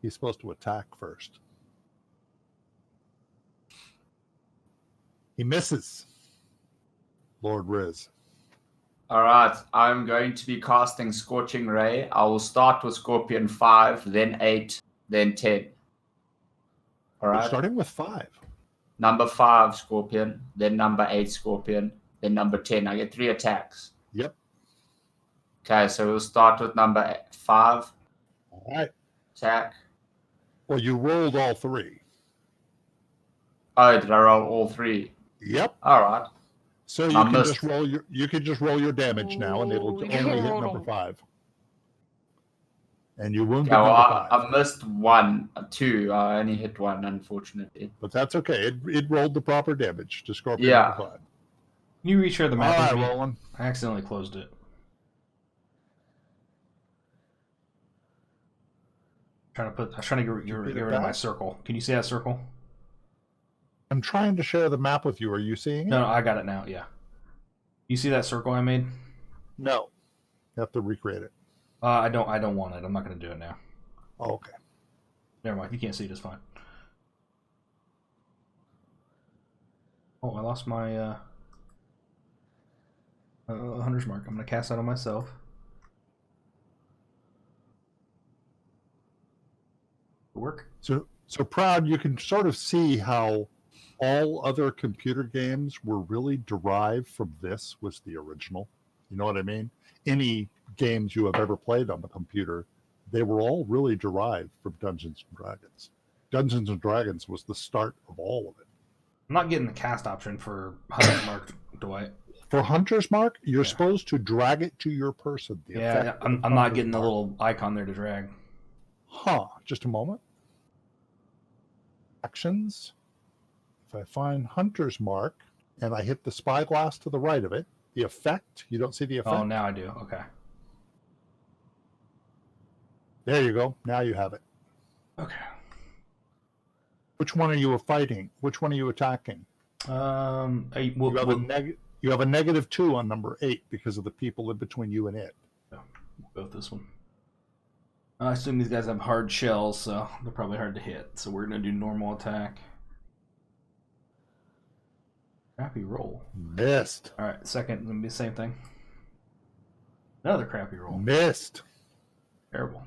Speaker 1: He's supposed to attack first. He misses. Lord Riz.
Speaker 3: All right, I'm going to be casting Scorching Ray. I will start with Scorpion 5, then 8, then 10. All
Speaker 1: We're
Speaker 3: right.
Speaker 1: starting with 5.
Speaker 3: Number 5 Scorpion, then number 8 Scorpion, then number 10. I get 3 attacks.
Speaker 1: Yep.
Speaker 3: Okay, so we'll start with number 5.
Speaker 1: All right.
Speaker 3: Attack.
Speaker 1: Well, you rolled all 3.
Speaker 3: Oh, did I roll all 3?
Speaker 1: Yep.
Speaker 3: All right.
Speaker 1: So
Speaker 3: I
Speaker 1: you can
Speaker 3: missed.
Speaker 1: just roll your damage now, and it'll
Speaker 4: Ooh,
Speaker 1: only hit
Speaker 4: rolled
Speaker 1: number
Speaker 4: them.
Speaker 1: 5. And you wounded
Speaker 3: Yeah, well,
Speaker 1: number 5.
Speaker 3: I missed 1, 2. I only hit 1, unfortunately.
Speaker 1: But that's okay. It rolled the proper damage to Scorpion
Speaker 3: Yeah.
Speaker 1: number 5.
Speaker 2: Can you reshare the
Speaker 1: All
Speaker 2: map
Speaker 1: right,
Speaker 2: with me?
Speaker 1: Roland.
Speaker 2: I accidentally closed it. I was trying to get rid of my circle. Can you see that circle?
Speaker 1: I'm trying to share the map with you. Are you seeing it?
Speaker 2: No, I got it now. Yeah. You see that circle I made?
Speaker 1: No. You have to recreate it.
Speaker 2: I don't want it. I'm not going to do it now.
Speaker 1: Oh, okay.
Speaker 2: Never mind. You can't see it. It's fine. Oh, I lost my Hunter's Mark. I'm going to cast that on myself. Work.
Speaker 1: So Proud, you can sort of see how all other computer games were really derived from this was the original. You know what I mean? Any games you have ever played on the computer, they were all really derived from Dungeons and Dragons. Dungeons and Dragons was the start of all of it.
Speaker 2: I'm not getting the cast option for Hunter's Mark, Dwight.
Speaker 1: For Hunter's Mark, you're
Speaker 2: Yeah.
Speaker 1: supposed to drag it to your person. The
Speaker 2: Yeah,
Speaker 1: effect
Speaker 2: I'm
Speaker 1: of
Speaker 2: not
Speaker 1: Hunter's
Speaker 2: getting the
Speaker 1: Mark.
Speaker 2: little icon there to drag.
Speaker 1: Just a moment. Actions. If I find Hunter's Mark and I hit the spyglass to the right of it, the effect, you don't see the effect?
Speaker 2: Oh, now I do. Okay.
Speaker 1: There you go. Now you have it.
Speaker 2: Okay.
Speaker 1: Which one are you fighting? Which one are you attacking? You have a -2 on number 8 because of the people in between you and it.
Speaker 2: we'll go with this one. I assume these guys have hard shells, so they're probably hard to hit. So we're going to do normal attack. Crappy roll.
Speaker 1: Missed.
Speaker 2: All right, second going to be the same thing. Another crappy roll.
Speaker 1: Missed.
Speaker 2: Terrible.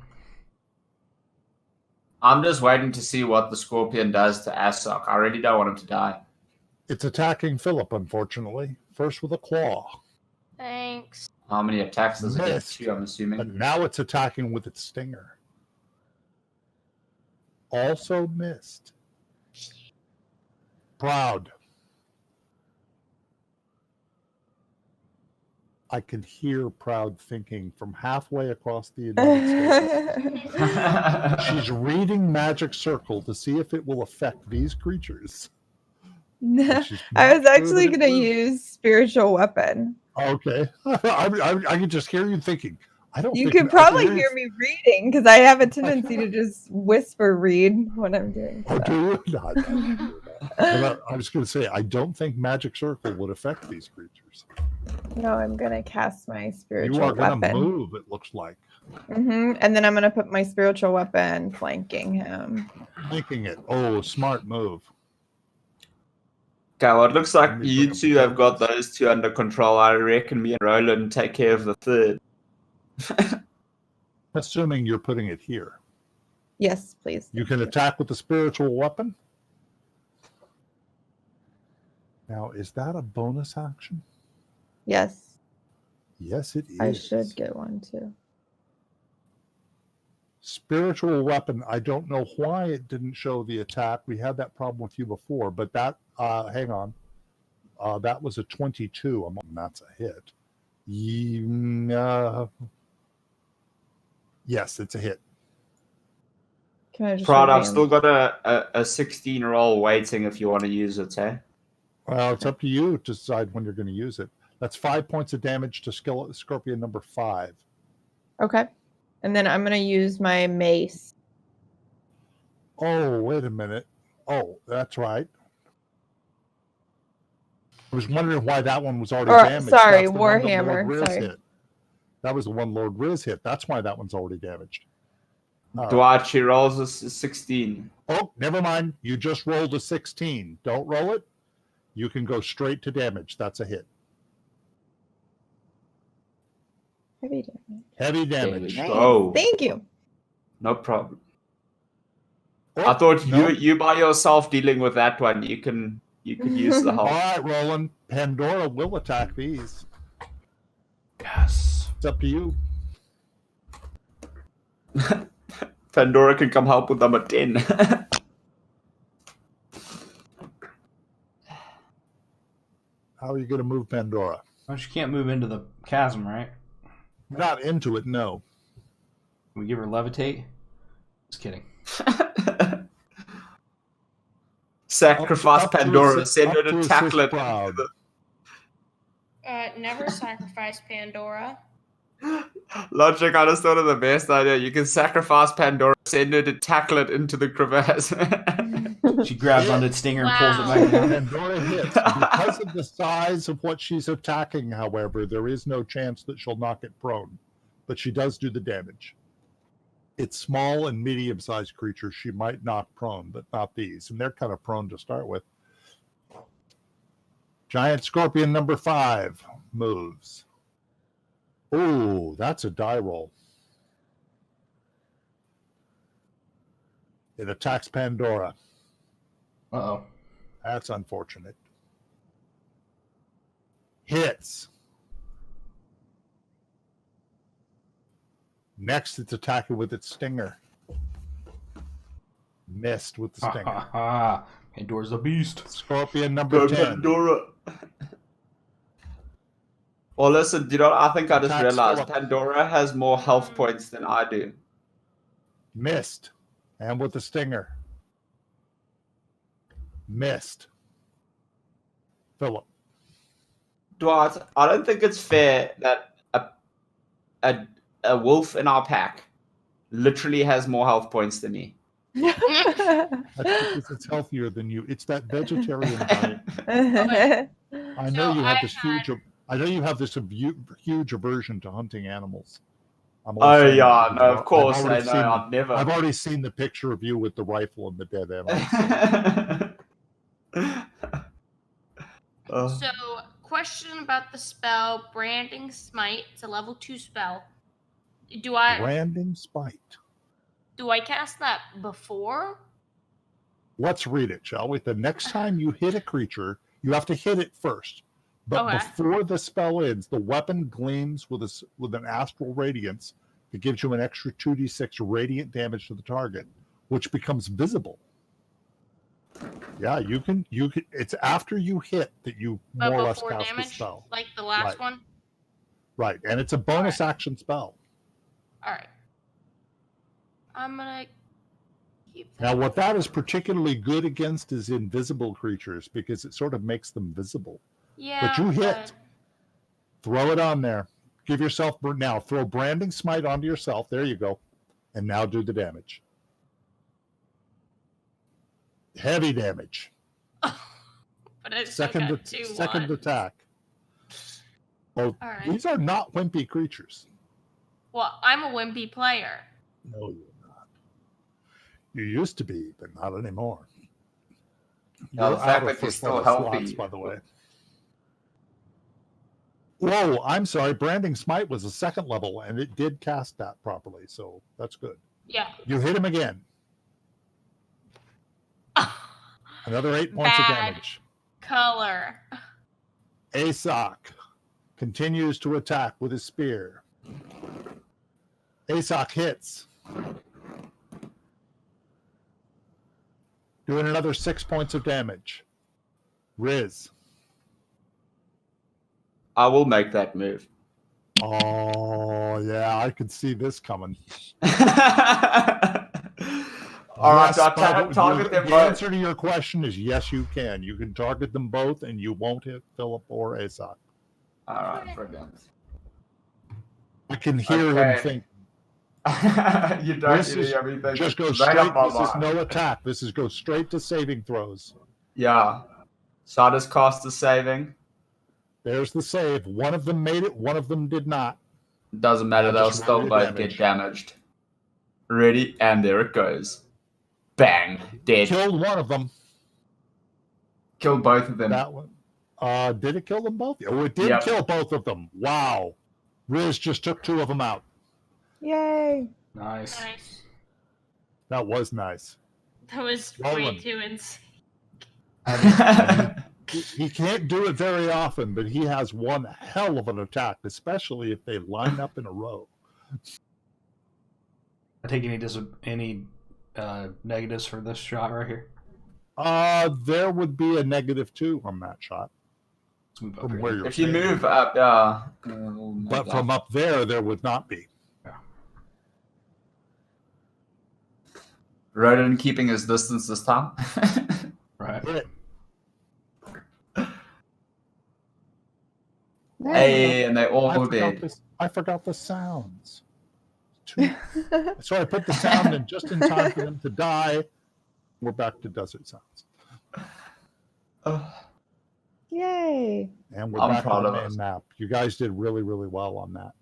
Speaker 3: I'm just waiting to see what the Scorpion does to Asok. I really don't want him to die.
Speaker 1: It's attacking Philip, unfortunately. First with a claw.
Speaker 4: Thanks.
Speaker 3: How many attacks does it get?
Speaker 1: Missed.
Speaker 3: 2, I'm assuming.
Speaker 1: But now it's attacking with its stinger. Also missed. Proud. I can hear Proud thinking from halfway across the United States. She's reading Magic Circle to see if it will affect these creatures.
Speaker 5: No,
Speaker 1: She's
Speaker 5: I was
Speaker 1: not sure
Speaker 5: actually
Speaker 1: that it
Speaker 5: going to
Speaker 1: will.
Speaker 5: use Spiritual Weapon.
Speaker 1: Okay. I can just hear you thinking. I don't
Speaker 5: You
Speaker 1: think
Speaker 5: could
Speaker 1: I
Speaker 5: probably
Speaker 1: can
Speaker 5: hear me reading because I have a tendency to just whisper read when I'm doing
Speaker 1: Oh,
Speaker 5: stuff.
Speaker 1: do you? No, But I was going to say, I don't think Magic Circle would affect these creatures.
Speaker 5: No, I'm going to cast my
Speaker 1: You
Speaker 5: Spiritual
Speaker 1: are going to
Speaker 5: Weapon.
Speaker 1: move, it looks like.
Speaker 5: And then I'm going to put my Spiritual Weapon flanking him.
Speaker 1: Making it. Oh, smart move.
Speaker 3: Okay, well, it looks like
Speaker 1: Let me
Speaker 3: you
Speaker 1: bring up
Speaker 3: two
Speaker 1: the
Speaker 3: have got
Speaker 1: cards.
Speaker 3: those 2 under control. I reckon me and Roland take care of the third.
Speaker 1: Assuming you're putting it here.
Speaker 5: Yes, please.
Speaker 1: You can attack with the spiritual weapon. Now, is that a bonus action?
Speaker 5: Yes,
Speaker 1: Yes, it is.
Speaker 5: I should get one too.
Speaker 1: Spiritual weapon. I don't know why it didn't show the attack. We had that problem with you before, but that, hang on. That was a 22. That's a hit. Yes, it's a hit.
Speaker 5: Can I just
Speaker 3: Prod, I've
Speaker 5: revamp?
Speaker 3: still got a 16 roll waiting if you want to use it, eh?
Speaker 1: Well, it's up to you to decide when you're going to use it. That's 5 points of damage to Scorpion number 5.
Speaker 5: Okay. And then I'm going to use my mace.
Speaker 1: Oh, wait a minute. Oh, that's right. I was wondering why that one was already
Speaker 5: Or,
Speaker 1: damaged.
Speaker 5: sorry,
Speaker 1: That's the one that
Speaker 5: Warhammer,
Speaker 1: Lord Riz
Speaker 5: sorry.
Speaker 1: hit. That was the one Lord Riz hit. That's why that one's already damaged.
Speaker 3: Dwight, she rolls a 16.
Speaker 1: Oh, never mind. You just rolled a 16. Don't roll it. You can go straight to damage. That's a hit.
Speaker 5: Heavy damage.
Speaker 1: Heavy
Speaker 3: There we
Speaker 1: damage.
Speaker 5: Nice.
Speaker 3: go.
Speaker 5: Thank you.
Speaker 3: No problem.
Speaker 1: Oh,
Speaker 3: I thought
Speaker 1: no.
Speaker 3: you by yourself dealing with that one. You could use the
Speaker 1: All
Speaker 3: help.
Speaker 1: right, Roland. Pandora will attack these.
Speaker 2: Yes.
Speaker 1: It's up to you.
Speaker 3: Pandora can come help with number 10.
Speaker 1: How are you going to move Pandora?
Speaker 2: Well, she can't move into the chasm, right?
Speaker 1: Not into it, no.
Speaker 2: Can we give her levitate? Just kidding.
Speaker 3: Sacrifice
Speaker 1: Up to
Speaker 3: Pandora.
Speaker 1: assist-
Speaker 3: Send her
Speaker 1: up to
Speaker 3: to
Speaker 1: assist
Speaker 3: tackle it.
Speaker 1: Proud.
Speaker 4: Never sacrifice Pandora.
Speaker 3: Logic, I just thought of the best idea. You can sacrifice Pandora, send her to tackle it into the crevasse.
Speaker 2: She grabs onto its stinger and pulls it back down.
Speaker 1: Pandora hits. Because of the size of what she's attacking, however, there is no chance that she'll knock it prone. But she does do the damage. It's small and medium-sized creatures she might knock prone, but not these. And they're kind of prone to start with. Giant Scorpion number 5 moves. Ooh, that's a die roll. It attacks Pandora.
Speaker 2: Uh-oh.
Speaker 1: That's unfortunate. Hits. Next, it's attacking with its stinger. Missed with the
Speaker 2: Ha
Speaker 1: stinger.
Speaker 2: ha ha. Pandora's a beast.
Speaker 1: Scorpion number 10.
Speaker 3: Pandora. Well, listen, I think I just
Speaker 1: Attacks
Speaker 3: realized
Speaker 1: Philip.
Speaker 3: Pandora has more health points than I do.
Speaker 1: Missed. And with the stinger. Missed. Philip.
Speaker 3: Dwight, I don't think it's fair that a wolf in our pack literally has more health points than me.
Speaker 1: That's because it's healthier than you. It's that vegetarian diet. I know
Speaker 4: So
Speaker 1: you have
Speaker 4: I
Speaker 1: this
Speaker 4: had-
Speaker 1: huge aversion to hunting animals. I'm
Speaker 3: Oh
Speaker 1: only saying
Speaker 3: yeah,
Speaker 1: that
Speaker 3: no,
Speaker 1: because
Speaker 3: of course,
Speaker 1: I've
Speaker 3: I
Speaker 1: already
Speaker 3: know.
Speaker 1: seen
Speaker 3: I've never.
Speaker 1: I've already seen the picture of you with the rifle and the dead animals.
Speaker 4: So, question about the spell Branding Smite. It's a level 2 spell. Do I
Speaker 1: Branding Spite.
Speaker 4: cast that before?
Speaker 1: Let's read it, shall we? The next time you hit a creature, you have to hit it first. But
Speaker 4: Okay.
Speaker 1: before the spell ends, the weapon gleams with an astral radiance that gives you an extra 2d6 radiant damage to the target, which becomes visible. Yeah, you can. It's after you hit that you
Speaker 4: But
Speaker 1: more or less
Speaker 4: before
Speaker 1: cast the
Speaker 4: damage?
Speaker 1: spell.
Speaker 4: Like the last
Speaker 1: Right.
Speaker 4: one?
Speaker 1: Right, and it's a bonus action spell.
Speaker 4: Alright. I'm gonna keep that.
Speaker 1: Now, what that is particularly good against is invisible creatures because it sort of makes them visible.
Speaker 4: Yeah.
Speaker 1: But you hit. Throw it on there. Give yourself now. Throw Branding Smite onto yourself. There you go. And now do the damage. Heavy damage.
Speaker 4: But I still
Speaker 1: Second
Speaker 4: got 2
Speaker 1: second
Speaker 4: 1.
Speaker 1: attack. Oh,
Speaker 4: Alright.
Speaker 1: these are not wimpy creatures.
Speaker 4: Well, I'm a wimpy player.
Speaker 1: No, you're not. You used to be, but not anymore.
Speaker 3: Now, the
Speaker 1: You're
Speaker 3: fact
Speaker 1: out of
Speaker 3: that you're
Speaker 1: first
Speaker 3: still
Speaker 1: level
Speaker 3: healthy.
Speaker 1: slots, by the way. Whoa, I'm sorry. Branding Smite was a second level, and it did cast that properly, so that's good.
Speaker 4: Yeah.
Speaker 1: You hit him again. Another 8 points of
Speaker 4: Bad.
Speaker 1: damage.
Speaker 4: Color.
Speaker 1: Asok continues to attack with his spear. Asok hits. Doing another 6 points of damage. Riz.
Speaker 3: I will make that move.
Speaker 1: Oh, yeah, I could see this coming.
Speaker 3: All right,
Speaker 1: Yes,
Speaker 3: so I'll
Speaker 1: but
Speaker 3: target them
Speaker 1: the
Speaker 3: both.
Speaker 1: answer to your question is yes, you can. You can target them both, and you won't hit Philip or Asok.
Speaker 3: All right, brilliant.
Speaker 1: I can hear
Speaker 3: Okay.
Speaker 1: him think.
Speaker 3: You don't
Speaker 1: This
Speaker 3: need
Speaker 1: is
Speaker 3: everything.
Speaker 1: just go
Speaker 3: Right
Speaker 1: straight.
Speaker 3: up my
Speaker 1: This is
Speaker 3: line.
Speaker 1: no attack. This is go straight to saving throws.
Speaker 3: Yeah. So I just cast the saving.
Speaker 1: There's the save. One of them made it. One of them did not.
Speaker 3: Doesn't matter.
Speaker 1: Yeah,
Speaker 3: They'll
Speaker 1: just
Speaker 3: still
Speaker 1: roll your
Speaker 3: both
Speaker 1: damage.
Speaker 3: get damaged. Ready? And there it goes. Bang. Dead.
Speaker 1: Killed one of them.
Speaker 3: Kill both of them.
Speaker 1: That one. Did it kill them both? Oh, it did
Speaker 3: Yep.
Speaker 1: kill both of them. Wow. Riz just took 2 of them out.
Speaker 5: Yay!
Speaker 2: Nice.
Speaker 4: Nice.
Speaker 1: That was nice.
Speaker 4: That was
Speaker 1: Roland.
Speaker 4: way too insane.
Speaker 1: He can't do it very often, but he has one hell of an attack, especially if they line up in a row.
Speaker 2: I take any negatives for this shot right here.
Speaker 1: There would be a -2 on that shot.
Speaker 2: Let's move up
Speaker 1: From
Speaker 2: here.
Speaker 1: where you're
Speaker 3: If you
Speaker 1: standing.
Speaker 3: move up,
Speaker 1: But from up there would not be.
Speaker 3: Rodan keeping his distance this time.
Speaker 2: Right.
Speaker 3: Hey, and they all dead.
Speaker 1: I forgot the sounds. So I put the sound in just in time for them to die. We're back to desert sounds.
Speaker 5: Yay!
Speaker 1: And we're
Speaker 3: I'm
Speaker 1: back
Speaker 3: proud
Speaker 1: on the
Speaker 3: of
Speaker 1: main
Speaker 3: us.
Speaker 1: map. You guys did really, really well on that.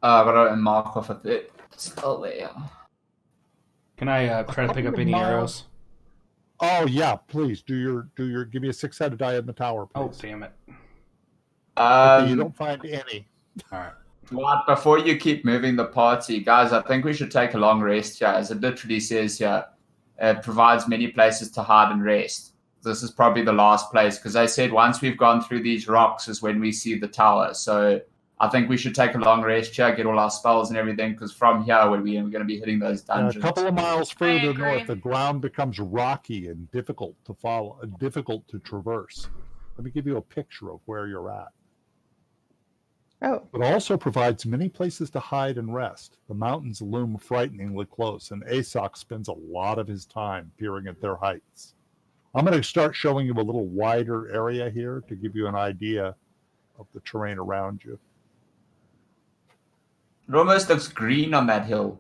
Speaker 3: But I mark off at it. Still there.
Speaker 2: Can I try to pick up any arrows?
Speaker 1: Oh yeah, please do your give me a 6-sided die in the tower,
Speaker 2: Oh,
Speaker 1: please.
Speaker 2: damn it.
Speaker 1: Okay, you don't find any.
Speaker 2: All right.
Speaker 3: Dwight, before you keep moving the party, guys, I think we should take a long rest here. As it literally says here, it provides many places to hide and rest. This is probably the last place, because they said once we've gone through these rocks is when we see the tower. So I think we should take a long rest here, get all our spells and everything, because from here we're going to be hitting those dungeons.
Speaker 1: A couple of miles further
Speaker 4: agree.
Speaker 1: north, the ground becomes rocky and difficult to follow, difficult to traverse. Let me give you a picture of where you're at.
Speaker 5: Oh,
Speaker 1: It also provides many places to hide and rest. The mountains loom frighteningly close, and Aesok spends a lot of his time peering at their heights. I'm going to start showing you a little wider area here to give you an idea of the terrain around you.
Speaker 3: It almost looks green on that hill.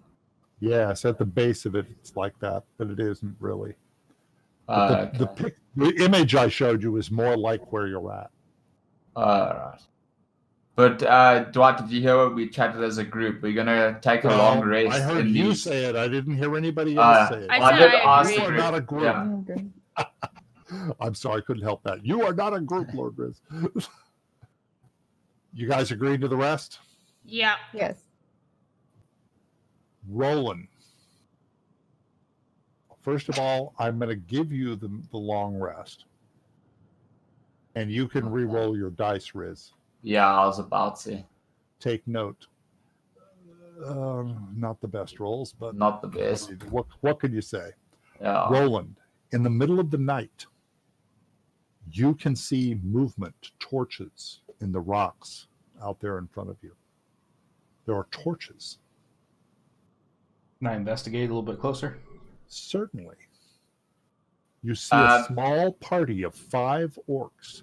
Speaker 1: Yes, at the base of it, it's like that, but it isn't really. But
Speaker 3: Okay.
Speaker 1: the image I showed you is more like where you're at.
Speaker 3: Alright. But Dwight, did you hear what we chatted as a group? We're going to take a long rest.
Speaker 1: I heard
Speaker 3: in
Speaker 1: you
Speaker 3: these...
Speaker 1: say it. I didn't hear anybody else say it.
Speaker 4: I
Speaker 3: Well,
Speaker 4: said
Speaker 3: did
Speaker 4: I
Speaker 3: ask
Speaker 4: agree.
Speaker 1: You are not a group.
Speaker 3: Yeah.
Speaker 5: okay.
Speaker 1: I'm sorry, I couldn't help that. You are not a group, Lord Riz. You guys agreed to the rest?
Speaker 4: Yeah.
Speaker 5: Yes.
Speaker 1: Roland. First of all, I'm going to give you the long rest. And you can re-roll your dice, Riz.
Speaker 3: Yeah, I was about to.
Speaker 1: Take note. Not the best rolls, but
Speaker 3: Not the best.
Speaker 1: what could you say?
Speaker 3: Yeah.
Speaker 1: Roland, in the middle of the night, you can see movement, torches in the rocks out there in front of you. There are torches.
Speaker 2: Can I investigate a little bit closer?
Speaker 1: Certainly. You see a small party of 5 orcs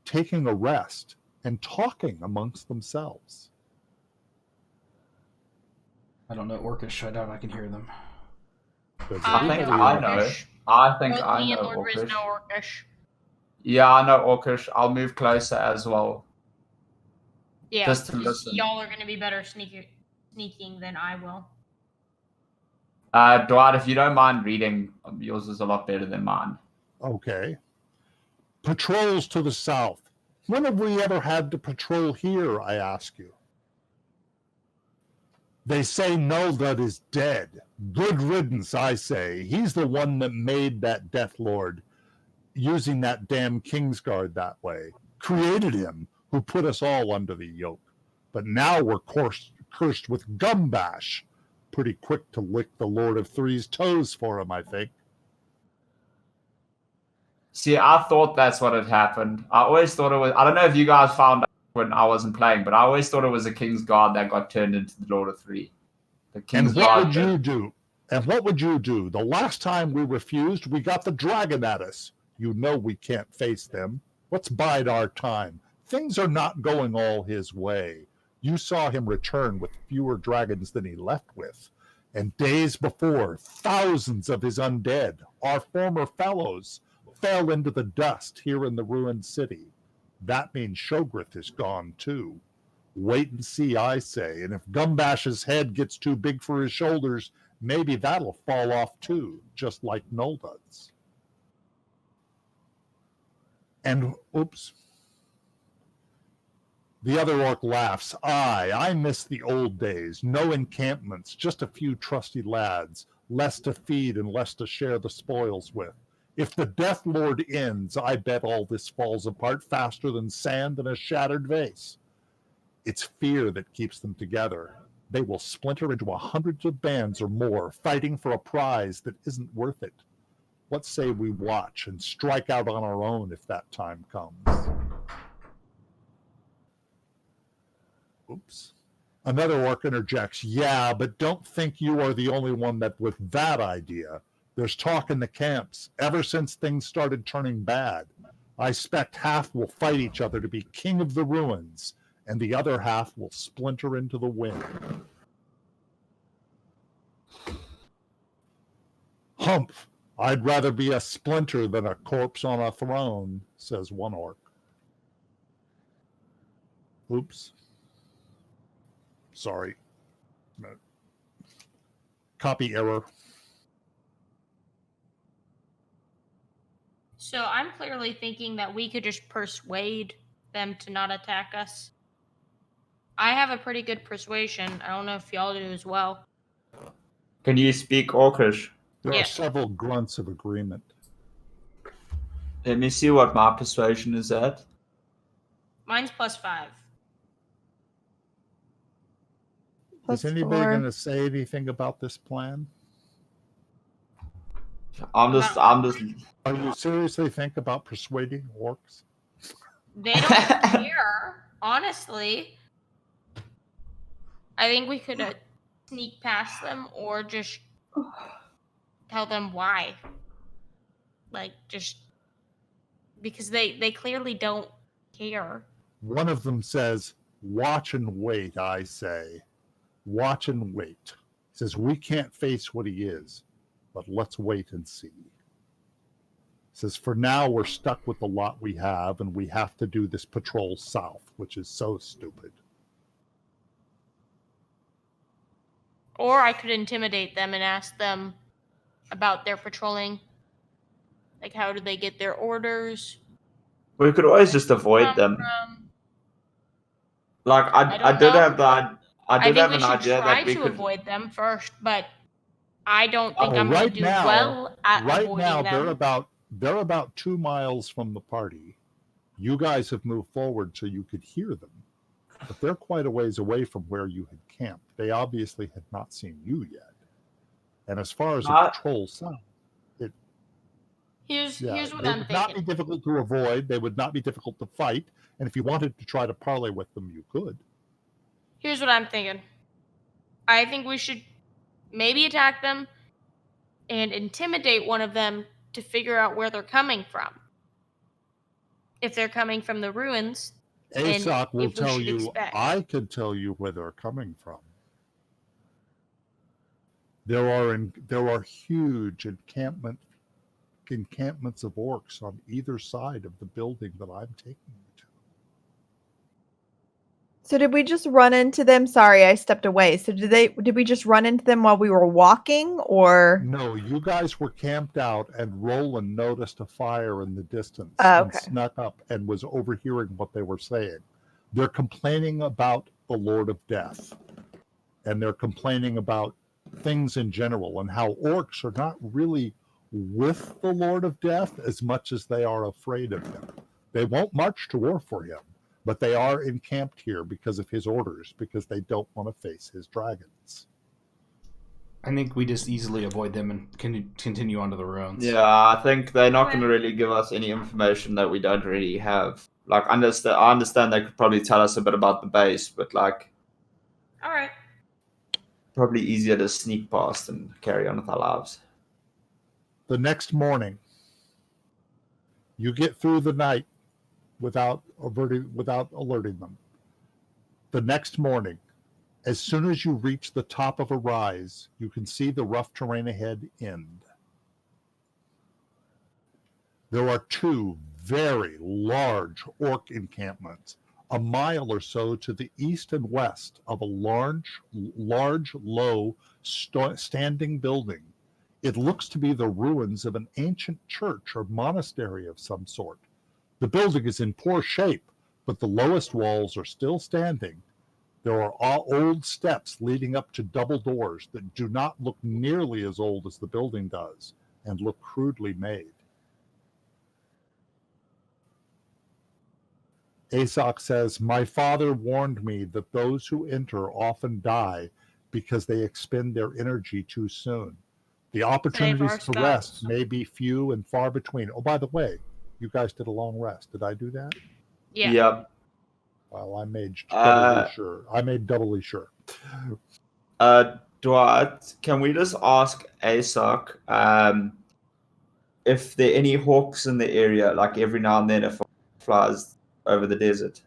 Speaker 1: taking a rest and talking amongst themselves.
Speaker 2: I don't know Orcish. I doubt I can hear them.
Speaker 1: There's
Speaker 3: I think
Speaker 1: everybody
Speaker 3: I
Speaker 1: in-
Speaker 3: know. I think
Speaker 4: Both
Speaker 3: I
Speaker 4: me and
Speaker 3: know
Speaker 4: Lord Riz
Speaker 3: Orcish.
Speaker 4: know Orcish.
Speaker 3: Yeah, I know Orcish. I'll move closer as well.
Speaker 4: Yeah,
Speaker 3: Just to
Speaker 4: 'cause
Speaker 3: listen.
Speaker 4: y'all are going to be better sneaking than I will.
Speaker 3: Dwight, if you don't mind reading, yours is a lot better than mine.
Speaker 1: Okay. Patrols to the south. When have we ever had to patrol here, I ask you? They say Noldud is dead. Good riddance, I say. He's the one that made that Death Lord, using that damn Kingsguard that way. Created him, who put us all under the yoke. But now we're cursed with Gumbash. Pretty quick to lick the Lord of Three's toes for him, I think.
Speaker 3: See, I thought that's what had happened. I always thought it was. I don't know if you guys found out when I wasn't playing, but I always thought it was a King's Guard that got turned into the Lord of Three. The King's
Speaker 1: And what
Speaker 3: Guard.
Speaker 1: would you do? And what would you do? The last time we refused, we got the dragon at us. You know we can't face them. Let's bide our time. Things are not going all his way. You saw him return with fewer dragons than he left with. And days before, thousands of his undead, our former fellows, fell into the dust here in the ruined city. That means Shogrith is gone too. Wait and see, I say. And if Gumbash's head gets too big for his shoulders, maybe that'll fall off too, just like Noldud's. And, oops. The other orc laughs. Aye, I miss the old days. No encampments, just a few trusty lads, less to feed and less to share the spoils with. If the Death Lord ends, I bet all this falls apart faster than sand in a shattered vase. It's fear that keeps them together. They will splinter into 100 of bands or more, fighting for a prize that isn't worth it. Let's say we watch and strike out on our own if that time comes. Oops. Another orc interjects, yeah, but don't think you are the only one with that idea. There's talk in the camps ever since things started turning bad. I expect half will fight each other to be king of the ruins, and the other half will splinter into the wind. Humph! I'd rather be a splinter than a corpse on a throne, says one orc. Oops. Sorry. Copy error.
Speaker 4: So I'm clearly thinking that we could just persuade them to not attack us. I have a pretty good persuasion. I don't know if y'all do as well.
Speaker 3: Can you speak Orcish?
Speaker 1: There
Speaker 4: Yeah.
Speaker 1: are several grunts of agreement.
Speaker 3: Let me see what my persuasion is at.
Speaker 4: Mine's +5.
Speaker 1: Is anybody going to say anything about this plan?
Speaker 3: I'm just.
Speaker 1: Are you seriously think about persuading orcs?
Speaker 4: They don't care, honestly. I think we could sneak past them or just tell them why. Like, just because they clearly don't care.
Speaker 1: One of them says, watch and wait, I say. Watch and wait. He says, we can't face what he is, but let's wait and see. He says, for now, we're stuck with the lot we have, and we have to do this patrol south, which is so stupid.
Speaker 4: Or I could intimidate them and ask them about their patrolling. Like, how do they get their orders?
Speaker 3: We could always just avoid them. Like I did
Speaker 4: know.
Speaker 3: have that. I did have
Speaker 4: think
Speaker 3: an
Speaker 4: we should
Speaker 3: idea
Speaker 4: try
Speaker 3: that we
Speaker 4: to
Speaker 3: could.
Speaker 4: avoid them first, but I don't think I'm
Speaker 1: right
Speaker 4: going to do
Speaker 1: now-
Speaker 4: well at
Speaker 1: Right
Speaker 4: avoiding
Speaker 1: now,
Speaker 4: them.
Speaker 1: they're about 2 miles from the party. You guys have moved forward so you could hear them, but they're quite a ways away from where you had camped. They obviously had not seen you yet. And as far as the patrol sound,
Speaker 4: Here's what
Speaker 1: they
Speaker 4: I'm
Speaker 1: would not
Speaker 4: thinking.
Speaker 1: be difficult to avoid. They would not be difficult to fight. And if you wanted to try to parley with them, you could.
Speaker 4: Here's what I'm thinking. I think we should maybe attack them and intimidate one of them to figure out where they're coming from. If they're coming from the ruins,
Speaker 1: ASOC will
Speaker 4: if we
Speaker 1: tell
Speaker 4: should
Speaker 1: you,
Speaker 4: expect.
Speaker 1: I could tell you where they're coming from. There are huge encampments of orcs on either side of the building that I'm taking you to.
Speaker 5: So did we just run into them? Sorry, I stepped away. So did we just run into them while we were walking, or?
Speaker 1: No, you guys were camped out, and Roland noticed a fire in the distance
Speaker 5: Oh,
Speaker 1: and
Speaker 5: okay.
Speaker 1: snuck up and was overhearing what they were saying. They're complaining about the Lord of Death, and they're complaining about things in general and how orcs are not really with the Lord of Death as much as they are afraid of him. They won't march to war for him, but they are encamped here because of his orders, because they don't want to face his dragons.
Speaker 2: I think we just easily avoid them and continue on to the ruins.
Speaker 3: Yeah, I think they're not going to really give us any information that we don't really have. Like, I understand they could probably tell us a bit about the base, but like,
Speaker 4: all right.
Speaker 3: probably easier to sneak past and carry on with our lives.
Speaker 1: The next morning, you get through the night without alerting them. The next morning, as soon as you reach the top of a rise, you can see the rough terrain ahead end. There are 2 very large orc encampments, a mile or so to the east and west of a large, low, standing building. It looks to be the ruins of an ancient church or monastery of some sort. The building is in poor shape, but the lowest walls are still standing. There are all old steps leading up to double doors that do not look nearly as old as the building does and look crudely made. Aesop says, "My father warned me that those who enter often die because they expend their energy too soon. The opportunities to rest
Speaker 4: spells.
Speaker 1: may be few and far between." Oh, by the way, you guys did a long rest. Did I do that?
Speaker 4: Yeah.
Speaker 3: Yep.
Speaker 1: Well, I made doubly sure.
Speaker 3: Dwight, can we just ask Aesop if there are any hawks in the area, like every now and then if it flies over the desert?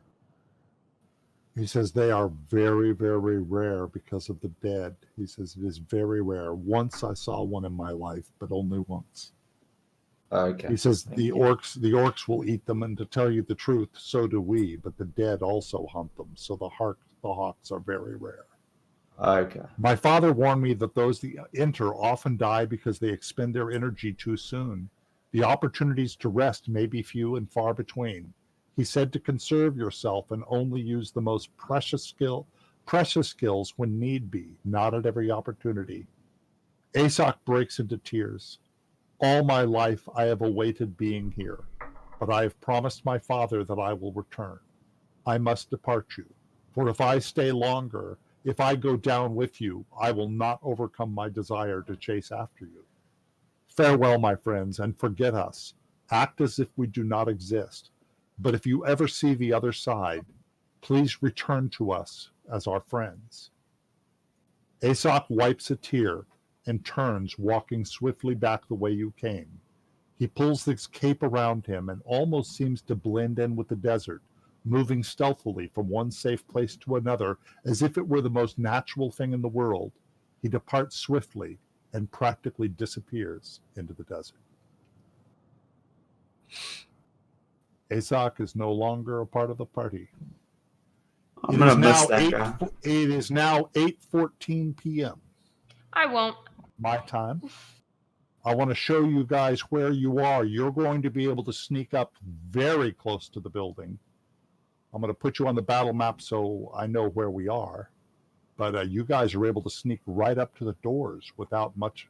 Speaker 1: He says they are very, very rare because of the dead. He says it is very rare. Once I saw one in my life, but only once.
Speaker 3: Okay.
Speaker 1: He says
Speaker 3: Thank
Speaker 1: the
Speaker 3: you.
Speaker 1: orcs will eat them, and to tell you the truth, so do we. But the dead also hunt them, so the hawks are very rare.
Speaker 3: Okay.
Speaker 1: My father warned me that those that enter often die because they expend their energy too soon. The opportunities to rest may be few and far between. He said to conserve yourself and only use the most precious skills when need be, not at every opportunity. Aesop breaks into tears. All my life I have awaited being here, but I have promised my father that I will return. I must depart you, for if I stay longer, if I go down with you, I will not overcome my desire to chase after you. Farewell, my friends, and forget us. Act as if we do not exist. But if you ever see the other side, please return to us as our friends. Aesop wipes a tear and turns, walking swiftly back the way you came. He pulls his cape around him and almost seems to blend in with the desert, moving stealthily from one safe place to another as if it were the most natural thing in the world. He departs swiftly and practically disappears into the desert. Aesop is no longer a part of the party.
Speaker 3: I'm gonna miss that
Speaker 1: It
Speaker 3: guy.
Speaker 1: is now 8:14 p.m.
Speaker 4: I won't.
Speaker 1: my time. I want to show you guys where you are. You're going to be able to sneak up very close to the building. I'm going to put you on the battle map so I know where we are. But you guys are able to sneak right up to the doors without much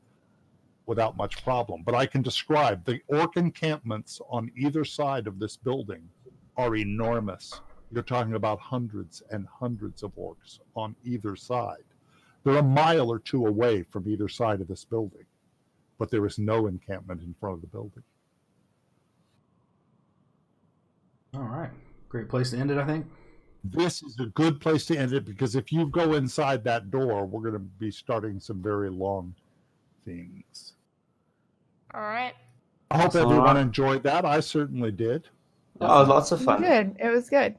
Speaker 1: problem. But I can describe the orc encampments on either side of this building are enormous. You're talking about hundreds and hundreds of orcs on either side. They're a mile or two away from either side of this building, but there is no encampment in front of the building.
Speaker 2: All right. Great place to end it, I think.
Speaker 1: This is a good place to end it because if you go inside that door, we're going to be starting some very long things.
Speaker 4: All right.
Speaker 1: I hope
Speaker 3: Awesome.
Speaker 1: everyone enjoyed that. I certainly did.
Speaker 3: Oh, lots of
Speaker 5: It was
Speaker 3: fun.
Speaker 5: good. It was good.